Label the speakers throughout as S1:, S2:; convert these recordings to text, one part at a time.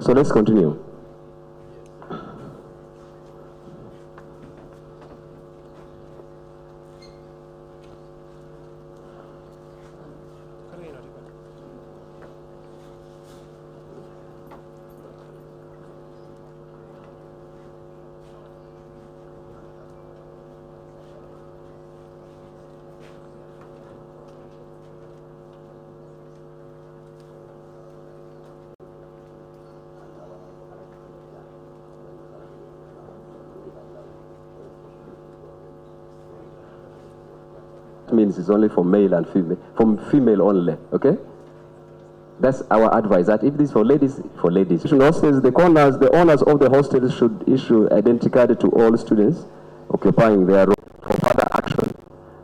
S1: So let's continue. Means it's only for male and female, from female only, okay? That's our advice, that if this is for ladies, for ladies. Hostels, the owners of the hostels should issue identity card to all students occupying their room for further action.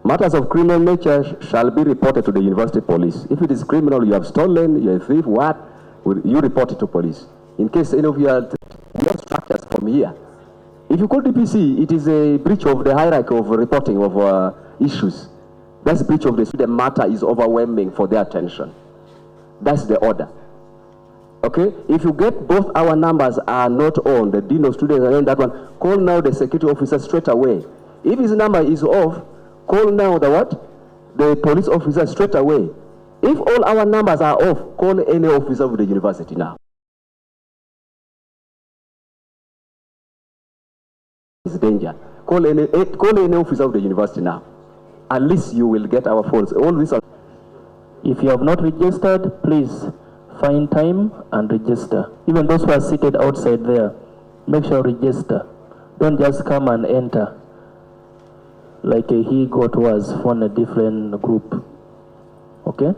S1: Matters of criminal nature shall be reported to the university police. If it is criminal, you have stolen, you're a thief, what? You report it to police. In case any of you are not structures from here. If you call DPC, it is a breach of the hierarchy of reporting of issues. That's breach of the matter is overwhelming for their attention. That's the order. Okay? If you get both our numbers are not on, the dean of students and that one, call now the security officer straight away. If his number is off, call now the what? The police officer straight away. If all our numbers are off, call any officer of the university now. It's danger. Call any officer of the university now. At least you will get our phones. All these are.
S2: If you have not registered, please find time and register. Even those who are seated outside there, make sure register. Don't just come and enter like he got was from a different group. Okay?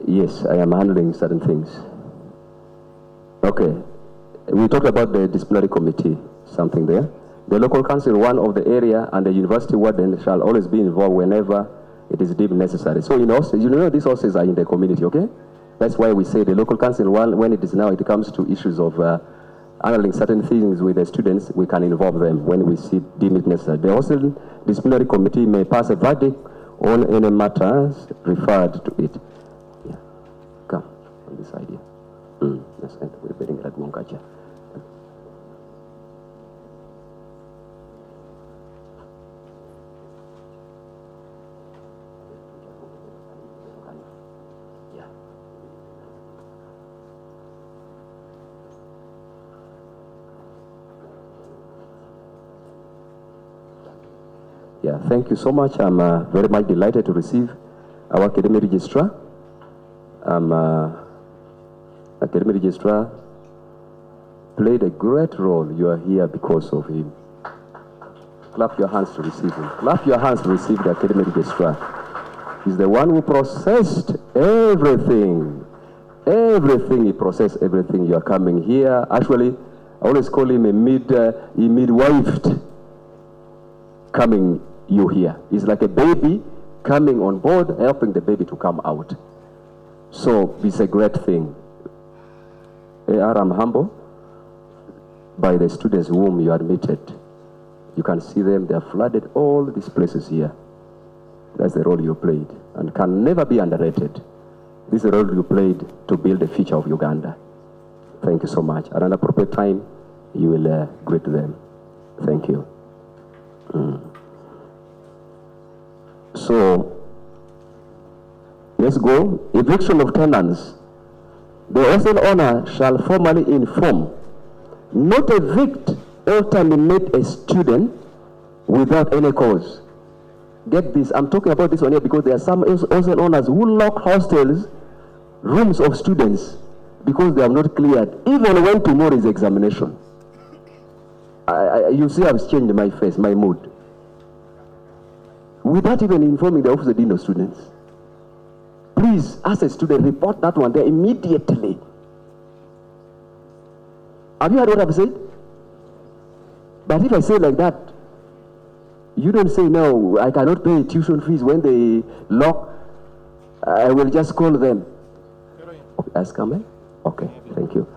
S1: Yes, I am handling certain things. Okay. We talked about the disciplinary committee, something there. The local council, one of the area, and the university warden shall always be involved whenever it is deemed necessary. So, you know, these horses are in the community, okay? That's why we say the local council, when it is now, it comes to issues of handling certain things with the students, we can involve them when we see deem it necessary. The hostel disciplinary committee may pass a verdict on any matters referred to it. Yeah. Come on this idea. Let's enter. We're betting like Monkacha. Yeah, thank you so much. I'm very much delighted to receive our academic registrar. Academic registrar played a great role. You are here because of him. Clap your hands to receive him. Clap your hands to receive the academic registrar. He's the one who processed everything. Everything, he processed everything. You are coming here. Actually, I always call him a midwifed coming you here. He's like a baby coming on board, helping the baby to come out. So it's a great thing. I'm humble by the students whom you admitted. You can see them, they have flooded all these places here. That's the role you played and can never be underrated. This is the role you played to build the future of Uganda. Thank you so much. At an appropriate time, you will greet them. Thank you. So, let's go. Eviction of tenants. The hostel owner shall formally inform, not evict or terminate a student without any cause. Get this, I'm talking about this one here because there are some hostel owners who lock hostels, rooms of students, because they have not cleared, even when tomorrow is examination. You see I've changed my face, my mood. Without even informing the office of dean of students. Please, as a student, report that one there immediately. Have you heard what I've said? But if I say like that, you don't say, no, I cannot pay tuition fees when they lock. I will just call them. Okay, ask me? Okay, thank you.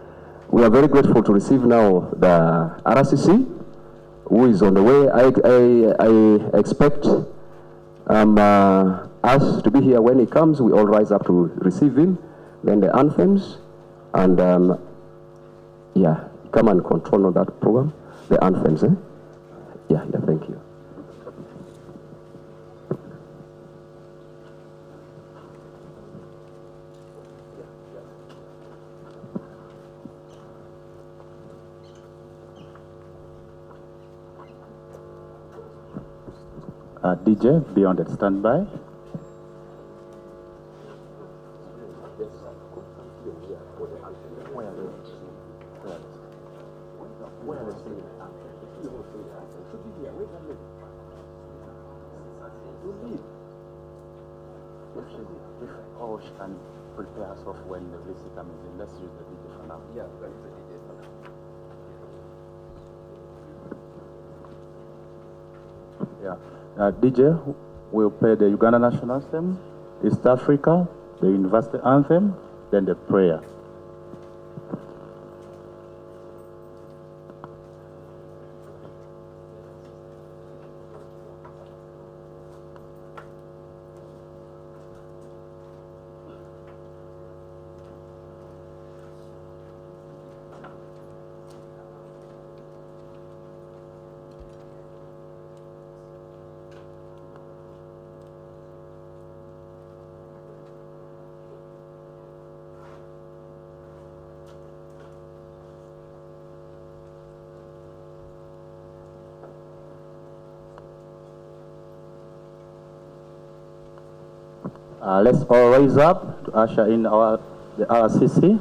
S1: We are very grateful to receive now the RCC, who is on the way. I expect us to be here when he comes. We all rise up to receive him. Then the anthems, and yeah, come and control on that program. The anthems, eh? Yeah, thank you.
S3: DJ, be on that standby. Oh, she can prepare herself when the visit comes in. Let's use the DJ for now. Yeah, let's use the DJ for now. Yeah. DJ will play the Uganda national anthem, East Africa, the university anthem, then the prayer. Let's all rise up to usher in the RCC.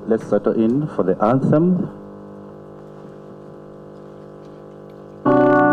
S3: Let's settle in for the anthem.
S4: Yeah.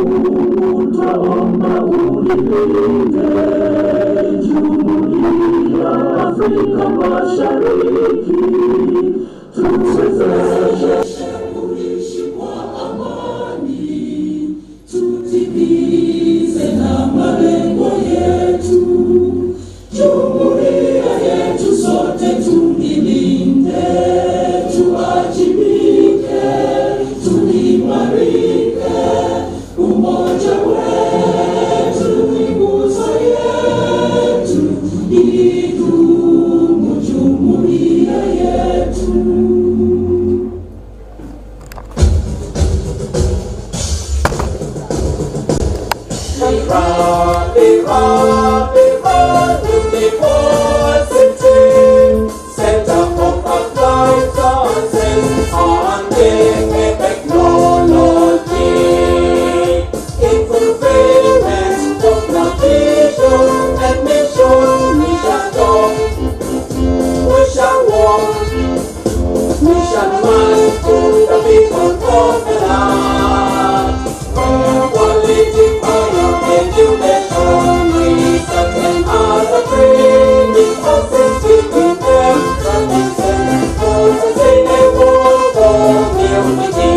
S4: Twaomba ulilinde Jumuiya Afrika Mashariki, tuwezeshe kuishi kwa amani, tutimize na malengo yetu. Jumuiya yetu sote tuilinde, tuwajibike, tuimarike. Umoja wetu ni nguzo yetu, idumu jumuiya yetu. Lira, Lira, Lira, University, Center for Applied Sciences and Technology. In fulfillment of the vision and mission, we shall go, we shall walk, we shall march to the people of the land. Quality fire, education, research and other training, assisting with them, services for sustainable community.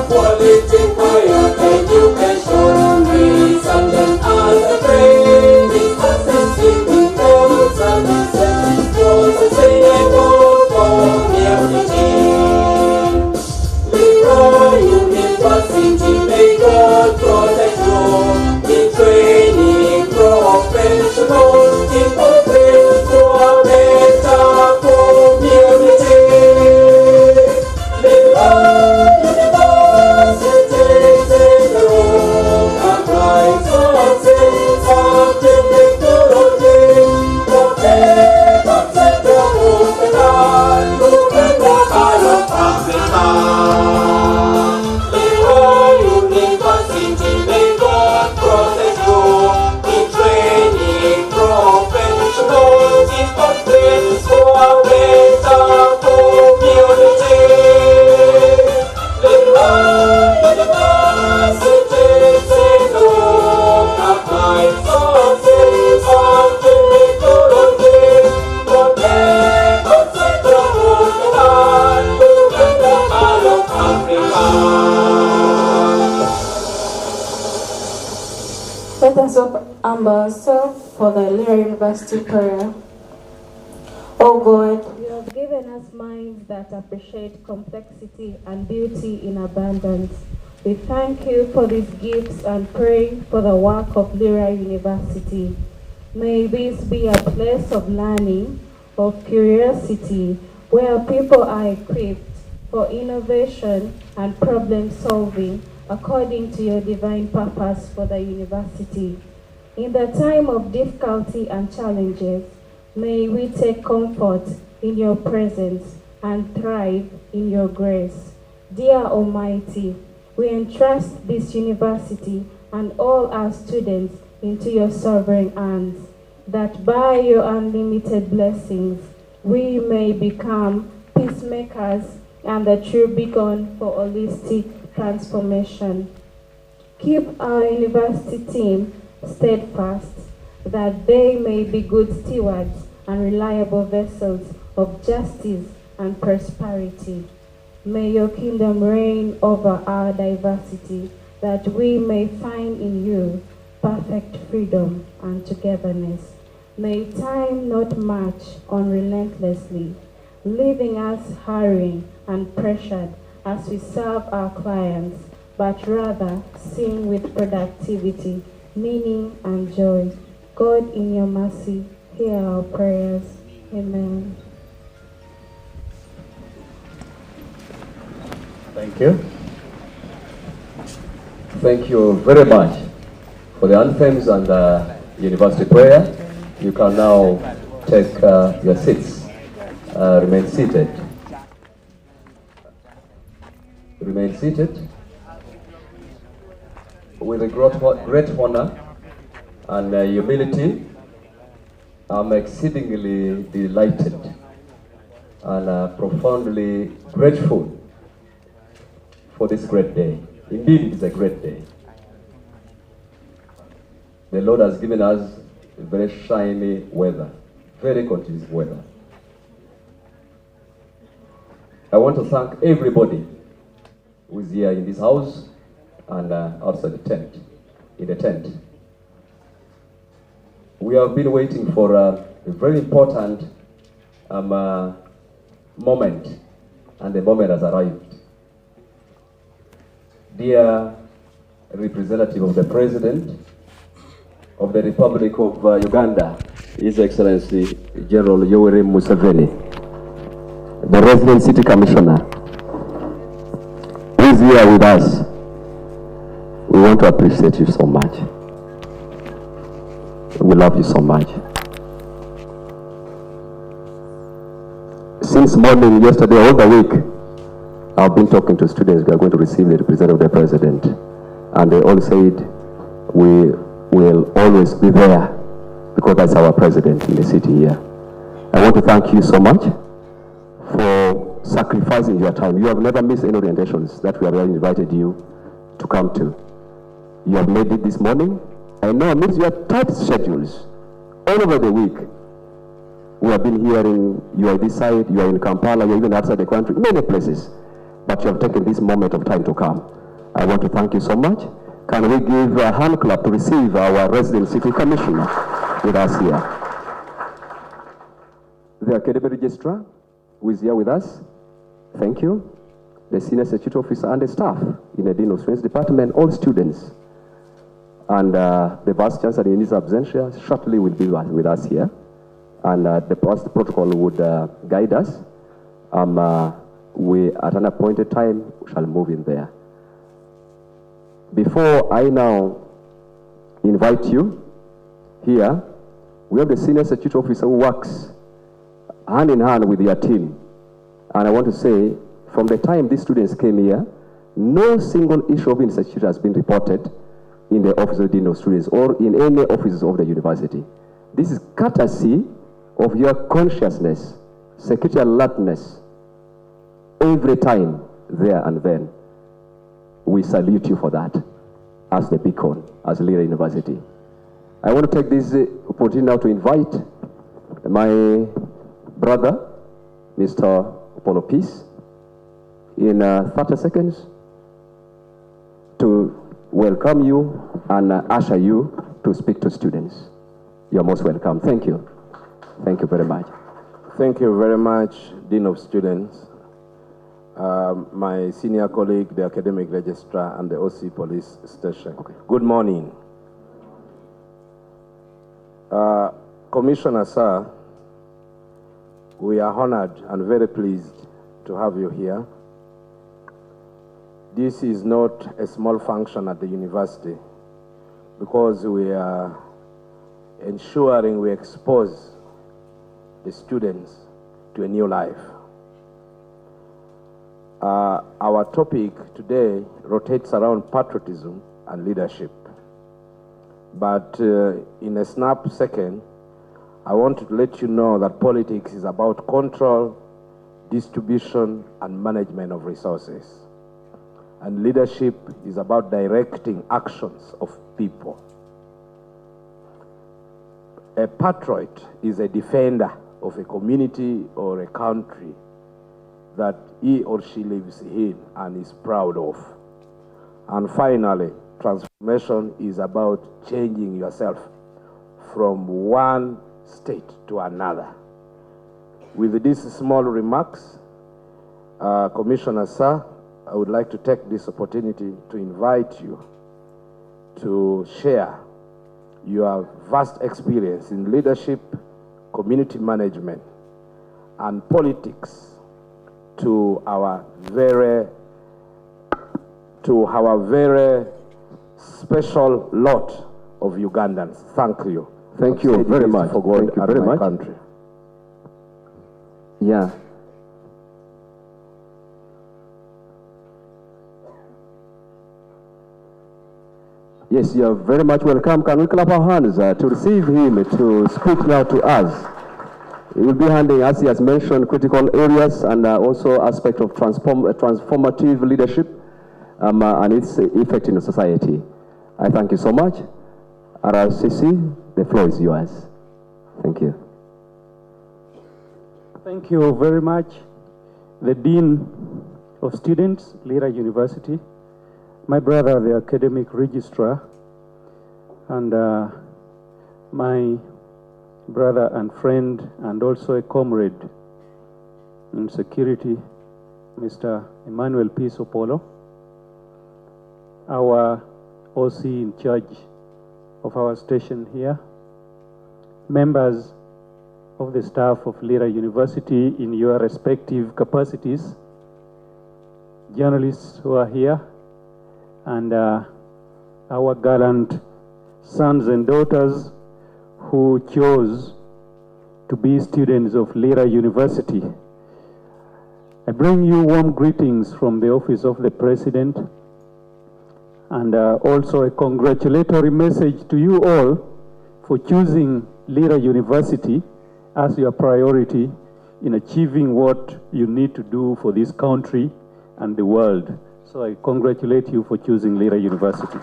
S4: Quality higher education, research and other training, assisting with them, services for sustainable community. Lira University, may God protect you in training professionals, in progress to a better community. Lira University, take the road, applied sciences and technology, the best sector of the land, to make the heart of Africa. Lira University, may God protect you in training professionals, in progress for a better community. Lira University, take the road, applied sciences and technology, the best sector of the land, to make the heart of Africa.
S5: Let us humble ourselves for the Lira University prayer. Oh God, you have given us minds that appreciate complexity and beauty in abundance. We thank you for these gifts and pray for the work of Lira University. May this be a place of learning, of curiosity, where people are equipped for innovation and problem solving according to your divine purpose for the university. In the time of difficulty and challenges, may we take comfort in your presence and thrive in your grace. Dear Almighty, we entrust this university and all our students into your sovereign hands, that by your unlimited blessings, we may become peacemakers and the true beacon for holistic transformation. Keep our university team steadfast, that they may be good stewards and reliable vessels of justice and prosperity. May your kingdom reign over our diversity, that we may find in you perfect freedom and togetherness. May time not march on relentlessly, leaving us hurrying and pressured as we serve our clients, but rather sing with productivity, meaning and joy. God, in your mercy, hear our prayers. Amen.
S3: Thank you.
S1: Thank you very much for the anthems and the university prayer. You can now take your seats. Remain seated. Remain seated. With a great honor and humility, I'm exceedingly delighted and profoundly grateful for this great day Indeed, it is a great day. The Lord has given us very shiny weather, very conducive weather. I want to thank everybody who is here in this house and outside the tent, in the tent. We have been waiting for a very important moment, and the moment has arrived. Dear representative of the President of the Republic of Uganda, His Excellency General Yoweri Museveni, the resident city commissioner, who is here with us, we want to appreciate you so much. We love you so much. Since morning, yesterday, all the week, I've been talking to students. We are going to receive the representative of the President. And they all said, we will always be there because that's our President in the city here. I want to thank you so much for sacrificing your time. You have never missed any orientations that we have invited you to come to. You have made it this morning. I know amidst your tight schedules all over the week. We have been hearing you are this side, you are in Kampala, you are even outside the country, many places. But you have taken this moment of time to come. I want to thank you so much. Can we give a hand clap to receive our resident city commissioner with us here? The academy registrar who is here with us, thank you. The senior security officer and the staff in the Dean of Students Department, all students. And the Vice Chancellor in his absentia shortly will be with us here. And the protocol would guide us. We, at an appointed time, shall move in there. Before I now invite you here, we have the senior security officer who works hand in hand with your team. And I want to say, from the time these students came here, no single issue of insecurity has been reported in the office of the Dean of Students or in any offices of the university. This is courtesy of your consciousness, security alertness, every time there and then. We salute you for that as the beacon, as Lira University. I want to take this opportunity now to invite my brother, Mr. Apollo Peace, in 30 seconds to welcome you and usher you to speak to students. You're most welcome. Thank you. Thank you very much.
S6: Thank you very much, Dean of Students, my senior colleague, the academic registrar, and the OC police station.
S1: Okay.
S6: Good morning. Commissioner, sir, we are honored and very pleased to have you here. This is not a small function at the university because we are ensuring we expose the students to a new life. Our topic today rotates around patriotism and leadership. But in a snap second, I want to let you know that politics is about control, distribution, and management of resources. And leadership is about directing actions of people. A patriot is a defender of a community or a country that he or she lives in and is proud of. And finally, transformation is about changing yourself from one state to another. With these small remarks, Commissioner, sir, I would like to take this opportunity to invite you to share your vast experience in leadership, community management, and politics to our very special lot of Ugandans. Thank you.
S1: Thank you very much.
S6: For God
S1: Thank you
S6: and
S1: very
S6: my
S1: much.
S6: country.
S1: Yeah. Yes, you are very much welcome. Can we clap our hands to receive him to speak now to us? He will be handing, as he has mentioned, critical areas and also aspect of transformative leadership. and its effect in society. I thank you so much. RRCC, the floor is yours. Thank you.
S7: Thank you very much. The Dean of Students, Lira University, my brother, the Academic Registrar, and my brother and friend, and also a comrade in security, Mr. Emmanuel P. Sopolo, our OC in charge of our station here, members of the staff of Lira University in your respective capacities, journalists who are here, and our gallant sons and daughters who chose to be students of Lira University. I bring you warm greetings from the Office of the President, and also a congratulatory message to you all for choosing Lira University as your priority in achieving what you need to do for this country and the world. So I congratulate you for choosing Lira University.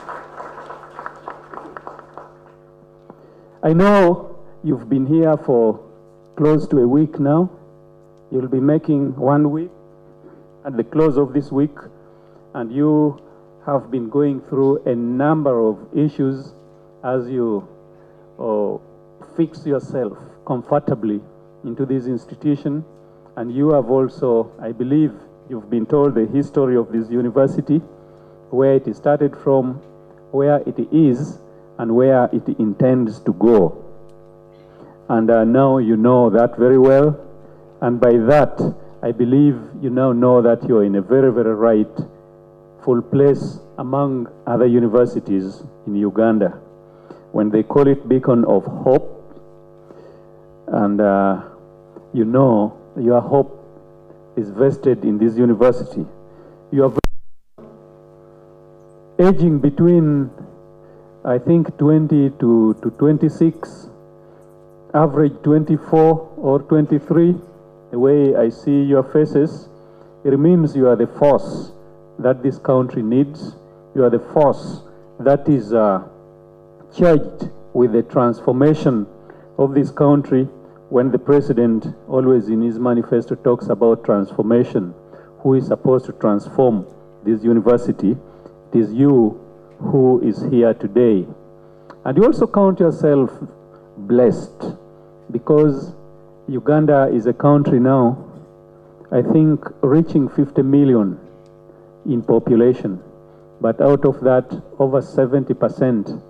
S7: I know you've been here for close to a week now. You'll be making 1 week at the close of this week, and you have been going through a number of issues as you fix yourself comfortably into this institution. And you have also, I believe, you've been told the history of this university, where it started from, where it is, and where it intends to go. And now you know that very well. And by that, I believe you now know that you're in a very, very rightful place among other universities in Uganda. When they call it Beacon of Hope, and you know your hope is vested in this university. You are aging between, I think, 20 to 26, average 24 or 23. The way I see your faces, it means you are the force that this country needs. You are the force that is charged with the transformation of this country. When the president always in his manifesto talks about transformation, who is supposed to transform this university, it is you who is here today. And you also count yourself blessed, because Uganda is a country now, I think, reaching 50 million in population. But out of that, over 70%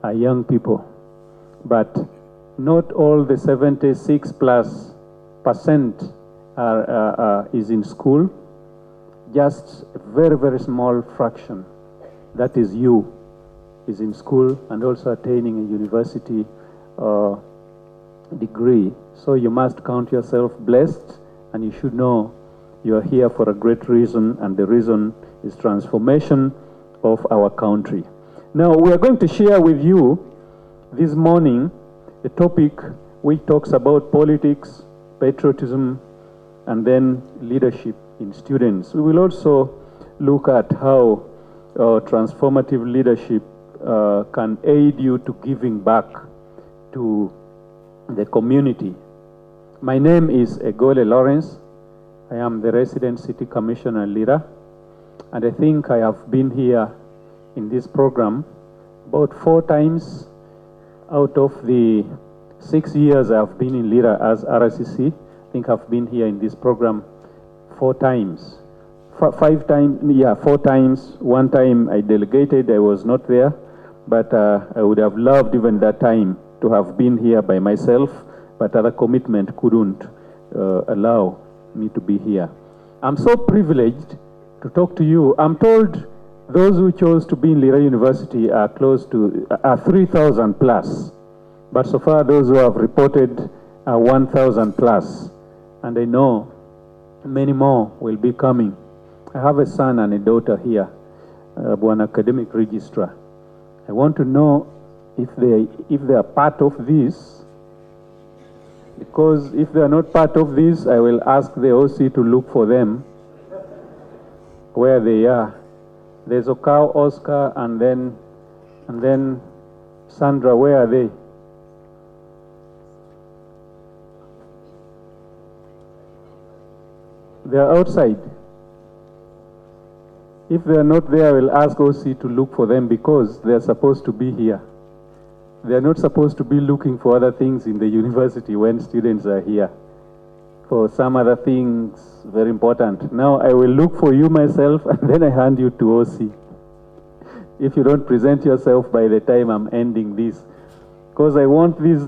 S7: are young people. But not all the 76+% is in school. Just a very, very small fraction, that is you, is in school and also attaining a university degree. So you must count yourself blessed, and you should know you are here for a great reason, and the reason is transformation of our country. Now, we are going to share with you this morning a topic which talks about politics, patriotism, and then leadership in students. We will also look at how transformative leadership can aid you to giving back to the community. My name is Egole Lawrence. I am the resident city commissioner Lira, and I think I have been here in this program about 4 times out of the 6 years I have been in Lira as RCC. I think I've been here in this program 4 times. 5 times, yeah, 4 times. 1 time I delegated, I was not there, but I would have loved even that time to have been here by myself, but other commitment couldn't allow me to be here. I'm so privileged to talk to you. I'm told those who chose to be in Lira University are close to 3,000 plus, but so far those who have reported are 1,000 plus, and I know many more will be coming. I have a son and a daughter here, one academic registrar. I want to know if they are part of this, because if they are not part of this, I will ask the OC to look for them where they are. There's Okao, Oscar, and then Sandra. Where are they? They're outside. If they're not there, I will ask OC to look for them because they're supposed to be here. They're not supposed to be looking for other things in the university when students are here. For some other things, very important. Now I will look for you myself and then I hand you to OC. If you don't present yourself by the time I'm ending this. Because I want this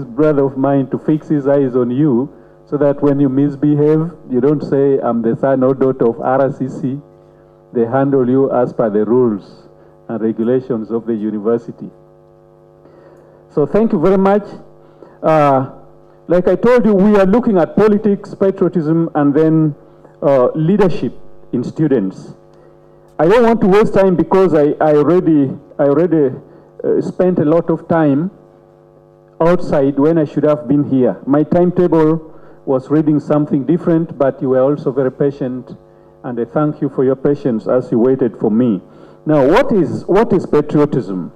S7: brother of mine to fix his eyes on you so that when you misbehave, you don't say, I'm the son or daughter of RCC. They handle you as per the rules and regulations of the university. So thank you very much. Like I told you, we are looking at politics, patriotism, and then leadership in students. I don't want to waste time because I already spent a lot of time outside when I should have been here. My timetable was reading something different, but you were also very patient, and I thank you for your patience as you waited for me. Now, what is patriotism?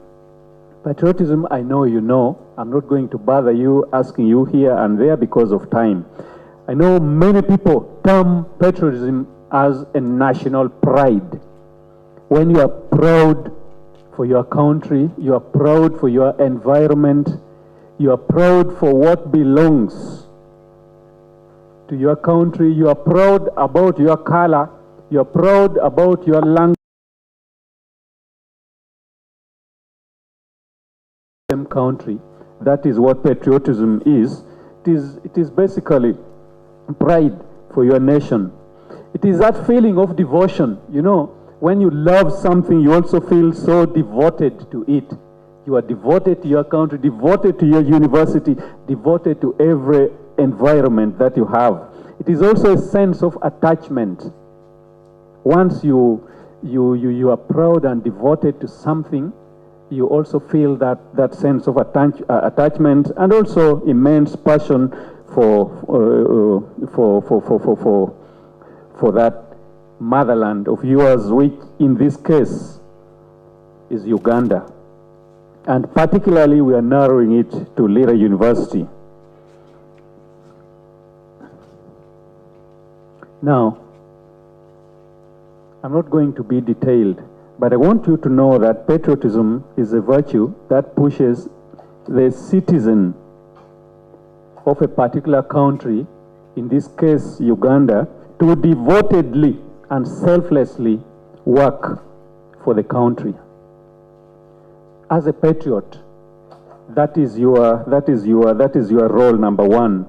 S7: Patriotism, I know you know. I'm not going to bother you asking you here and there because of time. I know many people term patriotism as a national pride. When you are proud for your country, you are proud for your environment, you are proud for what belongs to your country, you are proud about your color, you are proud about your language. Country. That is what patriotism is. It is basically pride for your nation. It is that feeling of devotion. You know, when you love something, you also feel so devoted to it. You are devoted to your country, devoted to your university, devoted to every environment that you have. It is also a sense of attachment. Once you are proud and devoted to something, you also feel that sense of attachment and also immense passion for that motherland of yours, which in this case is Uganda. And particularly we are narrowing it to Lira University. Now, I'm not going to be detailed, but I want you to know that patriotism is a virtue that pushes the citizen of a particular country, in this case Uganda, to devotedly and selflessly work for the country. As a patriot, that is your role number one.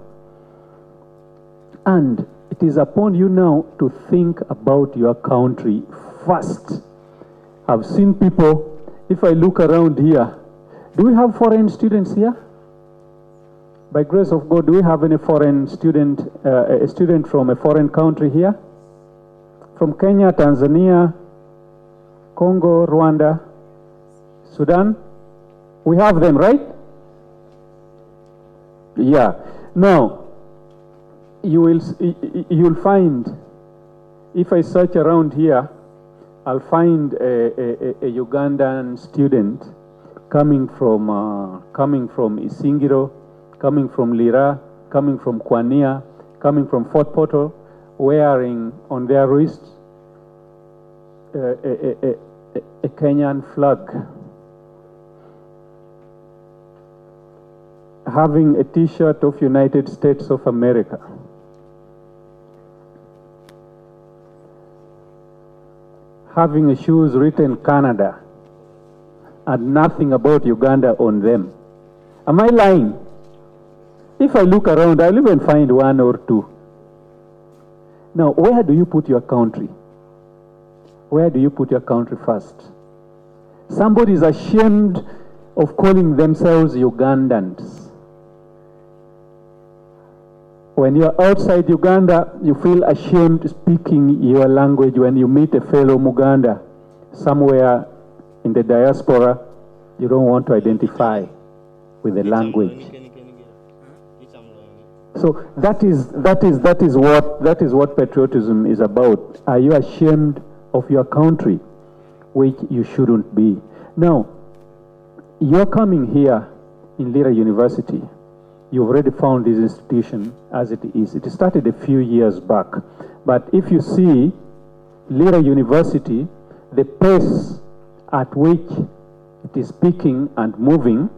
S7: And it is upon you now to think about your country first. I've seen people, if I look around here, do we have foreign students here? By grace of God, do we have any foreign student, a student from a foreign country here? From Kenya, Tanzania, Congo, Rwanda, Sudan? We have them, right? Yeah. Now, you'll find, if I search around here, I'll find a Ugandan student coming from Isingiro, coming from Lira, coming from Kwania, coming from Fort Portal, wearing on their wrists a Kenyan flag, having a T-shirt of United States of America. Having a shoes written Canada and nothing about Uganda on them. Am I lying? If I look around, I'll even find one or two. Now, where do you put your country? Where do you put your country first? Somebody is ashamed of calling themselves Ugandans. When you're outside Uganda, you feel ashamed speaking your language. When you meet a fellow Muganda somewhere in the diaspora, you don't want to identify with the language. So that is what patriotism is about. Are you ashamed of your country? which you shouldn't be. Now, you're coming here in Lira University. You've already found this institution as it is. It started a few years back. But if you see Lira University, the pace at which it is peaking and moving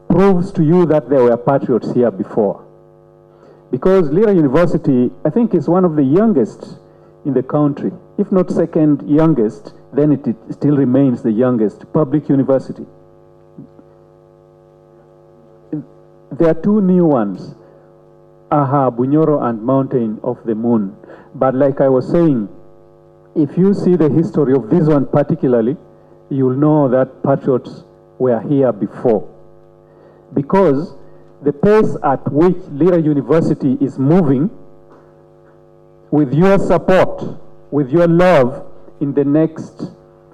S7: proves to you that there were patriots here before. Because Lira University, I think, is one of the youngest in the country. If not second youngest, then it still remains the youngest public university. There are two new ones, Aha, Bunyoro and Mountain of the Moon. But like I was saying, if you see the history of this one particularly, you'll know that patriots were here before. Because the pace at which Lira University is moving, with your support, with your love, in the next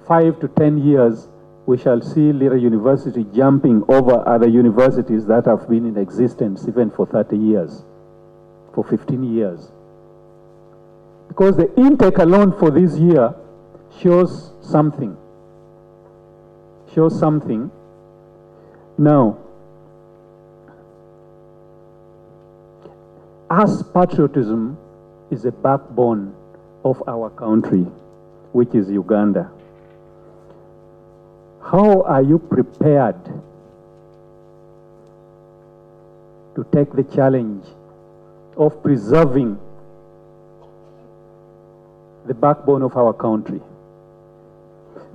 S7: 5 to 10 years, we shall see Lira University jumping over other universities that have been in existence even for 30 years, for 15 years. Because the intake alone for this year shows something. Shows something. Now, as patriotism is a backbone of our country, which is Uganda, how are you prepared to take the challenge of preserving the backbone of our country?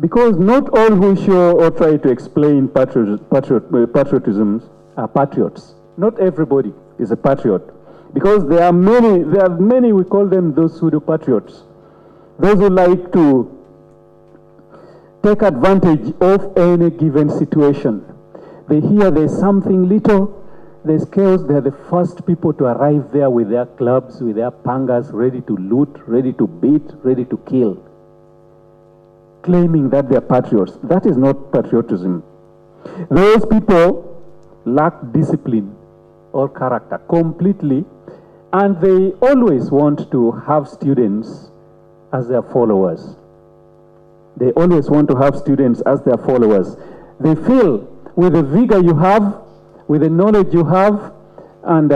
S7: Because not all who show or try to explain patriotism are patriots. Not everybody is a patriot. Because there are many, we call them those pseudo-patriots. Those who like to take advantage of any given situation. They hear there's something little, there's chaos, they're the first people to arrive there with their clubs, with their pangas, ready to loot, ready to beat, ready to kill, claiming that they're patriots. That is not patriotism. Those people lack discipline or character completely, and they always want to have students as their followers. They always want to have students as their followers. They feel with the vigor you have, with the knowledge you have, and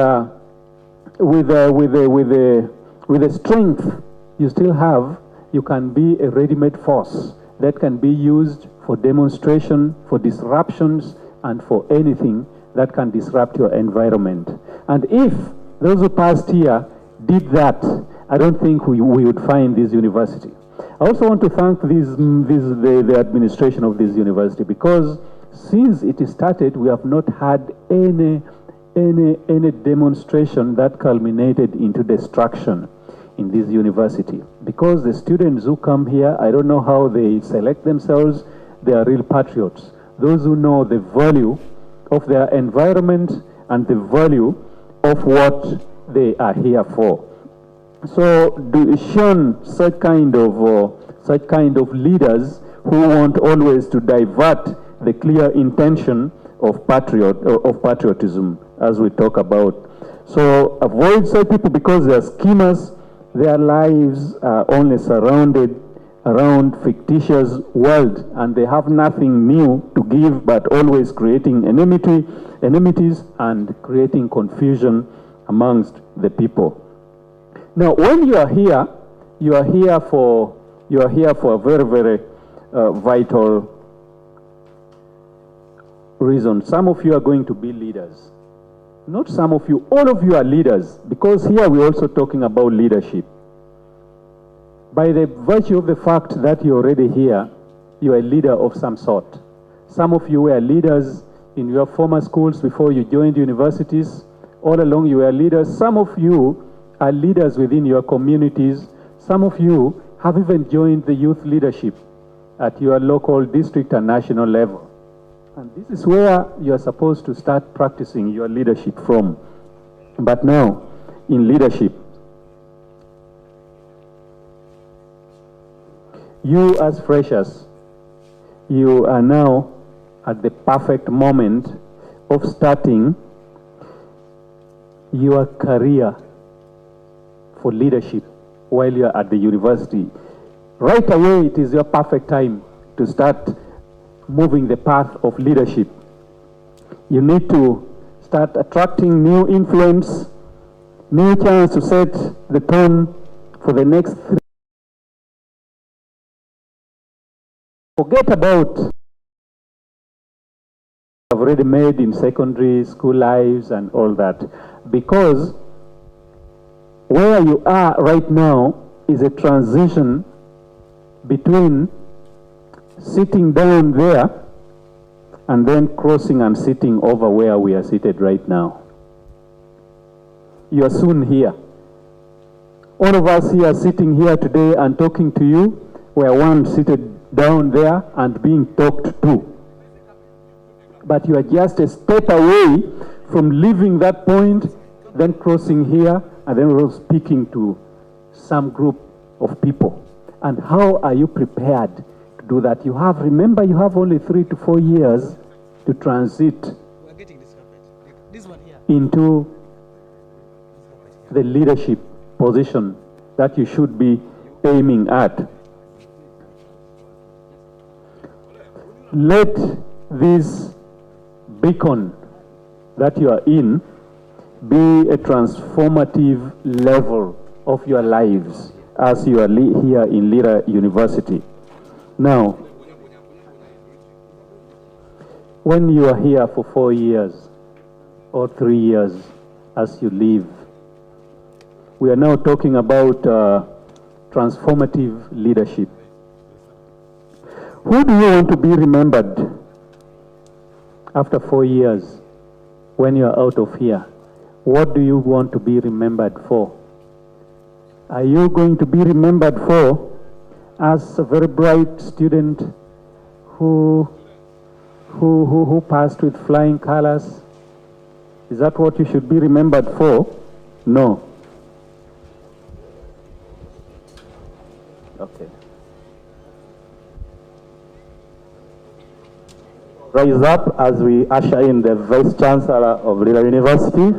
S7: with the strength you still have, you can be a ready-made force that can be used for demonstration, for disruptions, and for anything that can disrupt your environment. And if those who passed here did that, I don't think we would find this university. I also want to thank the administration of this university, because since it started, we have not had any demonstration that culminated into destruction in this university. Because the students who come here, I don't know how they select themselves, they are real patriots. Those who know the value of their environment and the value of what they are here for. So, shun such kind of leaders who want always to divert the clear intention of patriotism, as we talk about. So, avoid such people, because they are schemers. Their lives are only surrounded around fictitious world, and they have nothing new to give, but always creating enmities and creating confusion amongst the people. Now, when you are here for a very, very vital reason. Some of you are going to be leaders. Not some of you, all of you are leaders, because here we're also talking about leadership. By the virtue of the fact that you're already here, you're a leader of some sort. Some of you were leaders in your former schools before you joined universities. All along you were leaders. Some of you are leaders within your communities. Some of you have even joined the youth leadership at your local, district, and national level. And this is where you're supposed to start practicing your leadership from. But now, in leadership, you as freshers, you are now at the perfect moment of starting your career for leadership while you're at the university. Right away, it is your perfect time to start moving the path of leadership. You need to start attracting new influence, new chance to set the tone for the next 3. Forget about I've already made in secondary school lives and all that, because where you are right now is a transition between sitting down there and then crossing and sitting over where we are seated right now. You are soon here. All of us here sitting here today and talking to you, we are one seated down there and being talked to. But you are just a step away from leaving that point, then crossing here, and then speaking to some group of people. And how are you prepared to do that? You have, remember, you have only 3 to 4 years to transit into the leadership position that you should be aiming at. Let this beacon that you are in be a transformative level of your lives as you are here in Lira University. Now, when you are here for 4 years or 3 years as you leave, we are now talking about transformative leadership. Who do you want to be remembered after 4 years when you are out of here? What do you want to be remembered for? Are you going to be remembered for as a very bright student who passed with flying colors? Is that what you should be remembered for? No.
S3: Okay. Rise up as we usher in the Vice Chancellor of Lira University.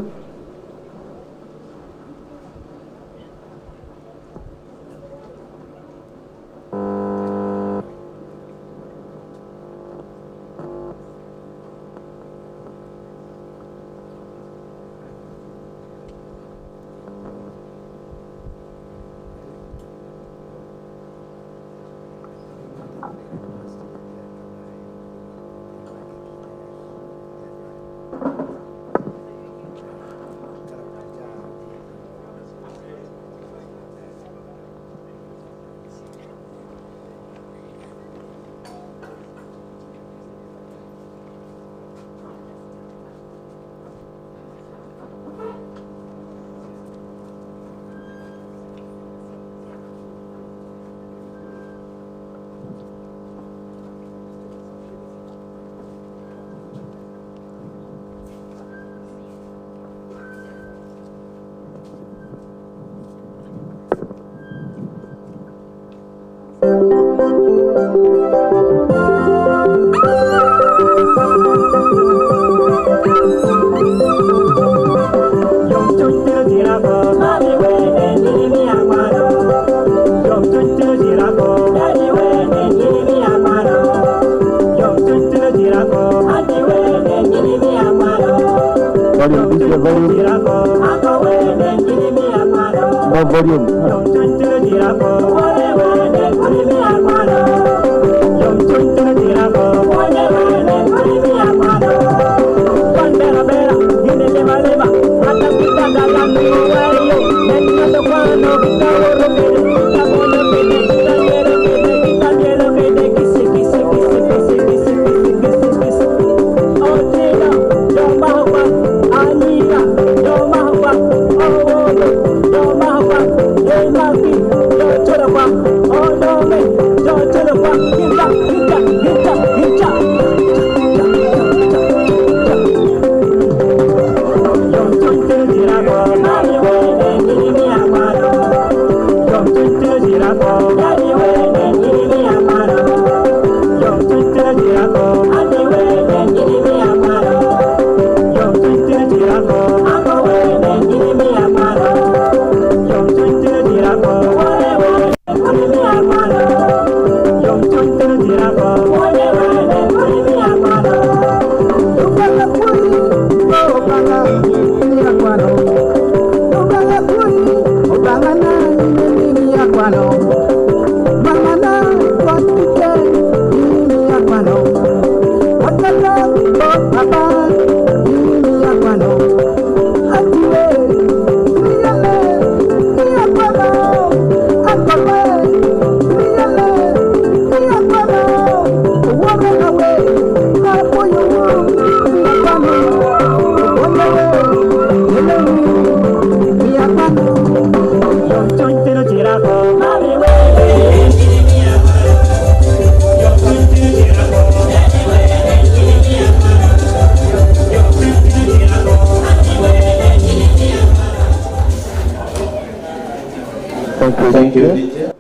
S3: Thank you.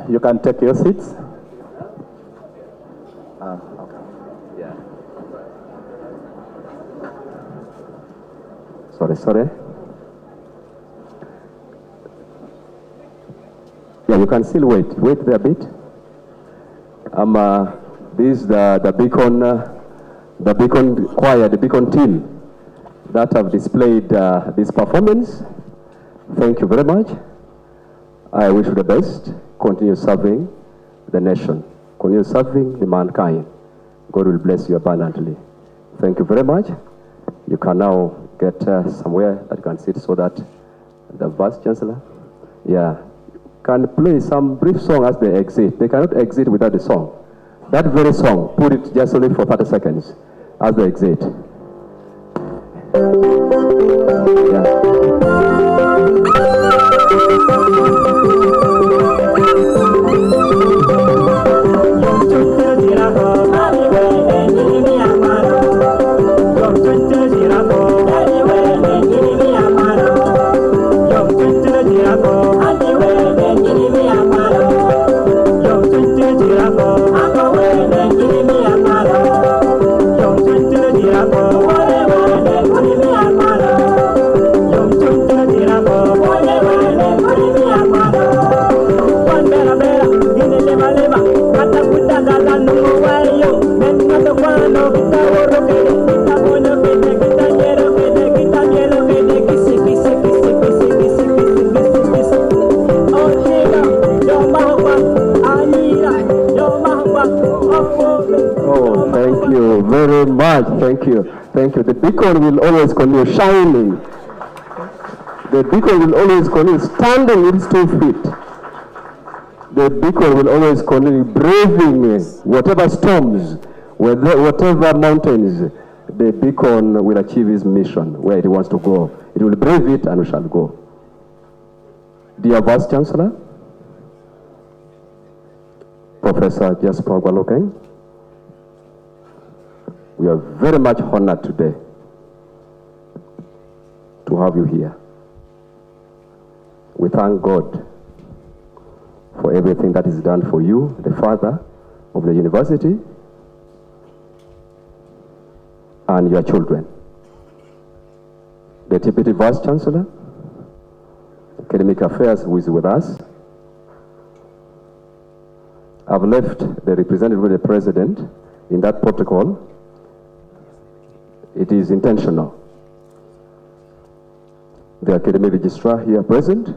S3: You can take your seats. Okay.
S1: Yeah. Sorry. Yeah, you can still wait. Wait there a bit. This is the Beacon choir, the Beacon team that have displayed this performance. Thank you very much. I wish you the best. Continue serving the nation. Continue serving the mankind. God will bless you abundantly. Thank you very much. You can now get somewhere that you can sit so that the Vice Chancellor, can play some brief song as they exit. They cannot exit without the song. That very song, put it just only for 30 seconds as they exit. Thank you. The beacon will always continue shining. The beacon will always continue standing with its 2 feet. The beacon will always continue braving whatever storms, whatever mountains. The beacon will achieve its mission where it wants to go. It will brave it and we shall go. Dear Vice Chancellor, Professor Jasper Gwalokeng, we are very much honored today to have you here. We thank God for everything that is done for you, the father of the university, and your children. The Deputy Vice Chancellor, Academic Affairs, who is with us. I've left the representative of the President in that protocol. It is intentional. The academic registrar here present,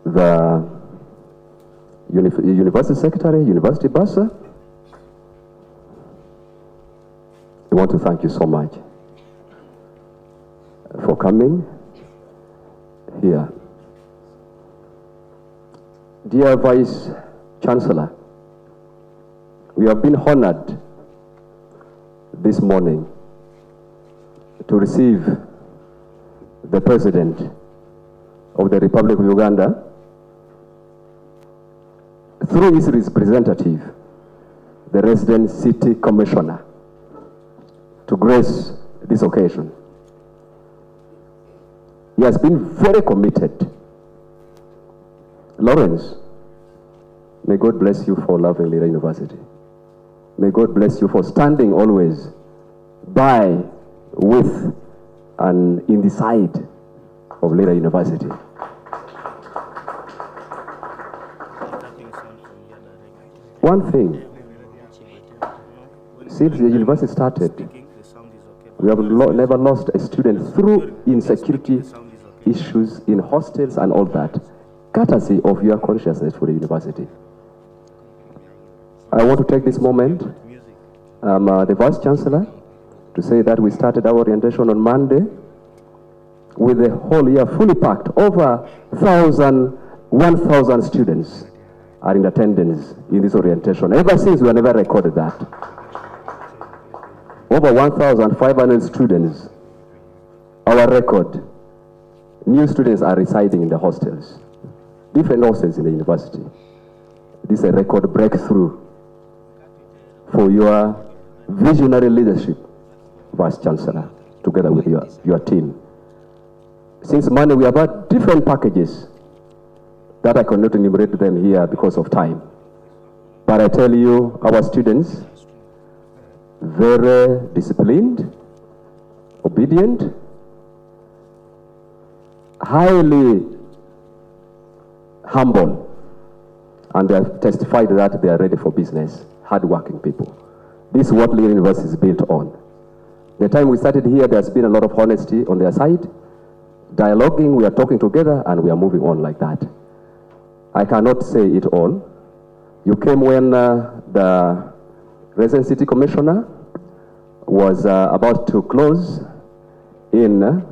S1: the university secretary, university bursar. I want to thank you so much for coming here. Dear Vice Chancellor, we have been honored this morning to receive the President of the Republic of Uganda through his representative, the resident city commissioner, to grace this occasion. He has been very committed. Lawrence, may God bless you for loving Lira University. May God bless you for standing always by, with, and in the side of Lira University. One thing, since the university started, we have never lost a student through insecurity issues in hostels and all that, courtesy of your consciousness for the university. I want to take this moment, the Vice Chancellor, to say that we started our orientation on Monday with the whole year fully packed. Over 1,000 students are in attendance in this orientation. Ever since, we have never recorded that. Over 1,500 students, our record. New students are residing in the hostels, different hostels in the university. This is a record breakthrough for your visionary leadership, Vice Chancellor, together with your team. Since Monday, we have had different packages that I cannot enumerate them here because of time. But I tell you, our students, very disciplined, obedient, highly humble, and they have testified that they are ready for business, hardworking people. This is what Lira University is built on. The time we started here, there's been a lot of honesty on their side. Dialoguing, we are talking together, and we are moving on like that. I cannot say it all. You came when the Resident City Commissioner was about to close in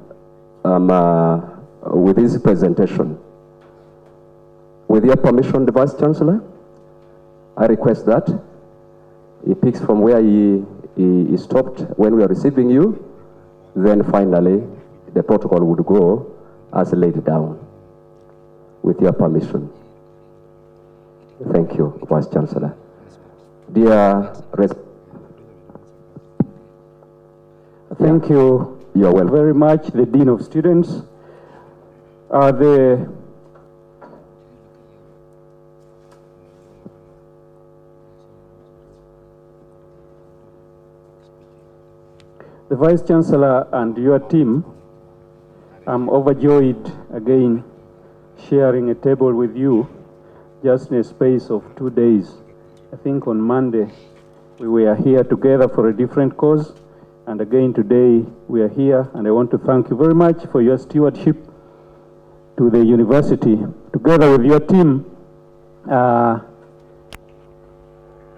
S1: with his presentation. With your permission, the Vice Chancellor, I request that he picks from where he stopped when we are receiving you, then finally the protocol would go as laid down. With your permission. Thank you, Vice Chancellor.
S7: Thank you.
S1: You're welcome.
S7: Very much, the Dean of Students. The Vice Chancellor and your team, I'm overjoyed again sharing a table with you just in a space of 2 days. I think on Monday we were here together for a different cause, and again today we are here, and I want to thank you very much for your stewardship to the university. Together with your team, I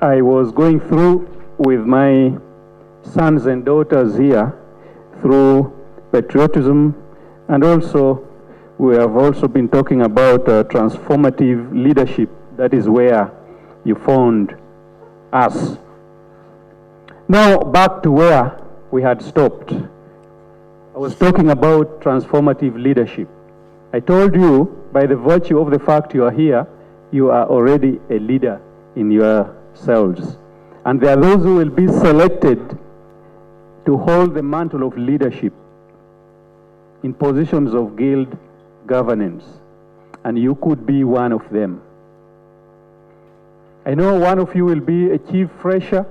S7: was going through with my sons and daughters here through patriotism, and also we have also been talking about transformative leadership. That is where you found us. Now back to where we had stopped. I was talking about transformative leadership. I told you, by the virtue of the fact you are here, you are already a leader in yourselves. And there are those who will be selected to hold the mantle of leadership in positions of guild governance. And you could be one of them. I know one of you will be a chief fresher,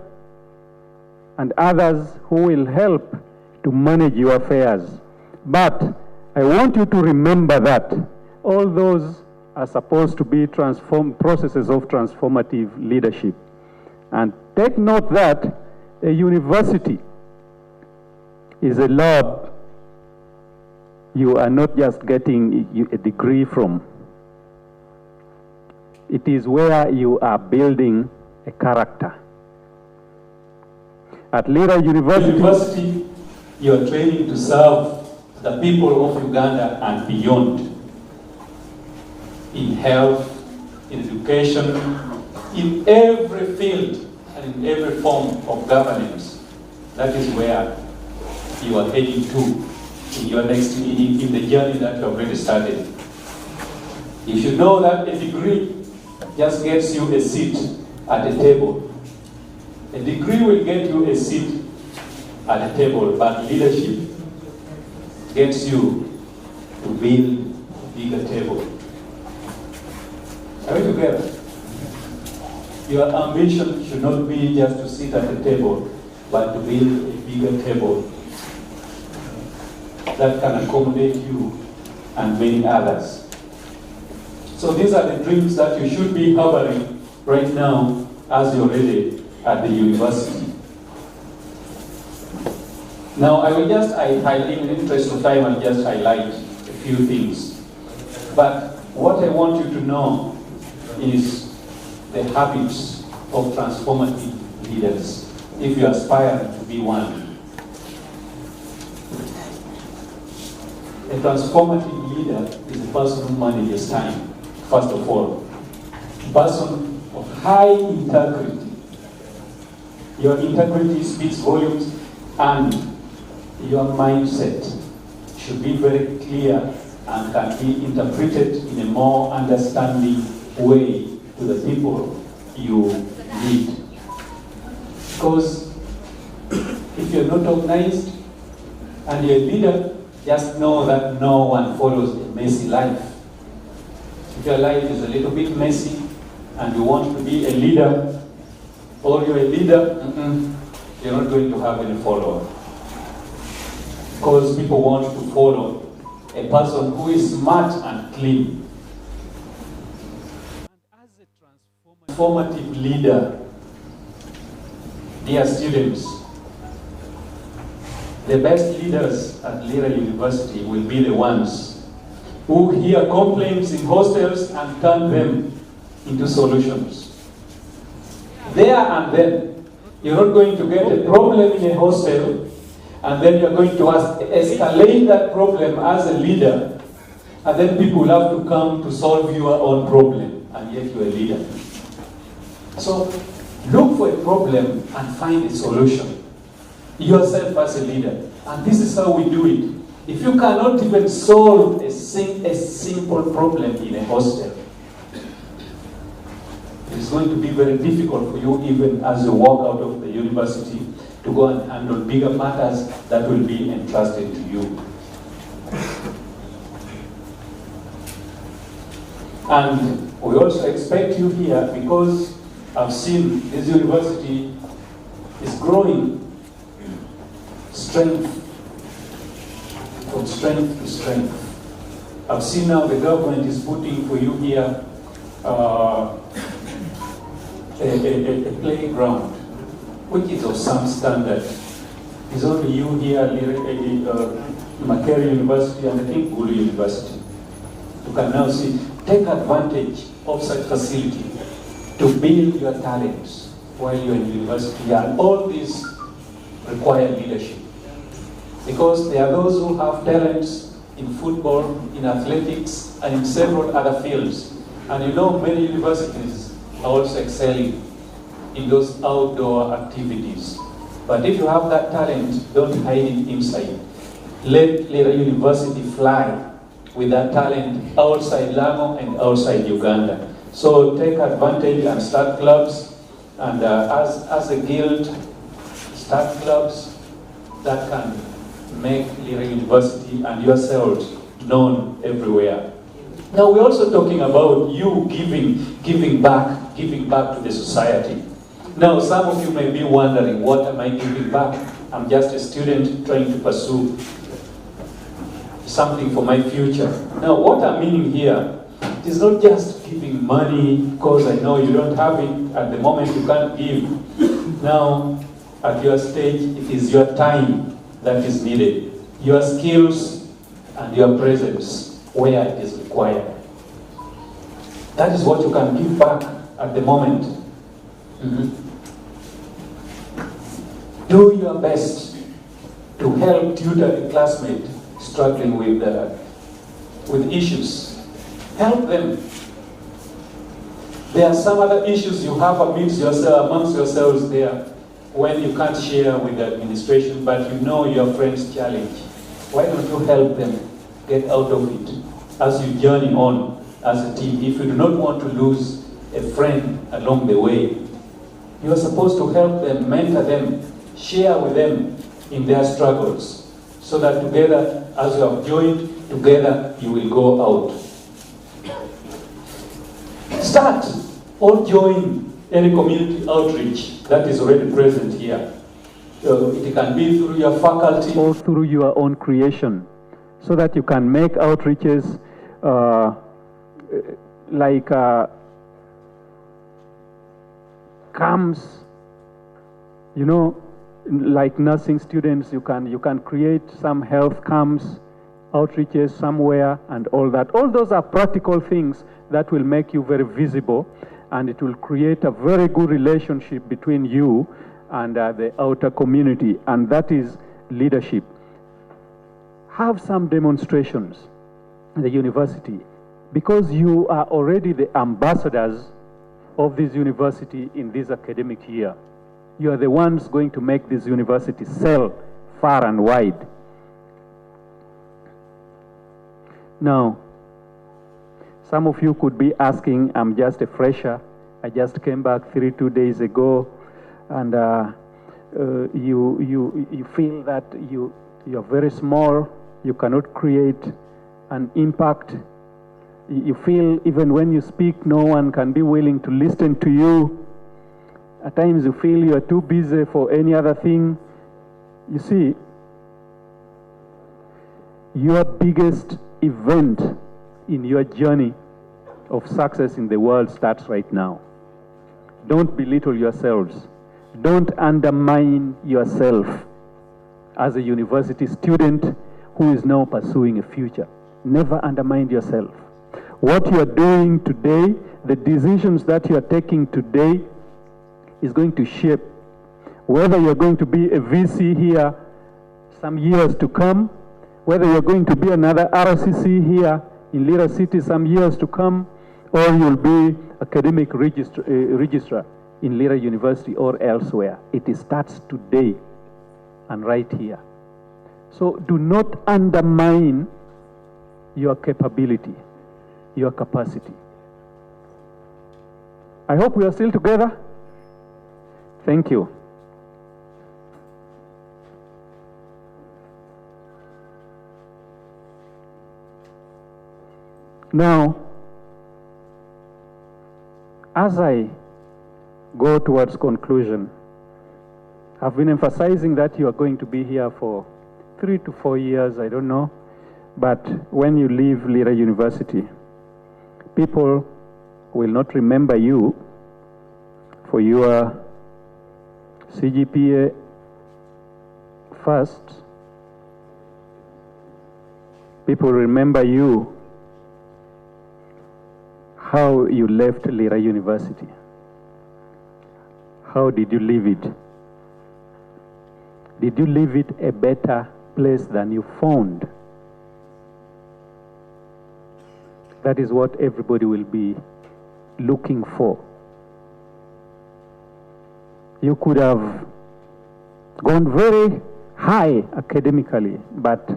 S7: and others who will help to manage your affairs. But I want you to remember that all those are supposed to be processes of transformative leadership. And take note that a university is a lab you are not just getting a degree from. It is where you are building a character. At Lira University,
S8: you are training to serve the people of Uganda and beyond. In health, in education, in every field and in every form of governance. That is where you are heading to in your next in the journey that you have already started. You should know that a degree just gets you a seat at a table. A degree will get you a seat at a table, but leadership gets you to build a bigger table. Are we together? Your ambition should not be just to sit at the table, but to build a bigger table that can accommodate you and many others. So these are the dreams that you should be harboring right now as you're ready at the university. Now I will just, in the interest of time, I'll just highlight a few things. But what I want you to know is the habits of transformative leaders, if you aspire to be one. A transformative leader is a person who manages time, first of all. A person of high integrity. Your integrity speaks volumes, and your mindset should be very clear and can be interpreted in a more understanding way to the people you lead. Because if you're not organized and you're a leader, just know that no one follows a messy life. If your life is a little bit messy and you want to be a leader, or you're a leader, you're not going to have any followers. Because people want to follow a person who is smart and clean. And as a transformative leader, dear students, the best leaders at Lira University will be the ones who hear complaints in hostels and turn them into solutions. There and then, you're not going to get a problem in a hostel and then you're going to escalate that problem as a leader, and then people will have to come to solve your own problem, and yet you're a leader. So, look for a problem and find a solution yourself as a leader. And this is how we do it. If you cannot even solve a simple problem in a hostel, it's going to be very difficult for you, even as you walk out of the university, to go and handle bigger matters that will be entrusted to you. And we also expect you here, because I've seen this university is growing strength from strength to strength. I've seen now the government is putting for you here a playground, which is of some standard. It's only you here, Makerere University, and I think Gulu University. You can now take advantage of such facility to build your talents while you're in university. And all these require leadership. Because there are those who have talents in football, in athletics, and in several other fields. And you know, many universities are also excelling in those outdoor activities. But if you have that talent, don't hide it inside. Let Lira University fly with that talent outside Lamu and outside Uganda. So take advantage and start clubs, and as a guild, start clubs that can make Lira University and yourselves known everywhere. Now we're also talking about you giving back to the society. Now some of you may be wondering, what am I giving back? I'm just a student trying to pursue something for my future. Now what I'm meaning here is not just giving money because I know you don't have it at the moment, you can't give. Now at your stage, it is your time that is needed, your skills and your presence where it is required. That is what you can give back at the moment. Do your best to help tutor a classmate struggling with issues. Help them. There are some other issues you have amongst yourselves there when you can't share with the administration, but you know your friend's challenge. Why don't you help them get out of it as you journey on as a team? If you do not want to lose a friend along the way, you are supposed to help them, mentor them, share with them in their struggles, so that together, as you have joined, together you will go out. Start or join any community outreach that is already present here. It can be through your faculty
S7: or through your own creation, so that you can make outreaches like camps, you know, like nursing students. You can create some health camps, outreaches somewhere, and all that. All those are practical things that will make you very visible and it will create a very good relationship between you and the outer community, and that is leadership. Have some demonstrations in the university, because you are already the ambassadors of this university in this academic year. You are the ones going to make this university sell far and wide. Now, some of you could be asking, I'm just a fresher. I just came back 2 days ago, and you feel that you're very small, you cannot create an impact. You feel even when you speak, no one can be willing to listen to you. At times you feel you are too busy for any other thing. You see, your biggest event in your journey of success in the world starts right now. Don't belittle yourselves. Don't undermine yourself as a university student who is now pursuing a future. Never undermine yourself. What you are doing today, the decisions that you are taking today is going to shape whether you're going to be a VC here some years to come, whether you're going to be another RCC here in Lira City some years to come, or you'll be academic registrar in Lira University or elsewhere. It starts today and right here. So do not undermine your capability, your capacity. I hope we are still together. Thank you. Now, as I go towards conclusion, I've been emphasizing that you are going to be here for 3 to 4 years, I don't know, but when you leave Lira University, people will not remember you for your CGPA first. People remember you how you left Lira University. How did you leave it? Did you leave it a better place than you found? That is what everybody will be looking for. You could have gone very high academically, but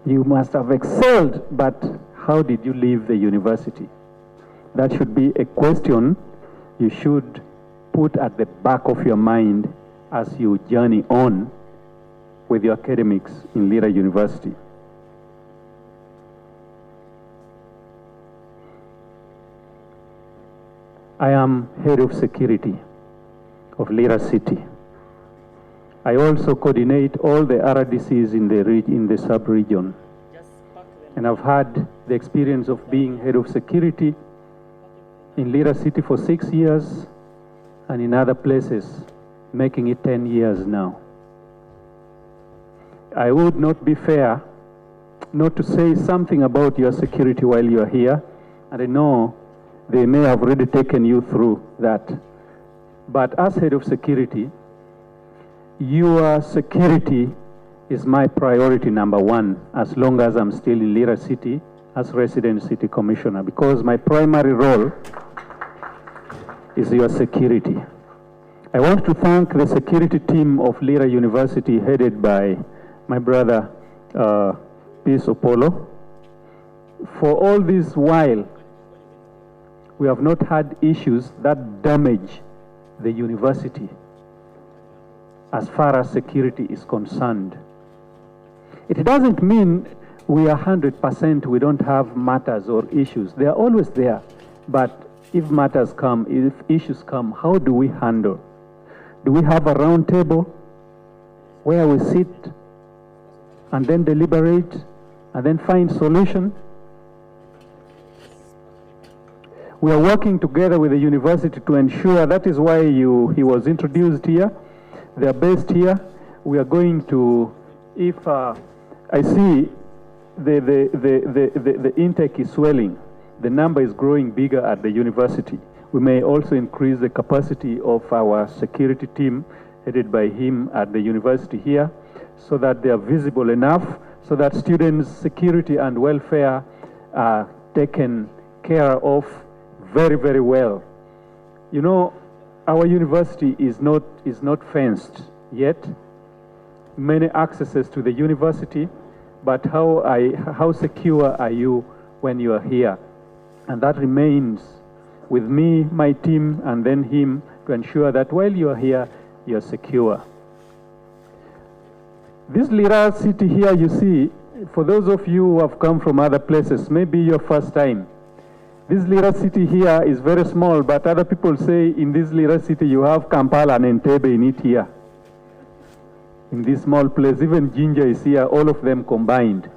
S7: you must have excelled, but how did you leave the university? That should be a question you should put at the back of your mind as you journey on with your academics in Lira University. I am head of security of Lira City. I also coordinate all the RDCs in the sub-region. And I've had the experience of being head of security in Lira City for 6 years, and in other places, making it 10 years now. I would not be fair not to say something about your security while you're here, and I know they may have already taken you through that. But as head of security, your security is my priority number one, as long as I'm still in Lira City as resident city commissioner, because my primary role is your security. I want to thank the security team of Lira University, headed by my brother Peace Opolo. For all this while, we have not had issues that damage the university as far as security is concerned. It doesn't mean we are 100%, we don't have matters or issues. They are always there. But if matters come, if issues come, how do we handle? Do we have a round table where we sit and then deliberate and then find solution? We are working together with the university to ensure, that is why he was introduced here. They are based here. We are going to, if I see the intake is swelling, the number is growing bigger at the university. We may also increase the capacity of our security team headed by him at the university here, so that they are visible enough, so that students' security and welfare are taken care of very, very well. You know, our university is not fenced yet. Many accesses to the university, but how secure are you when you are here? And that remains with me, my team, and then him to ensure that while you are here, you are secure. This Lira city here, you see, for those of you who have come from other places, maybe your first time, this Lira city here is very small, but other people say in this Lira city you have Kampala and Entebbe in it here. In this small place, even Jinja is here, all of them combined.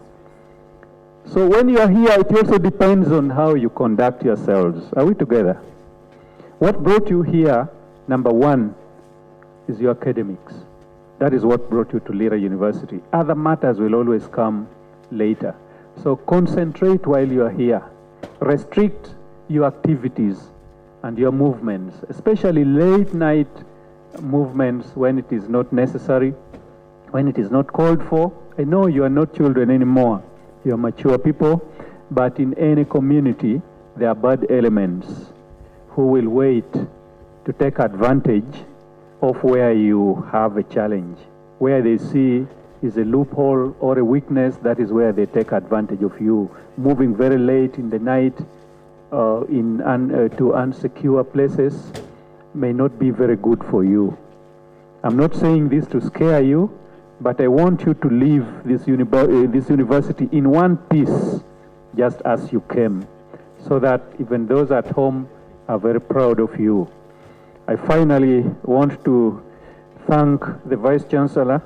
S7: So when you are here, it also depends on how you conduct yourselves. Are we together? What brought you here, number one, is your academics. That is what brought you to Lira University. Other matters will always come later. So concentrate while you are here. Restrict your activities and your movements, especially late night movements when it is not necessary, when it is not called for. I know you are not children anymore. You are mature people, but in any community, there are bad elements who will wait to take advantage of where you have a challenge. Where they see is a loophole or a weakness, that is where they take advantage of you. Moving very late in the night to unsecure places may not be very good for you. I'm not saying this to scare you, but I want you to leave this university in one piece, just as you came, so that even those at home are very proud of you. I finally want to thank the Vice Chancellor,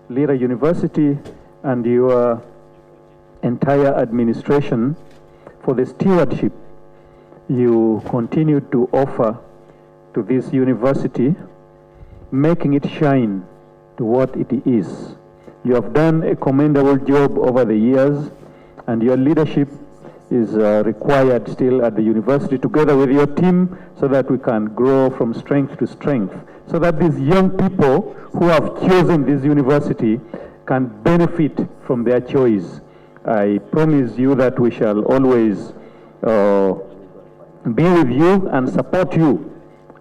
S7: Lira University, and your entire administration for the stewardship you continue to offer to this university, making it shine to what it is. You have done a commendable job over the years, and your leadership is required still at the university together with your team, so that we can grow from strength to strength, so that these young people who have chosen this university can benefit from their choice. I promise you that we shall always be with you and support you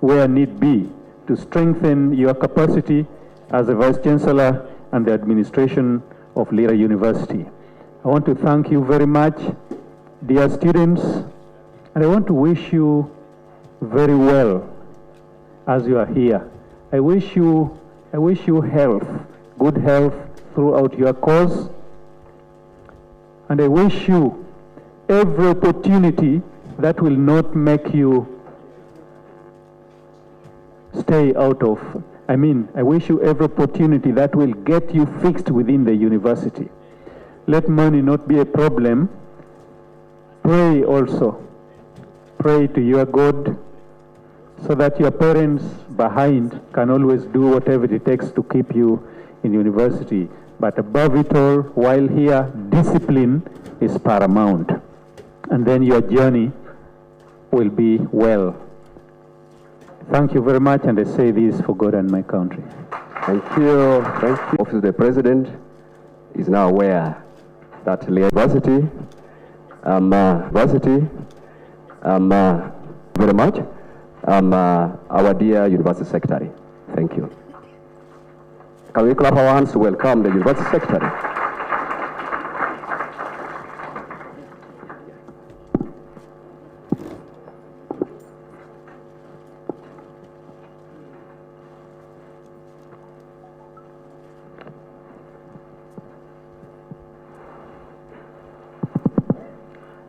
S7: where need be to strengthen your capacity as a Vice Chancellor and the administration of Lira University. I want to thank you very much, dear students, and I want to wish you very well as you are here. I wish you health, good health throughout your course, and I wish you every opportunity that will not make you stay out of. I wish you every opportunity that will get you fixed within the university. Let money not be a problem. Pray also. Pray to your God, so that your parents behind can always do whatever it takes to keep you in university. But above it all, while here, discipline is paramount. And then your journey will be well. Thank you very much, and I say this for God and my country.
S1: Thank you. Thank you. Office of the President is now aware that Lira University, very much, our dear University Secretary. Thank you. Can we clap our hands to welcome the University Secretary?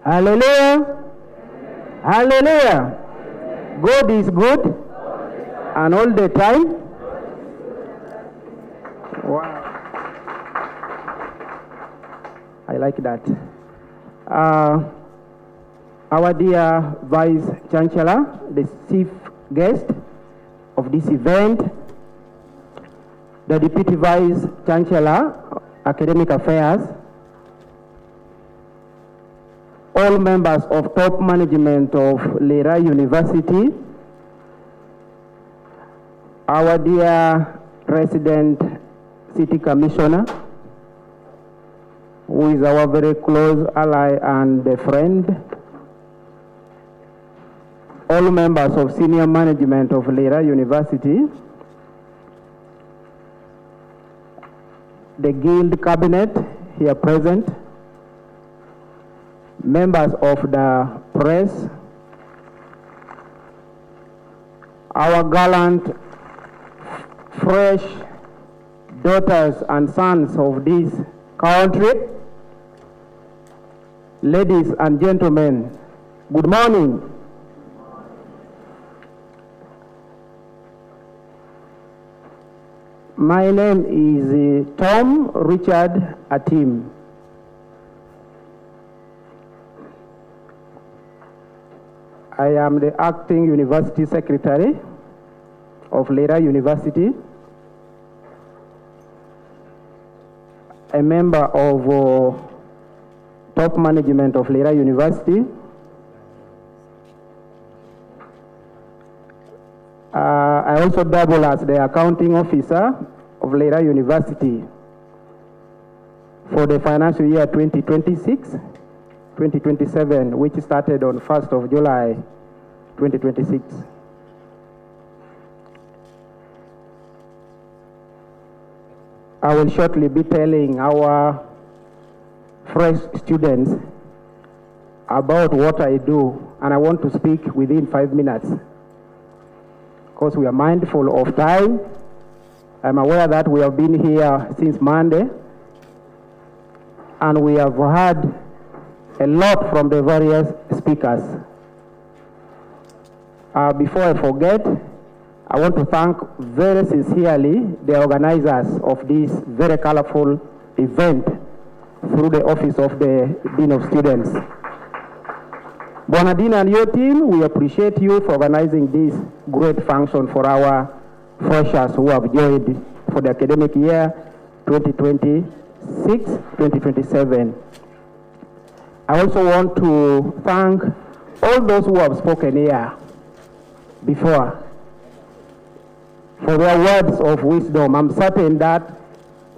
S9: Hallelujah. Hallelujah. God is good and all the time. Wow. I like that. Our dear Vice Chancellor, the chief guest of this event, the Deputy Vice Chancellor, Academic Affairs, all members of top management of Lira University, our dear resident city commissioner, who is our very close ally and a friend, all members of senior management of Lira University, the Guild Cabinet here present, members of the press, our gallant, fresh daughters and sons of this country, ladies and gentlemen, good morning. My name is Tom Richard Atim. I am the acting university secretary of Lira University, a member of top management of Lira University. I also double as the accounting officer of Lira University for the financial year 2026-2027, which started on 1st of July 2026. I will shortly be telling our fresh students about what I do, and I want to speak within 5 minutes because we are mindful of time. I'm aware that we have been here since Monday, and we have heard a lot from the various speakers. Before I forget, I want to thank very sincerely the organizers of this very colorful event through the office of the Dean of Students. Bwana Dean and your team, we appreciate you for organizing this great function for our freshers who have joined for the academic year 2026-2027. I also want to thank all those who have spoken here before for their words of wisdom. I'm certain that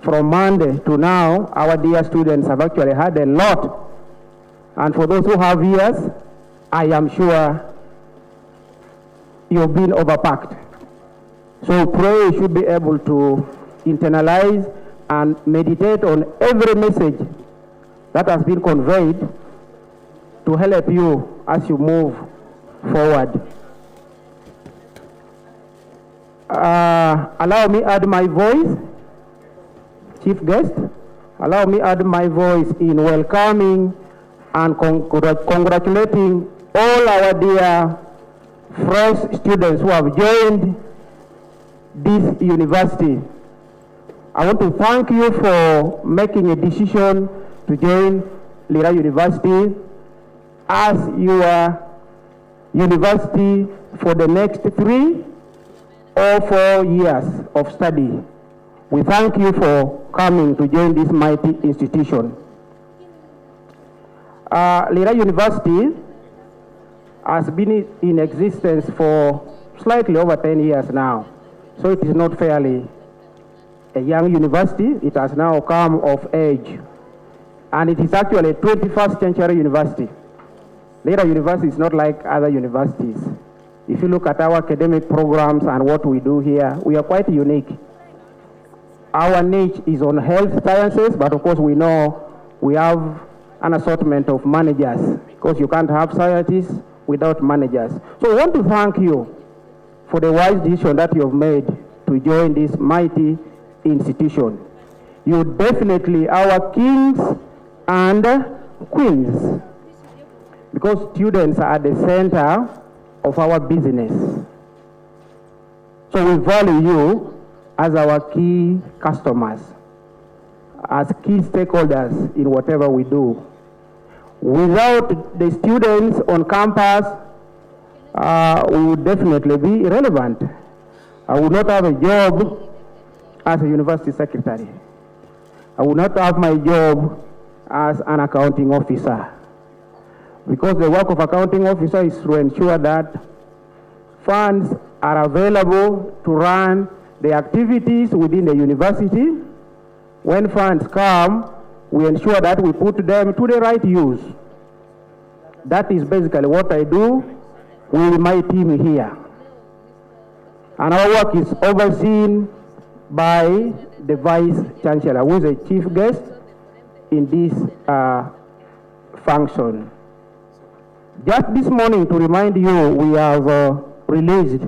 S9: from Monday to now, our dear students have actually had a lot. And for those who have ears, I am sure you've been overpacked. So pray you should be able to internalize and meditate on every message that has been conveyed to help you as you move forward. Allow me add my voice, chief guest, allow me add my voice in welcoming and congratulating all our dear fresh students who have joined this university. I want to thank you for making a decision to join Lira University as your university for the next 3 or 4 years of study. We thank you for coming to join this mighty institution. Lira University has been in existence for slightly over 10 years now, so it is not fairly a young university. It has now come of age, and it is actually a 21st century university. Lira University is not like other universities. If you look at our academic programs and what we do here, we are quite unique. Our niche is on health sciences, but of course we know we have an assortment of managers, because you can't have scientists without managers. So I want to thank you for the wise decision that you have made to join this mighty institution. You definitely our kings and queens, because students are at the center of our business. So we value you as our key customers, as key stakeholders in whatever we do. Without the students on campus, we would definitely be irrelevant. I would not have a job as a university secretary. I would not have my job as an accounting officer. because the work of accounting officer is to ensure that funds are available to run the activities within the university. When funds come, we ensure that we put them to the right use. That is basically what I do with my team here. And our work is overseen by the Vice Chancellor, who is a chief guest in this function. Just this morning, to remind you, we have released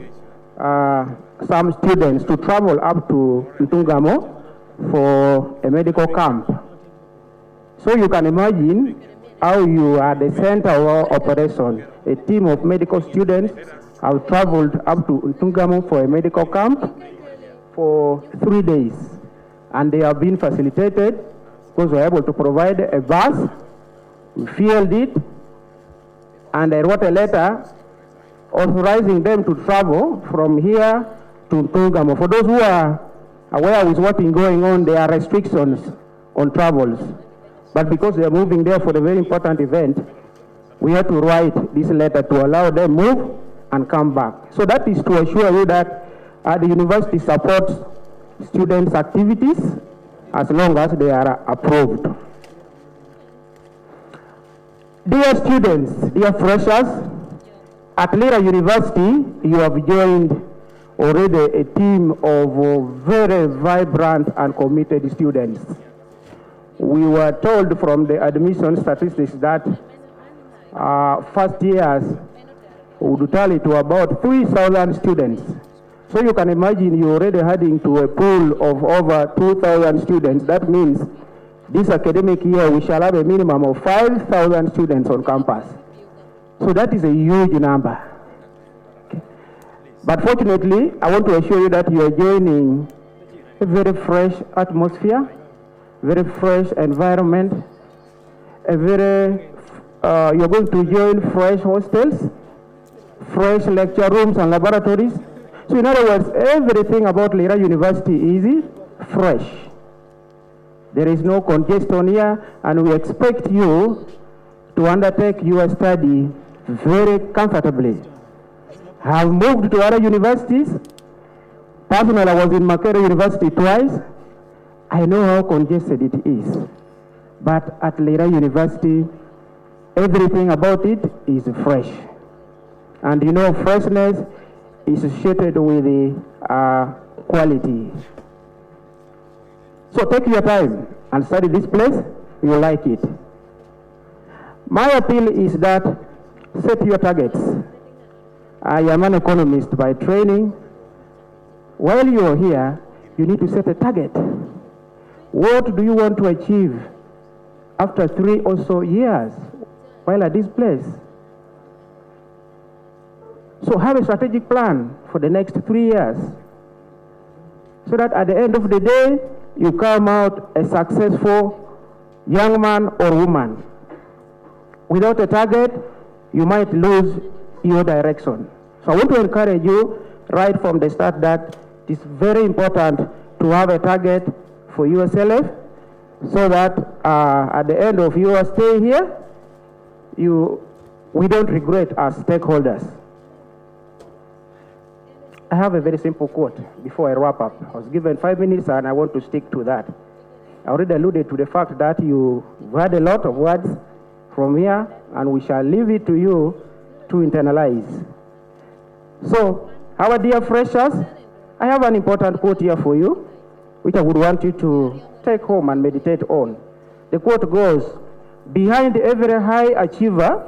S9: some students to travel up to Ntungamo for a medical camp. So you can imagine how you are the center of our operation. A team of medical students have traveled up to Ntungamo for a medical camp for 3 days. And they have been facilitated because we were able to provide a bus. We fueled it, and I wrote a letter authorizing them to travel from here to Ntungamo. For those who are aware with what is going on, there are restrictions on travels. But because they are moving there for a very important event, we had to write this letter to allow them move and come back. So that is to assure you that the university supports students' activities as long as they are approved. Dear students, dear freshers, at Lira University, you have joined already a team of very vibrant and committed students. We were told from the admission statistics that first years would tally to about 3,000 students. So you can imagine you're already heading to a pool of over 2,000 students. That means this academic year we shall have a minimum of 5,000 students on campus. So that is a huge number. Okay. But fortunately, I want to assure you that you are joining a very fresh atmosphere, very fresh environment, you're going to join fresh hostels, fresh lecture rooms and laboratories. So in other words, everything about Lira University is fresh. There is no congestion here, and we expect you to undertake your study very comfortably. I have moved to other universities. Personally, I was in Makerere University twice. I know how congested it is. But at Lira University, everything about it is fresh. And you know, freshness is associated with the quality. So take your time and study this place. You will like it. My appeal is that set your targets. I am an economist by training. While you are here, you need to set a target. What do you want to achieve after 3 or so years while at this place? So have a strategic plan for the next 3 years, so that at the end of the day, you come out a successful young man or woman. Without a target, you might lose your direction. So I want to encourage you right from the start that it is very important to have a target for yourself, so that at the end of your stay here, we don't regret as stakeholders. I have a very simple quote before I wrap up. I was given 5 minutes and I want to stick to that. I already alluded to the fact that you've heard a lot of words from here, and we shall leave it to you to internalize. So, our dear freshers, I have an important quote here for you, which I would want you to take home and meditate on. The quote goes, "Behind every high achiever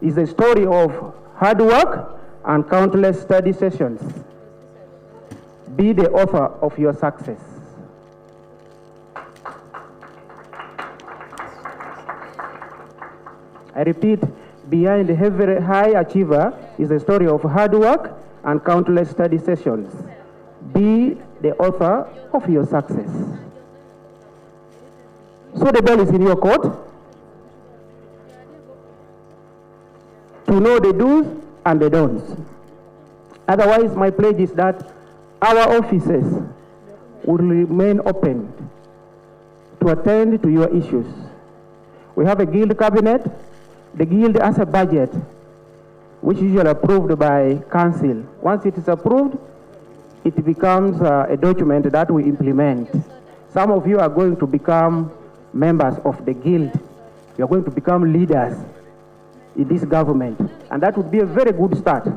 S9: is a story of hard work and countless study sessions. Be the author of your success." I repeat, behind every high achiever is a story of hard work and countless study sessions. Be the author of your success. So the ball is in your court to know the do's and the don'ts. Otherwise, my pledge is that our offices will remain open to attend to your issues. We have a guild cabinet the guild has a budget which is usually approved by council. Once it is approved, it becomes a document that we implement. Some of you are going to become members of the guild. You are going to become leaders in this government, and that would be a very good start.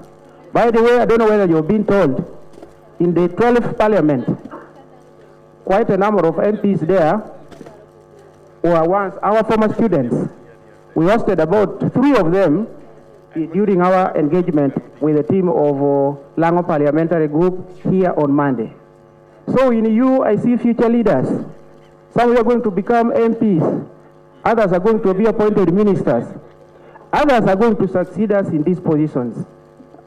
S9: By the way, I don't know whether you've been told, in the 12th parliament, quite a number of MPs there were once our former students. We hosted about 3 of them during our engagement with the team of Lango Parliamentary Group here on Monday. So in you, I see future leaders. Some of you are going to become MPs. Others are going to be appointed ministers. Others are going to succeed us in these positions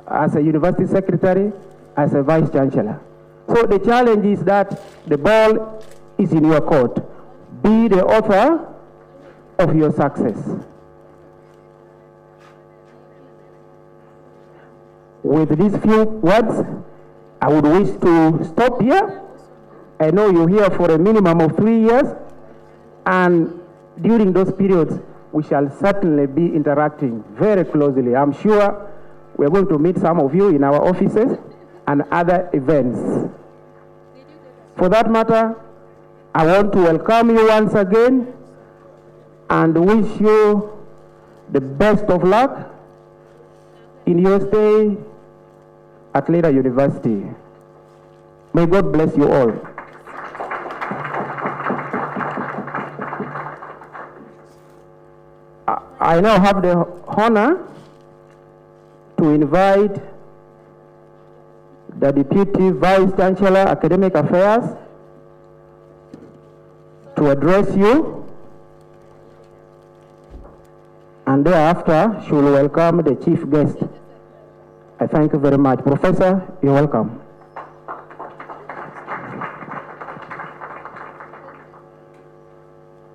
S9: as a university secretary, as a vice chancellor. So the challenge is that the ball is in your court. Be the author of your success. With these few words, I would wish to stop here. I know you're here for a minimum of 3 years, and during those periods, we shall certainly be interacting very closely. I'm sure we're going to meet some of you in our offices and other events. For that matter, I want to welcome you once again and wish you the best of luck in your stay at Lira University. May God bless you all. I now have the honor to invite the Deputy Vice Chancellor, Academic Affairs, to address you, and thereafter she will welcome the chief guest. I thank you very much. Professor, you're welcome.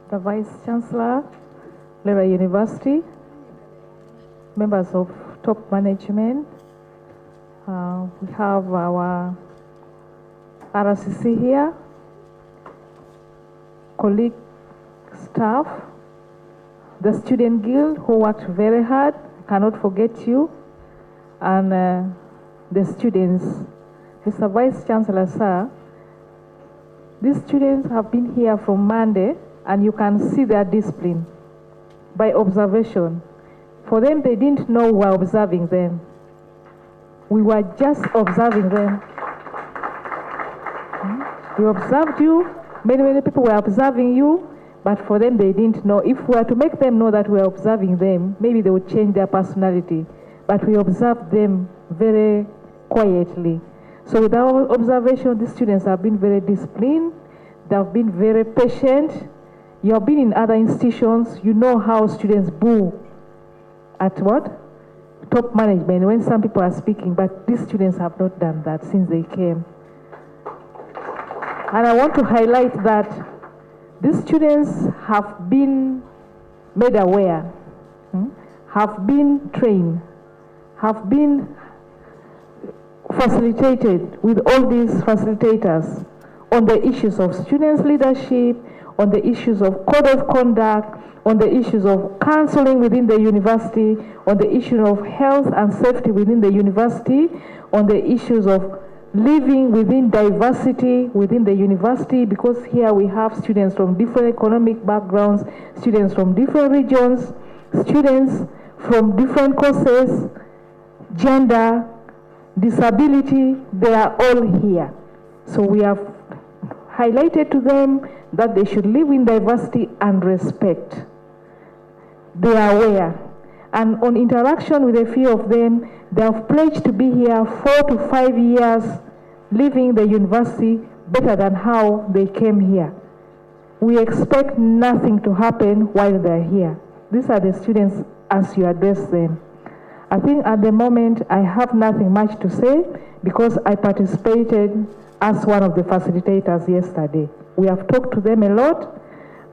S10: The Vice Chancellor, Lira University, members of top management, we have our RCC here, colleague staff, the student guild who worked very hard, cannot forget you, and the students. Mr. Vice Chancellor, sir, these students have been here from Monday, and you can see their discipline by observation. For them, they didn't know we were observing them. We were just observing them. We observed you. Many people were observing you, but for them, they didn't know. If we were to make them know that we were observing them, maybe they would change their personality. But we observed them very quietly. So with our observation, the students have been very disciplined. They have been very patient. You have been in other institutions. You know how students boo at what? Top management when some people are speaking, but these students have not done that since they came. And I want to highlight that these students have been made aware, have been trained, have been facilitated with all these facilitators on the issues of students' leadership, on the issues of code of conduct, on the issues of counseling within the university, on the issue of health and safety within the university, on the issues of living within diversity within the university, because here we have students from different economic backgrounds, students from different regions, students from different courses, gender, disability, they are all here. So we have highlighted to them that they should live in diversity and respect. They are aware. And on interaction with a few of them, they have pledged to be here 4 to 5 years, leaving the university better than how they came here. We expect nothing to happen while they're here. These are the students as you address them. I think at the moment I have nothing much to say because I participated as one of the facilitators yesterday. We have talked to them a lot.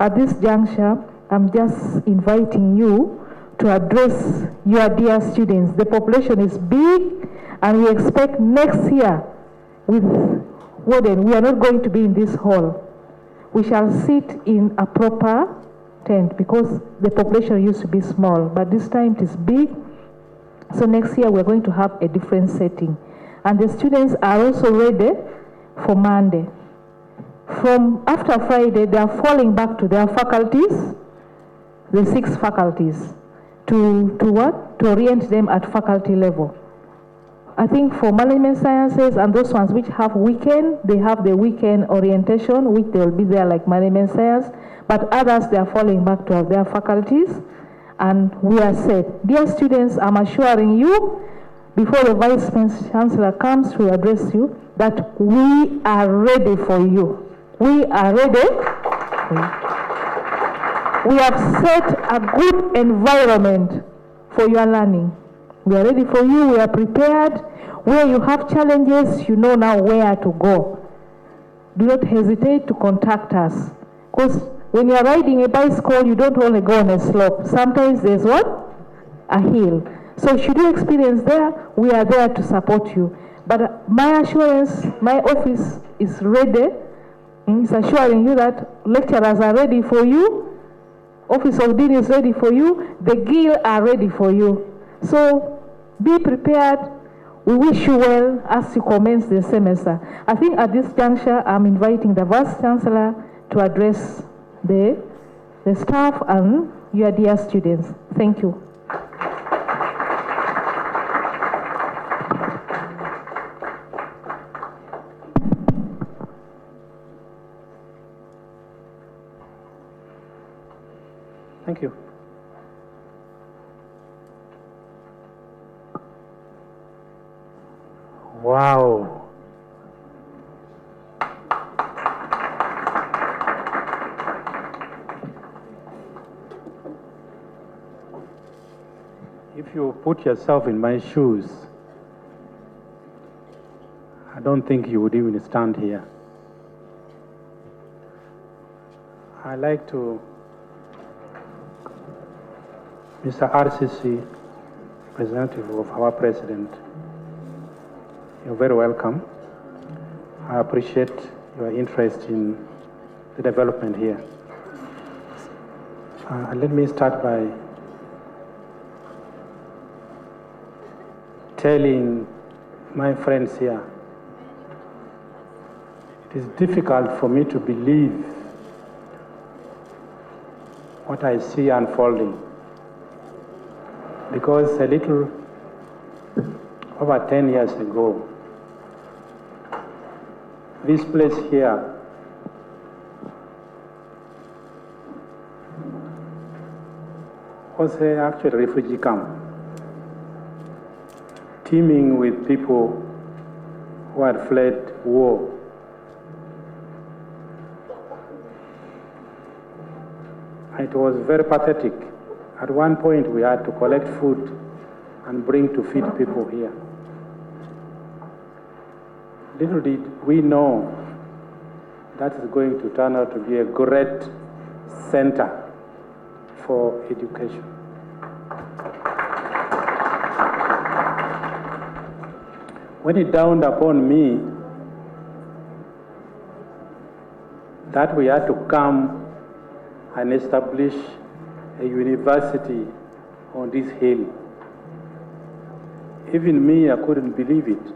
S10: At this juncture, I'm just inviting you to address your dear students. The population is big, and we expect next year with Warden, we are not going to be in this hall. We shall sit in a proper tent because the population used to be small, but this time it is big. So next year we're going to have a different setting. And the students are also ready for Monday. From after Friday, they are falling back to their faculties, the 6 faculties, to what? To orient them at faculty level. I think for management sciences and those ones which have weekend, they have the weekend orientation, which they will be there like management science, but others, they are falling back to their faculties, and we are set. Dear students, I'm assuring you, before the Vice Chancellor comes to address you, that we are ready for you. We are ready. We have set a good environment for your learning. We are ready for you. We are prepared. Where you have challenges, you know now where to go. Do not hesitate to contact us. Because when you are riding a bicycle, you don't only go on a slope. Sometimes there's what? A hill. So should you experience there, we are there to support you. But my assurance, my office is ready. It's assuring you that lecturers are ready for you. Office of Dean is ready for you. The guild are ready for you. So be prepared. We wish you well as you commence the semester. I think at this juncture, I'm inviting the Vice Chancellor to address the staff and your dear students. Thank you.
S11: Thank you. Wow. If you put yourself in my shoes, I don't think you would even stand here. I like to, Mr. RCC, representative of our president, you're very welcome. I appreciate your interest in the development here. Let me start by telling my friends here, it is difficult for me to believe what I see unfolding, because a little over 10 years ago, this place here was actually a refugee camp, teeming with people who had fled war. It was very pathetic. At one point, we had to collect food and bring to feed people here. Little did we know that is going to turn out to be a great center for education. When it dawned upon me that we had to come and establish a university on this hill, even me, I couldn't believe it,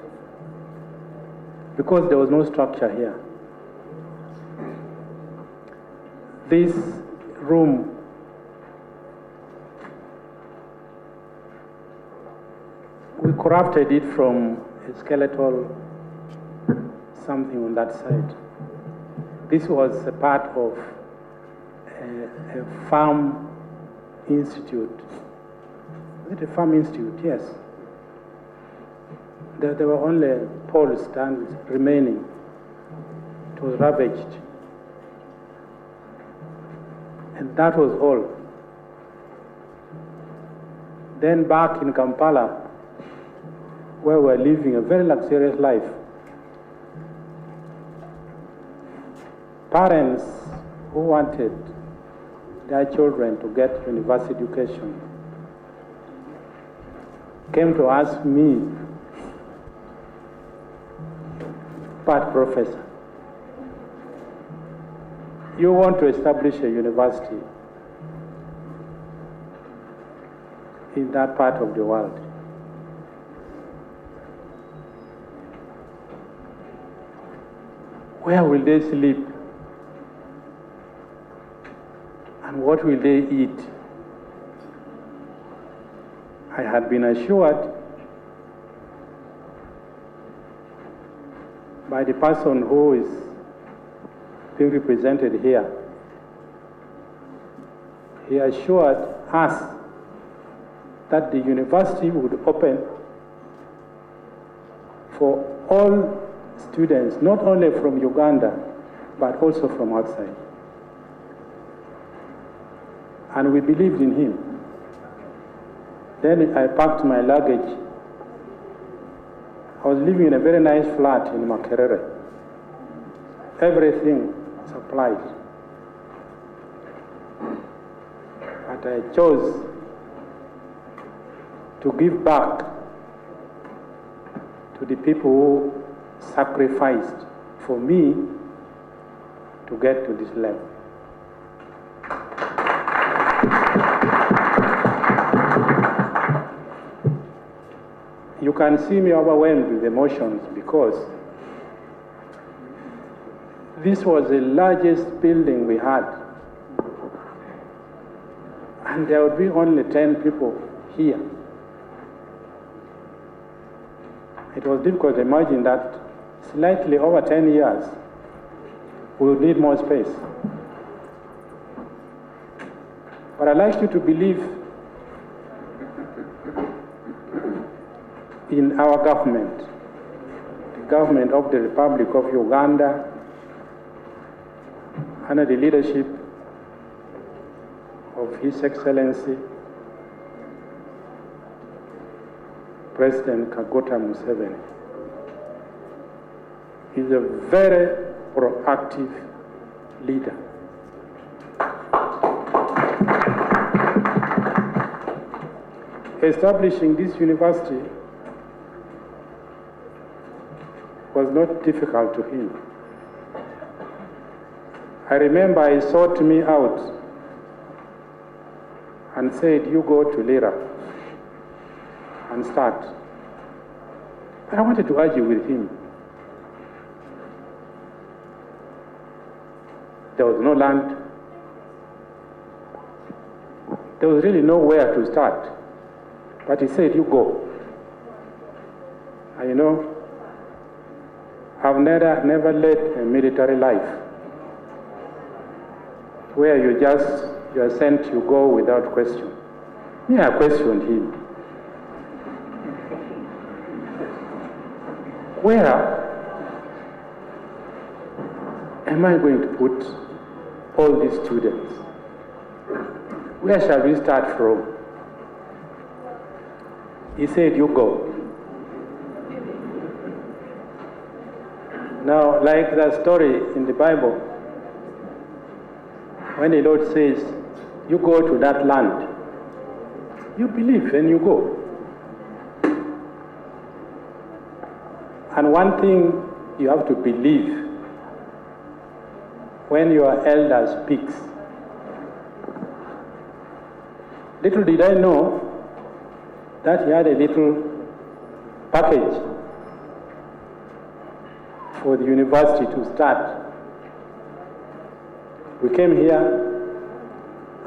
S11: because there was no structure here. This room we crafted it from a skeletal something on that side. This was a part of a farm institute. Is it a farm institute? Yes. There were only poles remaining. It was ravaged. And that was all. Then back in Kampala, where we were living a very luxurious life, parents who wanted their children to get university education came to ask me, "But Professor, you want to establish a university, in that part of the world. Where will they sleep? And what will they eat? I had been assured by the person who is being represented here. He assured us that the university would open for all students, not only from Uganda, but also from outside. And we believed in him. Then I packed my luggage. I was living in a very nice flat in Makerere. Everything supplied. But I chose to give back to the people who sacrificed for me to get to this level. You can see me overwhelmed with emotions because this was the largest building we had. And there would be only 10 people here. It was difficult to imagine that slightly over 10 years, we would need more space. But I'd like you to believe in our government, the government of the Republic of Uganda, under the leadership of His Excellency, President Kagota Museveni. He's a very proactive leader. Establishing this university was not difficult to him. I remember he sought me out and said, "You go to Lira and start." I wanted to argue with him. There was no land. There was really nowhere to start. But he said, "You go." And you know, I've never led a military life where you are sent, you go without question. Me, I questioned him. Where am I going to put all these students? Where shall we start from? He said, "You go." Now, like that story in the Bible, when the Lord says, "You go to that land," you believe and you go. And one thing you have to believe when your elder speaks. Little did I know that he had a little package for the university to start. We came here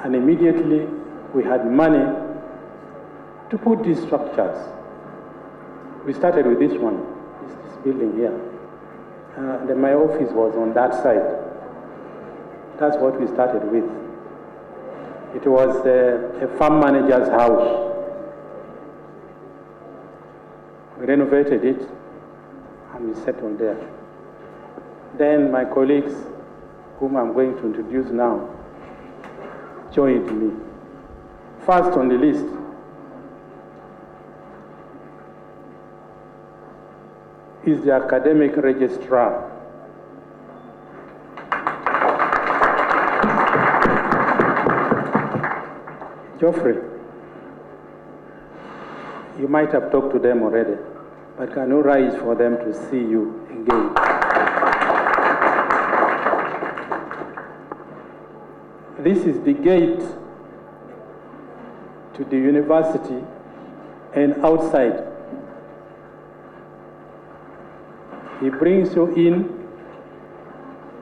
S11: and immediately we had money to put these structures. We started with this one, this building here. Then my office was on that side. That's what we started with. It was a farm manager's house. We renovated it and we settled there. Then my colleagues, whom I'm going to introduce now, joined me. First on the list is the academic registrar. Geoffrey, you might have talked to them already, but can you rise for them to see you again? This is the gate to the university and outside. He brings you in,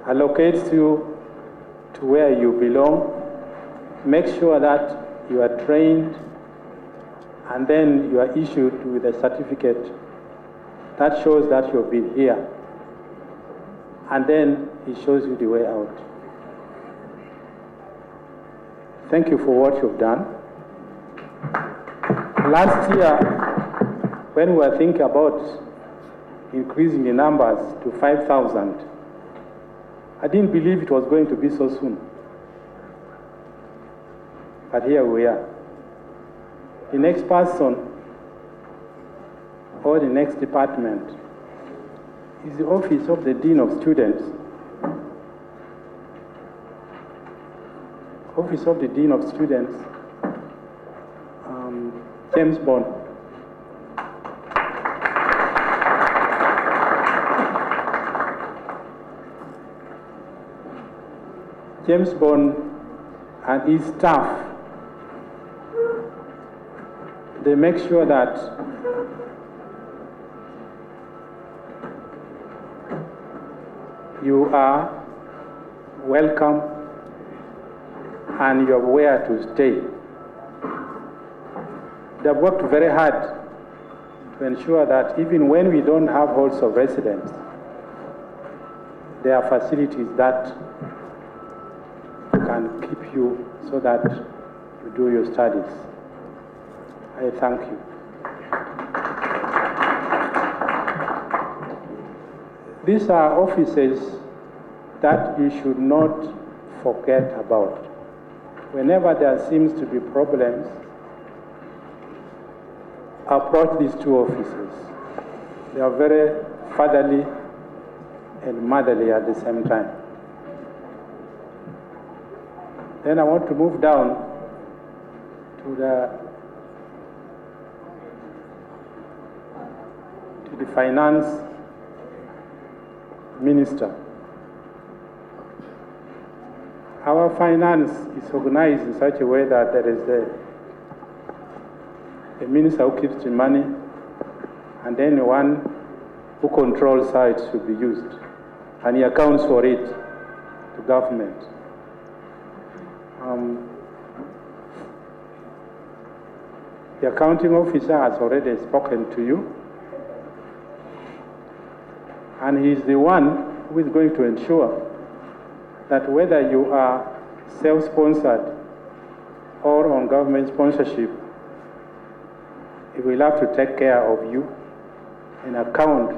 S11: allocates you to where you belong, makes sure that you are trained, and then you are issued with a certificate that shows that you've been here. And then he shows you the way out. Thank you for what you've done. Last year, when we were thinking about increasing the numbers to 5,000, I didn't believe it was going to be so soon. But here we are. The next person or the next department is the Office of the Dean of Students. Office of the Dean of Students, James Bond. James Bond and his staff, they make sure that you are welcome and you have where to stay. They have worked very hard to ensure that even when we don't have halls of residence, there are facilities that can keep you so that you do your studies. I thank you. These are offices that you should not forget about. Whenever there seems to be problems, approach these two offices. They are very fatherly and motherly at the same time. Then I want to move down to the finance minister. Our finance is organized in such a way that there is a minister who keeps the money, and then one who controls how it should be used, and he accounts for it to government. The accounting officer has already spoken to you, and he is the one who is going to ensure that whether you are self-sponsored or on government sponsorship, he will have to take care of you and account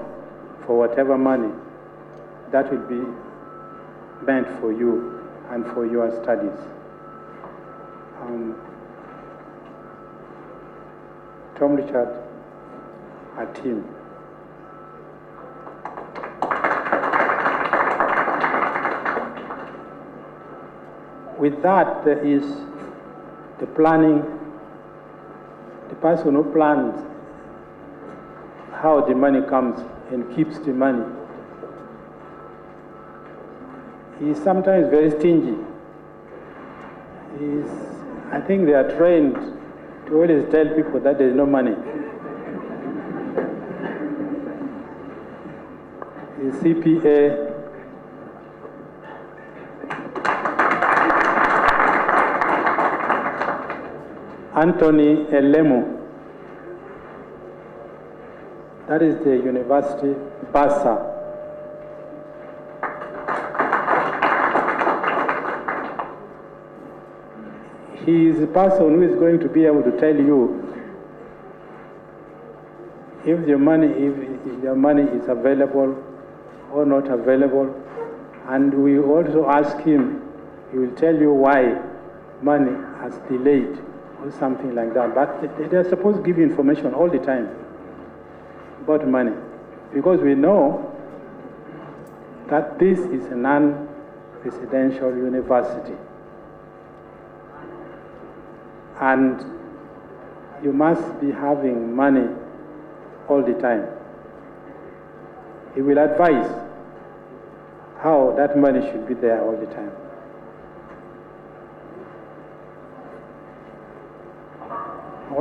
S11: for whatever money that will be meant for you and for your studies. Tom Richard, our team. With that, there is the planning, the person who plans how the money comes and keeps the money. He is sometimes very stingy. I think they are trained to always tell people that there is no money. The CPA, Anthony Elemu, that is the university bursar. He is the person who is going to be able to tell you if your money is available or not available, and we also ask him, he will tell you why money has delayed or something like that. But they are supposed to give you information all the time about money, because we know that this is a non-residential university. And you must be having money all the time. He will advise how that money should be there all the time.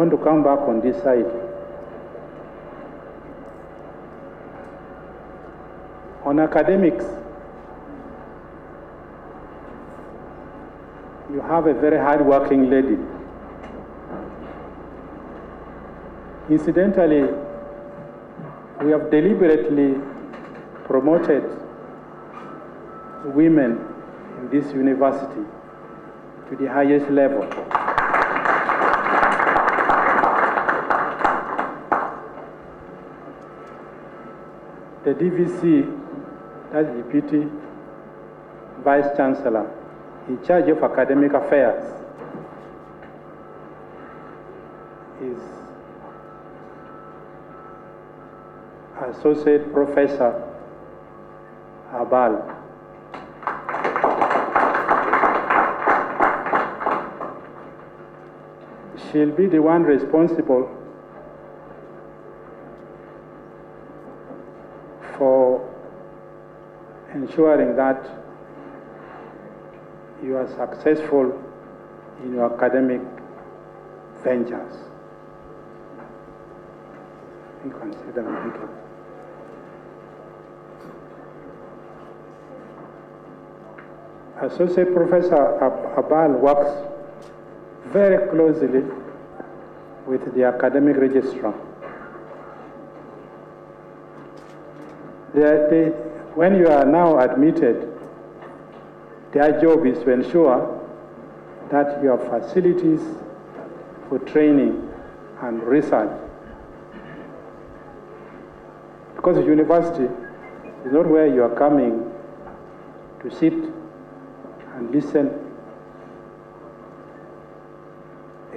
S11: want to come back on this side. On academics, you have a very hard-working lady. Incidentally, we have deliberately promoted women in this university to the highest level. The DVC, that's the Deputy Vice Chancellor, in charge of academic affairs, is Associate Professor Abal. She'll be the one responsible for ensuring that you are successful in your academic ventures. You can sit down. Thank you. Associate Professor Abal works very closely with the academic registrar. When you are now admitted, their job is to ensure that your facilities for training and research, because the university is not where you are coming to sit and listen.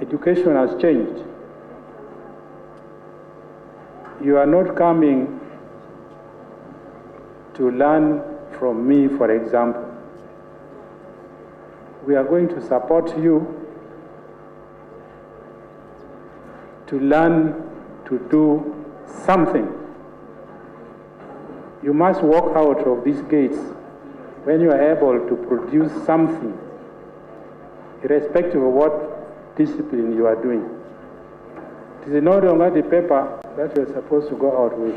S11: Education has changed. You are not coming to learn from me, for example. We are going to support you to learn to do something. You must walk out of these gates when you are able to produce something, irrespective of what discipline you are doing. It is no longer the paper that you are supposed to go out with.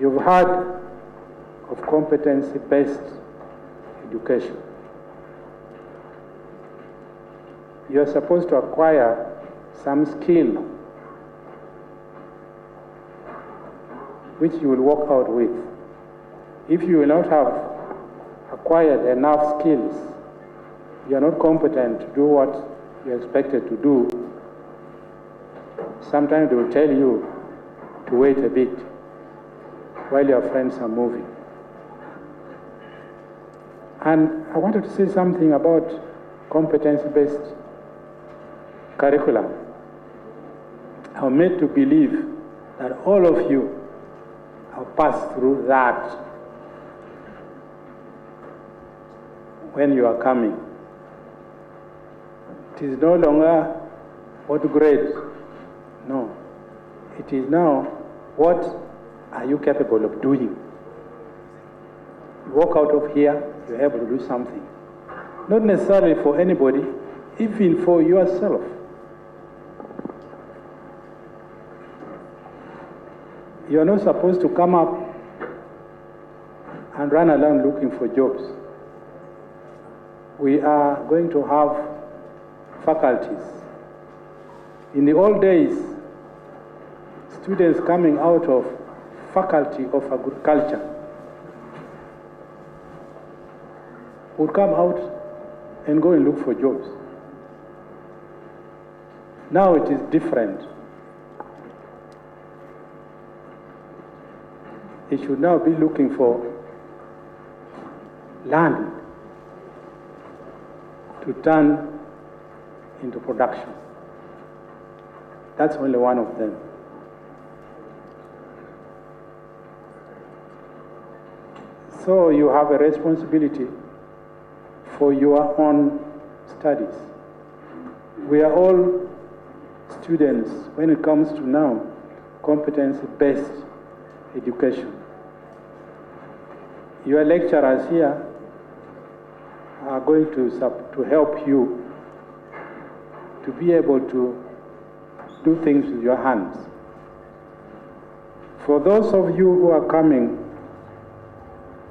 S11: You've heard of competency-based education. You are supposed to acquire some skill which you will walk out with. If you will not have acquired enough skills, you are not competent to do what you are expected to do. Sometimes they will tell you to wait a bit while your friends are moving. And I wanted to say something about competence-based curriculum. I'm made to believe that all of you have passed through that when you are coming. It is no longer what grade, no. It is now what are you capable of doing. You walk out of here, you're able to do something. Not necessarily for anybody, even for yourself. You are not supposed to come up and run around looking for jobs. We are going to have faculties. In the old days, students coming out of faculty of agriculture would come out and go and look for jobs. Now it is different. It should now be looking for land to turn into production. That's only one of them. So you have a responsibility for your own studies. We are all students when it comes to now competence-based education. Your lecturers here are going to help you to to be able to do things with your hands. For those of you who are coming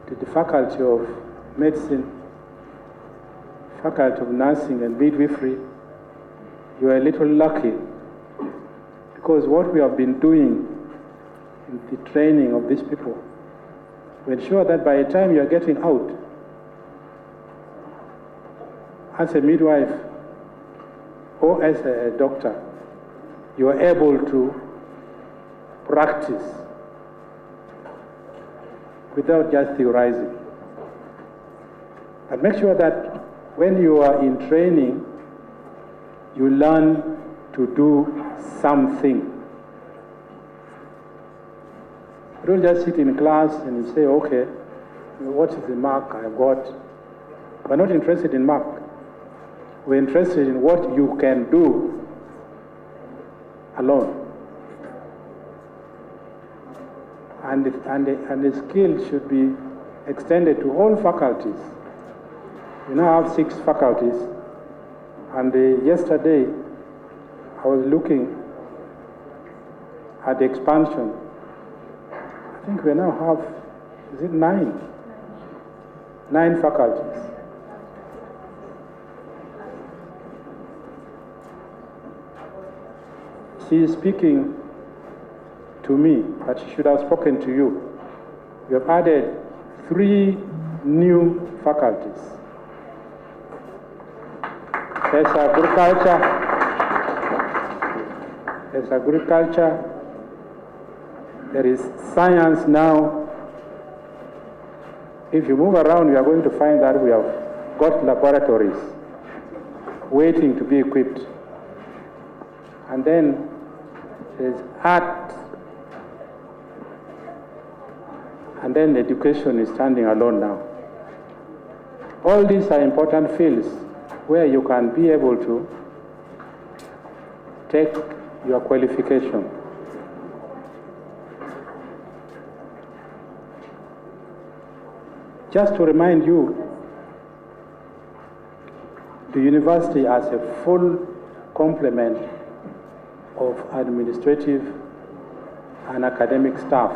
S11: to the Faculty of Medicine, Faculty of Nursing and Midwifery, you are a little lucky, because what we have been doing in the training of these people, to ensure that by the time you are getting out, as a midwife or as a doctor, you are able to practice without just theorizing. But make sure that when you are in training, you learn to do something. Don't just sit in class and say, okay, what is the mark I got? We're not interested in mark. We're interested in what you can do alone. And the skill should be extended to all faculties. We now have 6 faculties. And yesterday, I was looking at the expansion. I think we now have, is it 9? 9 faculties. She is speaking to me, but she should have spoken to you. We have added 3 new faculties. There's agriculture, there is science now. If you move around, you are going to find that we have got laboratories waiting to be equipped. And then there's art, and then education is standing alone now. All these are important fields where you can be able to take your qualification. Just to remind you, the university has a full complement of administrative and academic staff.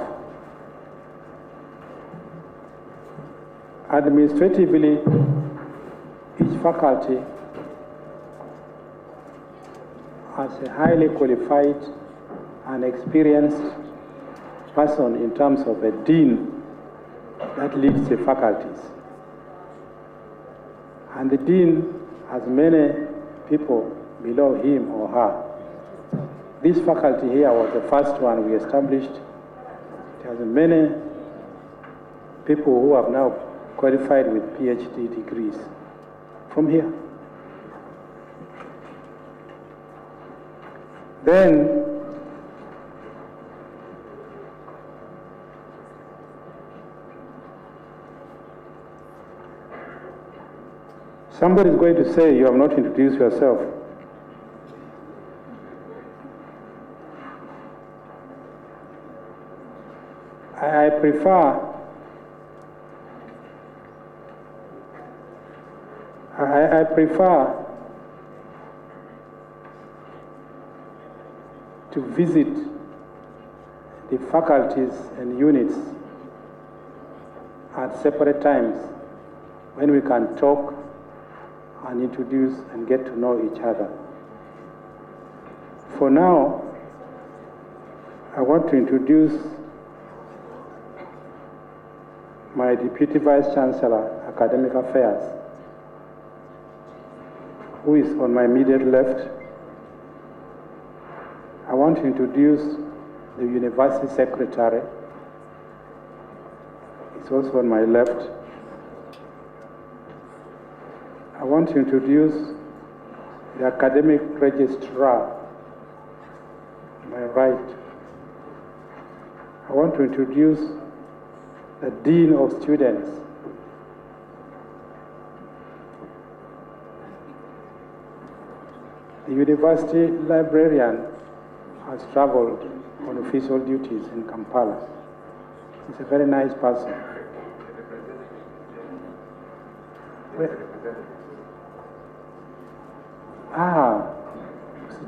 S11: Administratively, each faculty has a highly qualified and experienced person in terms of a dean that leads the faculties. And the dean has many people below him or her. This faculty here was the first one we established. It has many people who have now qualified with PhD degrees from here. Then, somebody is going to say you have not introduced yourself. I prefer to visit the faculties and units at separate times when we can talk and introduce and get to know each other. For now, I want to introduce my Deputy Vice Chancellor, Academic Affairs, who is on my immediate left. I want to introduce the University Secretary. He's also on my left. I want to introduce the Academic Registrar, on my right. I want to introduce the Dean of Students. The university librarian has traveled on official duties in Kampala. He's a very nice person.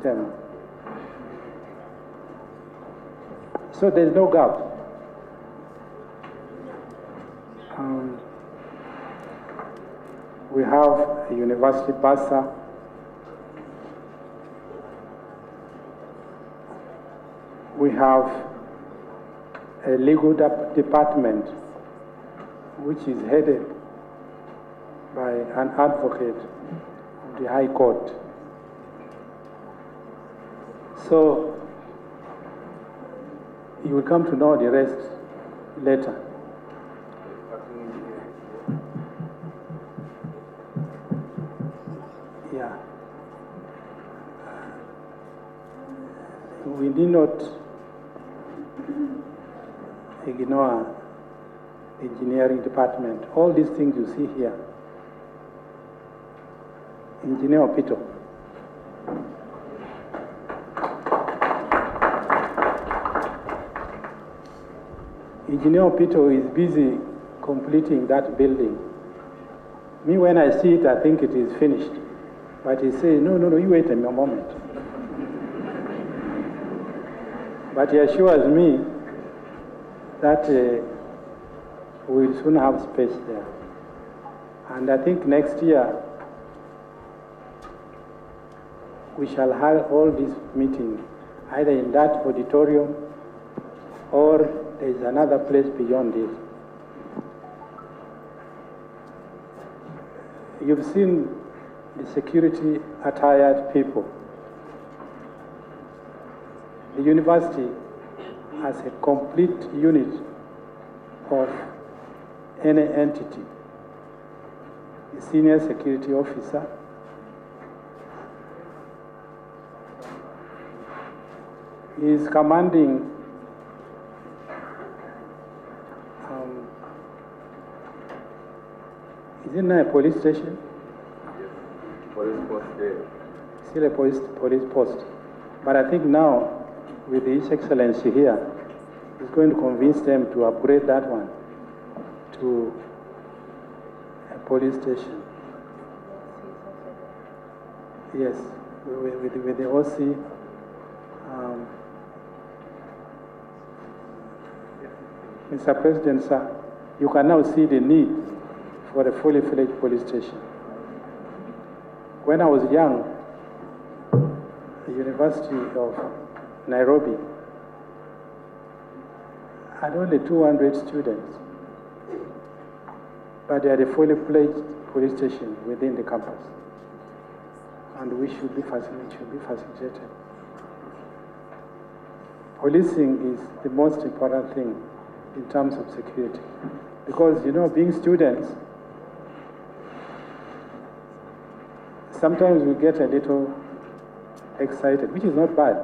S11: system. So there's no gap. We have a university bursar. We have a legal department which is headed by an advocate of the High Court. So you will come to know the rest later. Yeah. We need not ignore engineering department. All these things you see here. Engineer Pito. Engineer Pito is busy completing that building. Me, when I see it, I think it is finished. But he says, no, you wait a moment. But he assures me that we will soon have space there. And I think next year, we shall have all these meetings, either in that auditorium or there is another place beyond this. You've seen the security attired people. The university has a complete unit of any entity. The senior security officer, is commanding is it now a police station?
S3: Police post there.
S11: Still a police post. But I think now, with His Excellency here, he's going to convince them to upgrade that one to a police station. Yes, with the OC. Mr. President, sir, you can now see the need for a fully fledged police station. When I was young, the University of Nairobi had only 200 students, but they had a fully fledged police station within the campus, and we should be facilitated. Policing is the most important thing in terms of security, because, you know, being students, sometimes we get a little excited, which is not bad,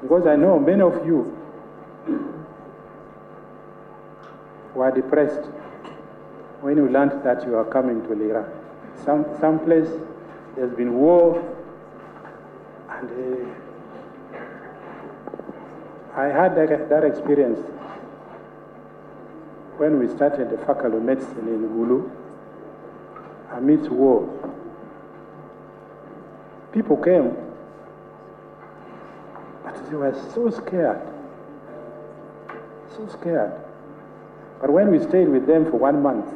S11: because I know many of you were depressed when you learned that you are coming to Lira. Some place there's been war, and I had that experience when we started the Faculty of Medicine in Gulu amidst war. People came, but they were so scared, so scared. But when we stayed with them for 1 month,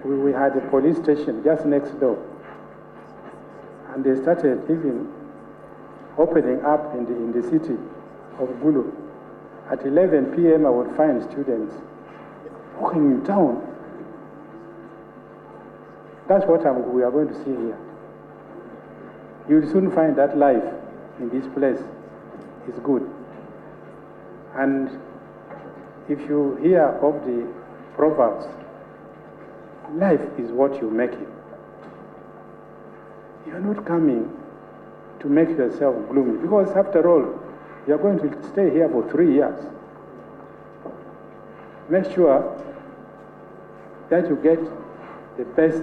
S11: we had a police station just next door, and they started even opening up in the city of Gulu. At 11 p.m. I would find students walking in town. That's what we are going to see here. You will soon find that life in this place is good. And if you hear of the proverbs, life is what you make it. You are not coming to make yourself gloomy, because after all, you are going to stay here for 3 years. Make sure that you get the best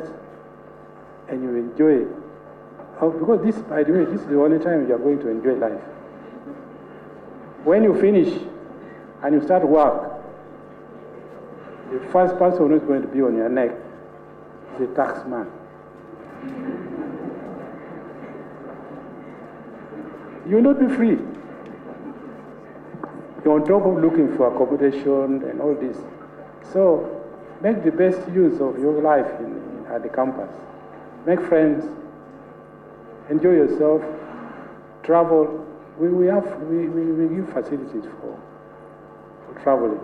S11: and you enjoy it. Because this, by the way, this is the only time you are going to enjoy life. When you finish and you start work, the first person who is going to be on your neck is a tax man. You will not be free. You're on top of looking for accommodation and all this. So make the best use of your life at the campus. Make friends, enjoy yourself, travel. We give facilities for traveling.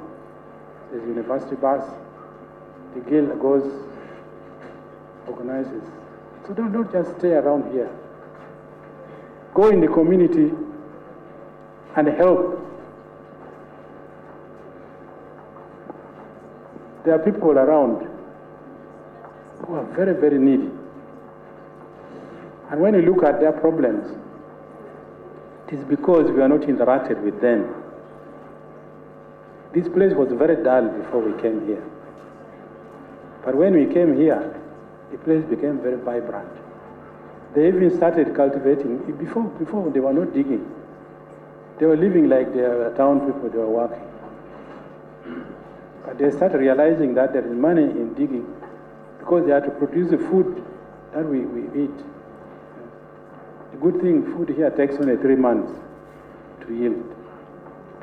S11: There's university bus, the guild goes, organizes. So don't just stay around here. Go in the community and help. There are people around who are very, very needy. And when you look at their problems, it is because we are not interacted with them. This place was very dull before we came here. But when we came here, the place became very vibrant. They even started cultivating. Before they were not digging. They were living like they were town people, they were working. But they started realizing that there is money in digging because they had to produce the food that we eat. The good thing, food here takes only 3 months to yield.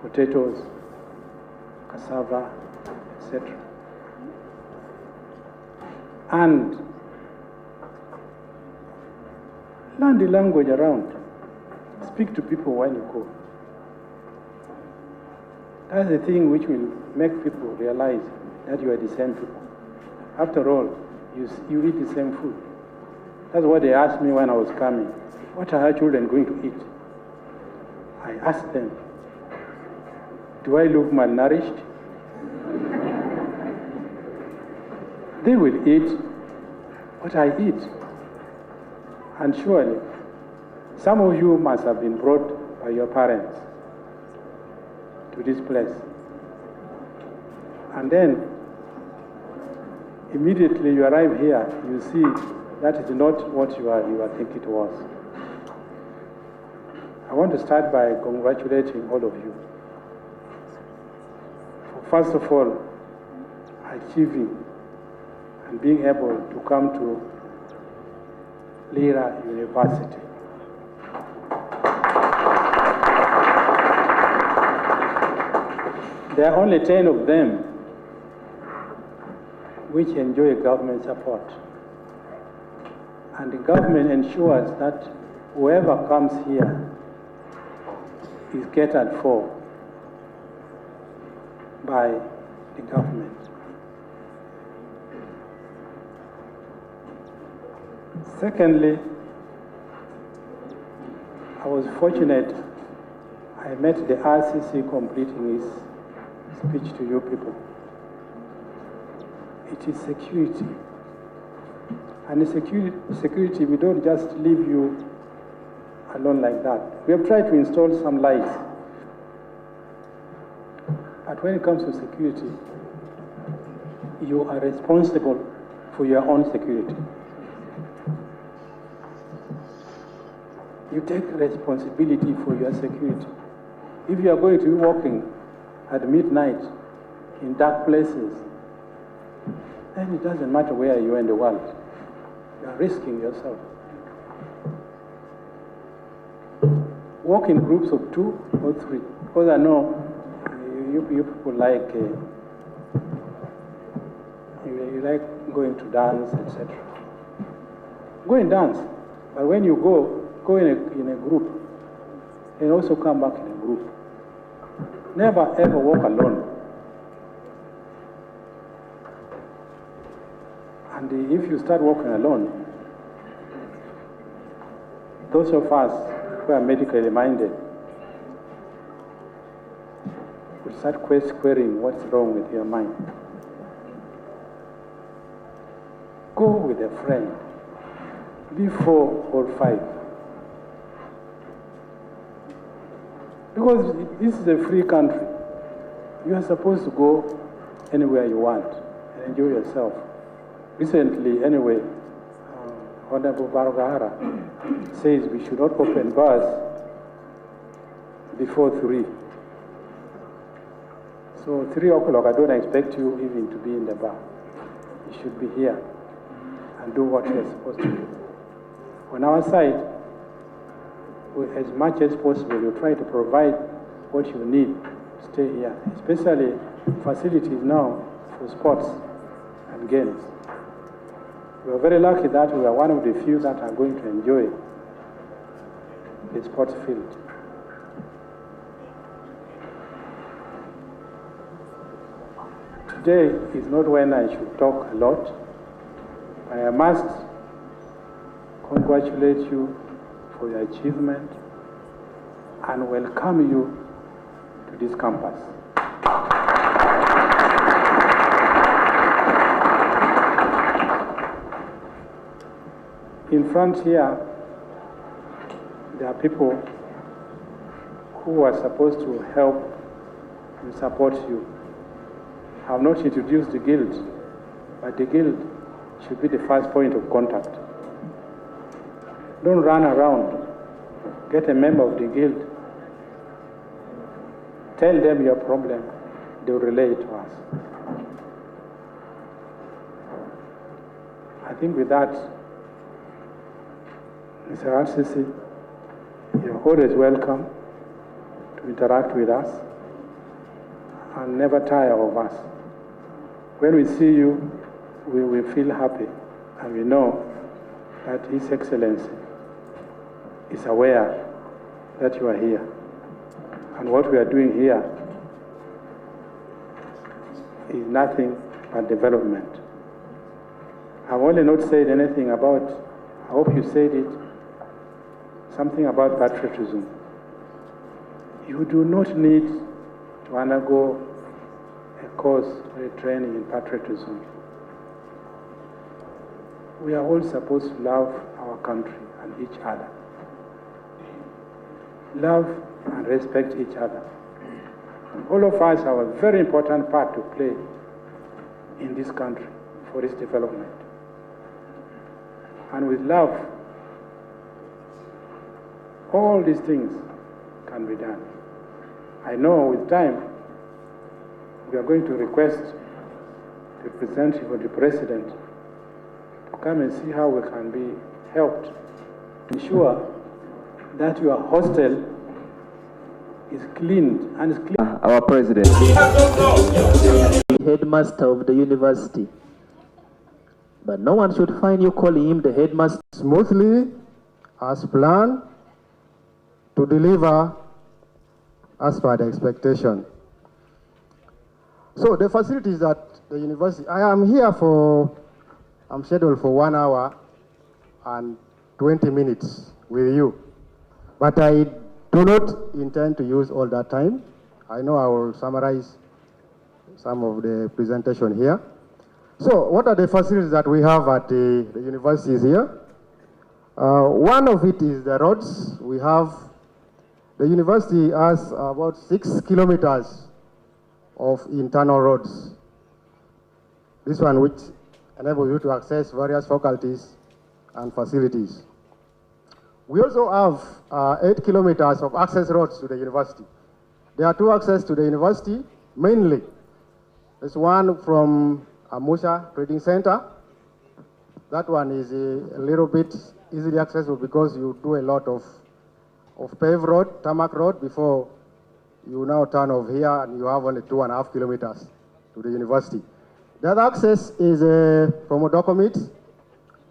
S11: Potatoes, cassava, etc. And learn the language around. Speak to people when you go. That's the thing which will make people realize that you are the same people. After all, you eat the same food. That's what they asked me when I was coming. What are our children going to eat? I asked them, do I look malnourished? They will eat what I eat. And surely, some of you must have been brought by your parents to this place. And then, immediately you arrive here, you see that is not what you are thinking it was. I want to start by congratulating all of you for, first of all, achieving and being able to come to Lira University. There are only 10 of them which enjoy government support. And the government ensures that whoever comes here is catered for by the government. Secondly, I was fortunate I met the RCC completing his speech to you people. It is security. And the security, we don't just leave you alone like that. We have tried to install some lights. But when it comes to security, you are responsible for your own security. You take responsibility for your security. If you are going to be walking at midnight in dark places, then it doesn't matter where you are in the world. You are risking yourself. Walk in groups of 2 or 3. Because I know you people like you like going to dance, etc. Go and dance, but when you go in a group, and also come back in a group. Never ever walk alone. And if you start walking alone, those of us who are medically minded will start querying what's wrong with your mind. Go with a friend. Be 4 or 5. Because this is a free country. You are supposed to go anywhere you want and enjoy yourself. Recently, anyway, Honorable Barugahara says we should not open bars before 3. So 3 o'clock, I don't expect you even to be in the bar. You should be here and do what you're supposed to do. On our side, as much as possible, you try to provide what you need to stay here, especially facilities now for sports and games. We are very lucky that we are one of the few that are going to enjoy the sports field. Today is not when I should talk a lot, but I must congratulate you for your achievement and welcome you to this campus. In front here, there are people who are supposed to help and support you. I have not introduced the guild, but the guild should be the first point of contact. Don't run around. Get a member of the guild. Tell them your problem. They will relay it to us. I think with that, Mr. RCC, you're always welcome to interact with us and never tire of us. When we see you, we will feel happy, and we know that His Excellency is aware that you are here. And what we are doing here is nothing but development. I've only not said anything about, I hope you said it, something about patriotism. You do not need to undergo a course or a training in patriotism. We are all supposed to love our country and each other. Love and respect each other. All of us have a very important part to play in this country for its development. And with love, all these things can be done. I know with time, we are going to request the representative of the president to come and see how we can be helped to ensure that your hostel is cleaned and is clean.
S1: Our president.
S2: Headmaster of the university. But no one should find you calling him the headmaster.
S12: Smoothly, as planned, to deliver as per the expectation. So the facilities at the university, I'm scheduled for 1 hour and 20 minutes with you. But I do not intend to use all that time. I know I will summarize some of the presentation here. So what are the facilities that we have at the universities here? One of it is the roads. The university has about 6 kilometers of internal roads. This one which enables you to access various faculties and facilities. We also have 8 kilometers of access roads to the university. There are 2 access to the university, mainly. There's one from Amusha Trading Center. That one is a little bit easily accessible because you do a lot of paved road, tarmac road, before you now turn off here and you have only 2.5 kilometers to the university. The other access is from Odokomit,